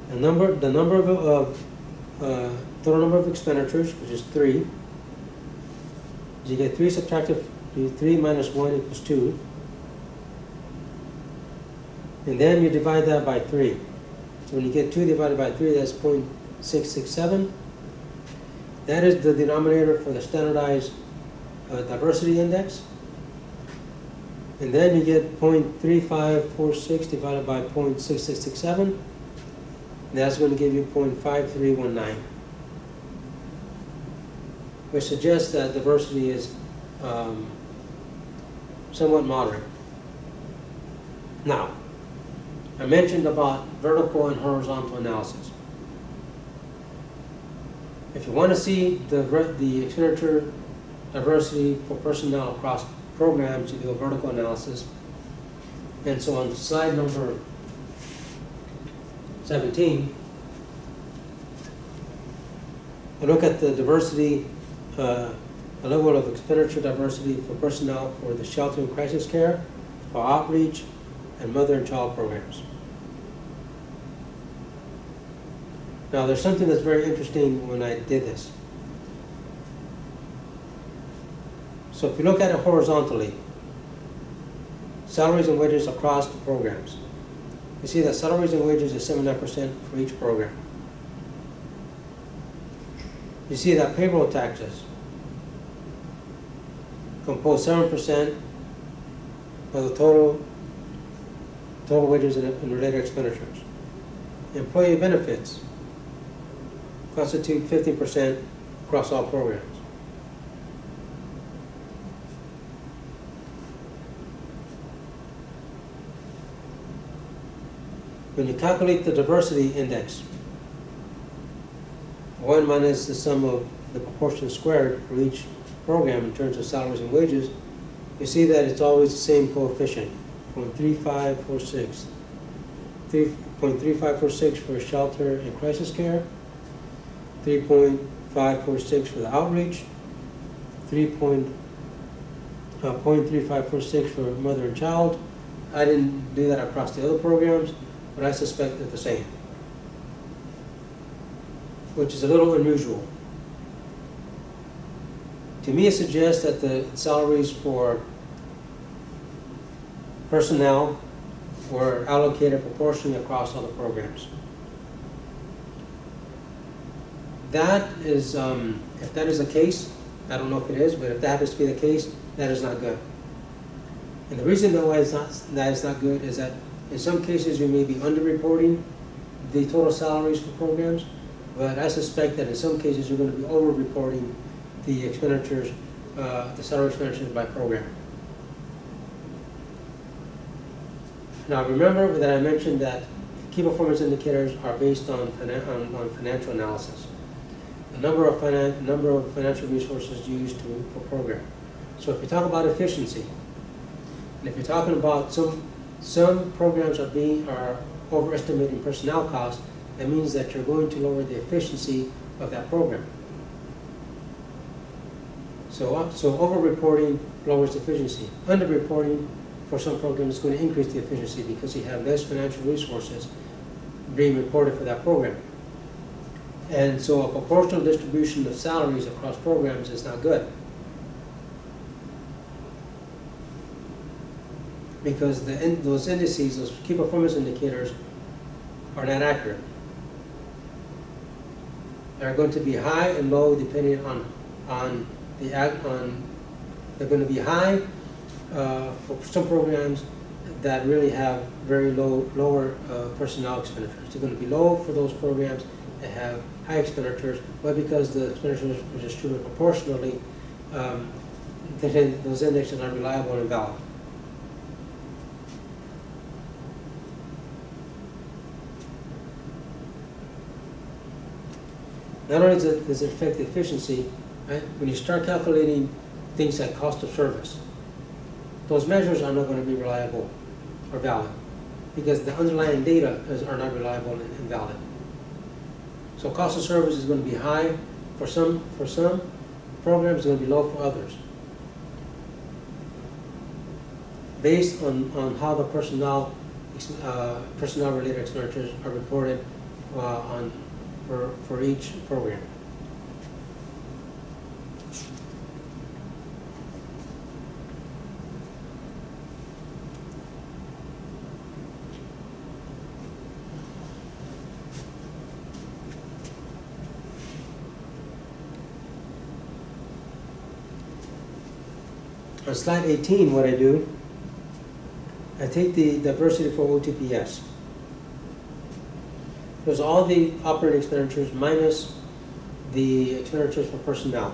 the number of total number of expenditures, which is 3. You get 3 subtracted, 3 minus 1 equals 2. And then you divide that by 3. So when you get 2 divided by 3, that's 0.667. That is the denominator for the standardized diversity index. And then you get 0.3546 divided by 0.6667. That's going to give you 0.5319. Which suggests that diversity is somewhat moderate. Now, I mentioned about vertical and horizontal analysis. If you want to see the expenditure diversity for personnel across programs, you do a vertical analysis. And so on slide number 17, I look at the diversity, the level of expenditure diversity for personnel for the shelter and crisis care, for outreach, and mother and child programs. Now, there's something that's very interesting when I did this. So if you look at it horizontally, salaries and wages across the programs, you see that salaries and wages is 79% for each program. You see that payroll taxes compose 7% of the total wages and related expenditures. Employee benefits constitute 50% across all programs. When you calculate the diversity index, 1 minus the sum of the proportion squared for each program in terms of salaries and wages, you see that it's always the same coefficient, 0.3546. 0.3546 for shelter and crisis care, 3.546 for the outreach, 0.3546 for mother and child. I didn't do that across the other programs, but I suspect they're the same, which is a little unusual. To me, it suggests that the salaries for personnel were allocated proportionally across all the programs. That is, if that is the case, I don't know if it is, but if that happens to be the case, that is not good. And the reason why that is not good is that in some cases you may be underreporting the total salaries for programs, but I suspect that in some cases you're going to be over-reporting the expenditures, the salary expenditures by program. Now remember that I mentioned that key performance indicators are based on financial analysis. The number of financial resources used per program. So if you talk about efficiency, and if you're talking about some programs are overestimating personnel costs, that means that you're going to lower the efficiency of that program. So over-reporting lowers the efficiency. Under-reporting for some programs is going to increase the efficiency because you have less financial resources being reported for that program. And so a proportional distribution of salaries across programs is not good, because those indices, those key performance indicators, are not accurate. They're going to be high and low depending they're going to be high for some programs that really have very lower personnel expenditures. They're going to be low for those programs that have high expenditures, but because the expenditures are distributed proportionally, then those indexes are reliable and valid. Not only does it affect the efficiency, right? When you start calculating things like cost of service, those measures are not going to be reliable or valid because the underlying data are not reliable and valid. So cost of service is going to be high for some programs, it's going to be low for others, based on how the personnel-related expenditures are reported for each program. On slide 18, what I do, I take the diversity for OTPS. There's all the operating expenditures minus the expenditures for personnel.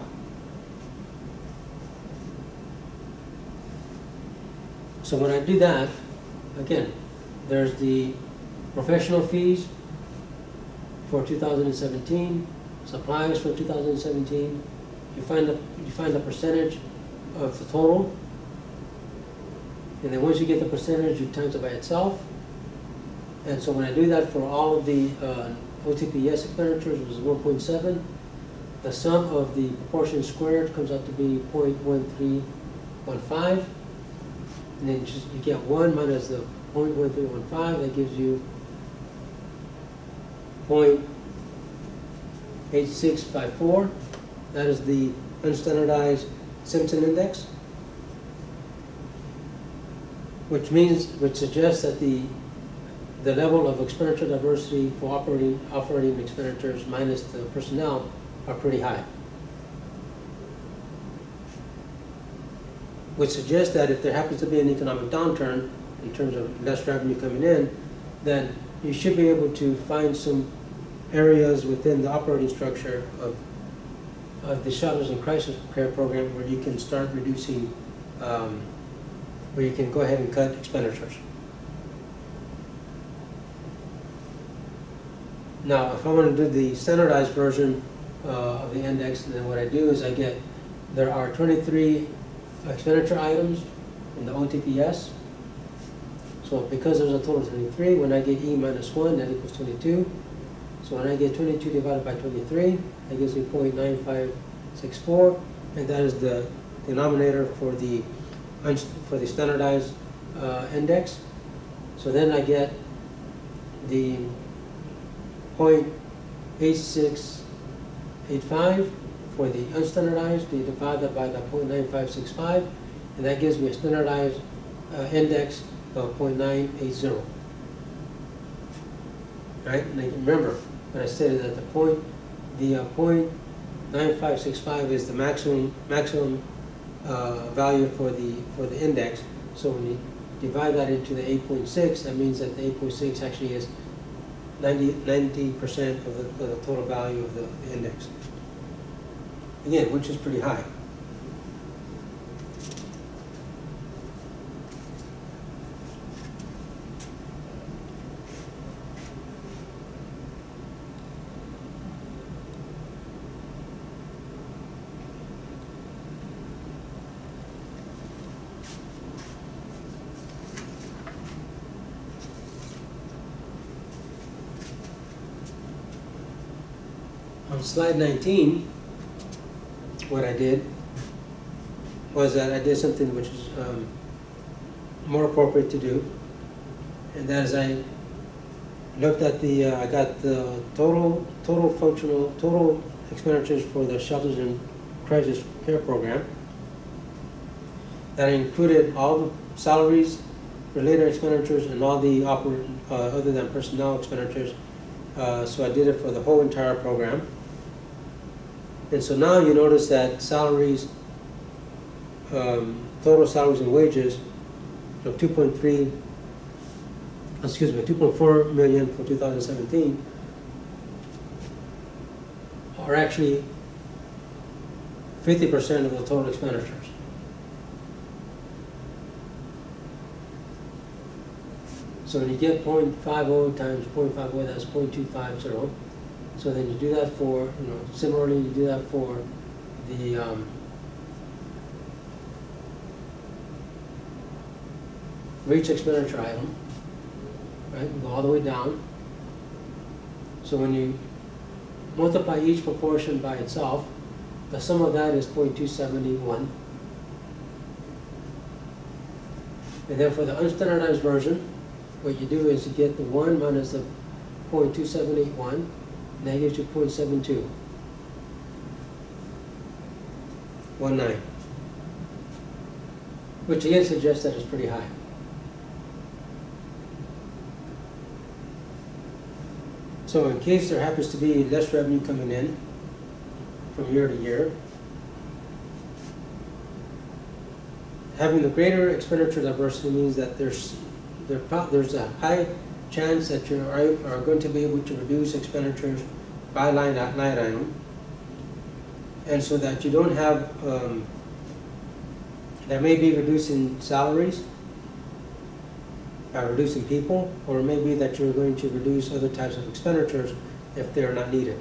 So when I do that, again, there's the professional fees for 2017, supplies for 2017. You find the percentage of the total, and then once you get the percentage, you times it by itself. And so when I do that for all of the OTPS expenditures, it was 1.7. The sum of the proportion squared comes out to be 0.1315. And then you get 1 minus the 0.1315, that gives you 0.8654. That is the unstandardized Simpson index, which suggests that the level of expenditure diversity for operating expenditures minus the personnel are pretty high. Which suggests that if there happens to be an economic downturn in terms of less revenue coming in, then you should be able to find some areas within the operating structure of the shelters and crisis care program where you can start reducing, where you can go ahead and cut expenditures. Now, if I want to do the standardized version of the index, then what I do is there are 23 expenditure items in the OTPS. So because there's a total of 23, when I get E minus 1, that equals 22. So when I get 22 divided by 23, that gives me 0.9564, and that is the denominator for the standardized index. So then I get the 0.8685 for the unstandardized. You divide that by the 0.9565, and that gives me a standardized index of 0.980. Right? And remember, when I stated that the 0.9565 is the maximum value for the index. So when you divide that into the 8.6, that means that the 8.6 actually is 90% of the total value of the index. Again, which is pretty high. On slide 19, what I did was that I did something which is more appropriate to do, and that is I looked at I got the total expenditures for the shelters and crisis care program. That included all the salaries, related expenditures, and all the other than personnel expenditures. So I did it for the whole entire program. And so now you notice that salaries, total salaries and wages of 2.4 million for 2017 are actually 50% of the total expenditures. So when you get 0.50 times 0.50, that's 0.250. So then you do that for, similarly you do that for the for each expenditure item, right? You go all the way down. So when you multiply each proportion by itself, the sum of that is 0.271. And then for the unstandardized version, what you do is you get the 1 minus the 0.2781, and that gives you 0.72. 19. Which again suggests that it's pretty high. So in case there happens to be less revenue coming in from year to year, having the greater expenditure diversity means that there's a high chance that you are going to be able to reduce expenditures by line item, and so that you don't have that may be reducing salaries, reducing people, or it may be that you're going to reduce other types of expenditures if they're not needed.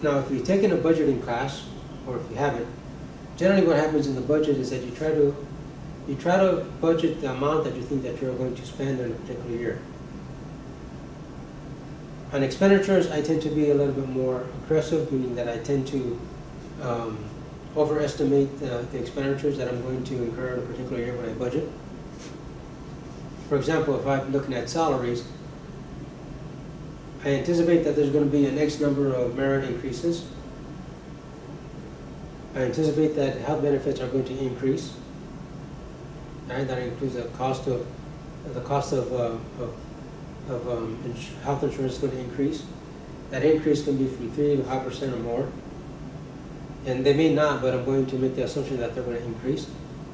Now, if you've taken a budgeting class, or if you haven't, generally what happens in the budget is that you try to budget the amount that you think that you're going to spend in a particular year. On expenditures, I tend to be a little bit more aggressive, meaning that I tend to overestimate the expenditures that I'm going to incur in a particular year when I budget. For example, if I'm looking at salaries, I anticipate that there's going to be an X number of merit increases. I anticipate that health benefits are going to increase. Right? That includes the cost of health insurance is going to increase. That increase can be from 3 to 5% or more. And they may not, but I'm going to make the assumption that they're going to increase.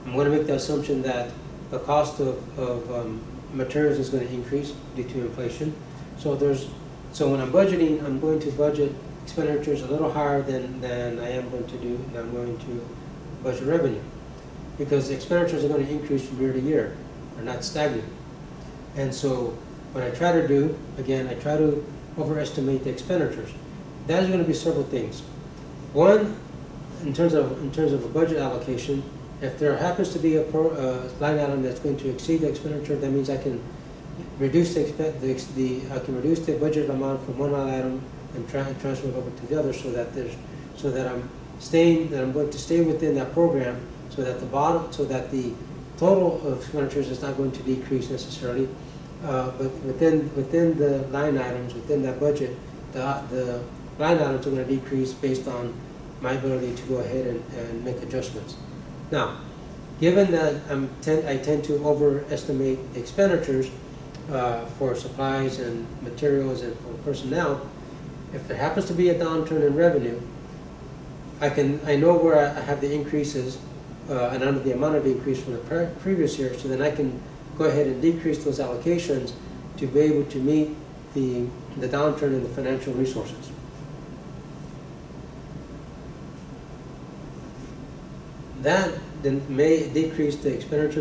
I'm going to make the assumption that the cost of materials is going to increase due to inflation. So when I'm budgeting, I'm going to budget expenditures a little higher than I am going to do. I'm going to budget revenue, because the expenditures are going to increase from year to year. They're not stagnant. And so what I try to do, again, I try to overestimate the expenditures. That is going to be several things. One, in terms of a budget allocation, if there happens to be a line item that's going to exceed the expenditure, that means I can reduce I can reduce the budget amount from one line item and transfer it over to the other, so that I'm going to stay within that program, so that the total of expenditures is not going to decrease necessarily, but within the line items within that budget, the line items are going to decrease based on my ability to go ahead and make adjustments. Now, given that I tend to overestimate the expenditures for supplies and materials and for personnel, if there happens to be a downturn in revenue, I know where I have the increases and under the amount of increase from the previous year, so then I can go ahead and decrease those allocations to be able to meet the downturn in the financial resources. That then may decrease the expenditure that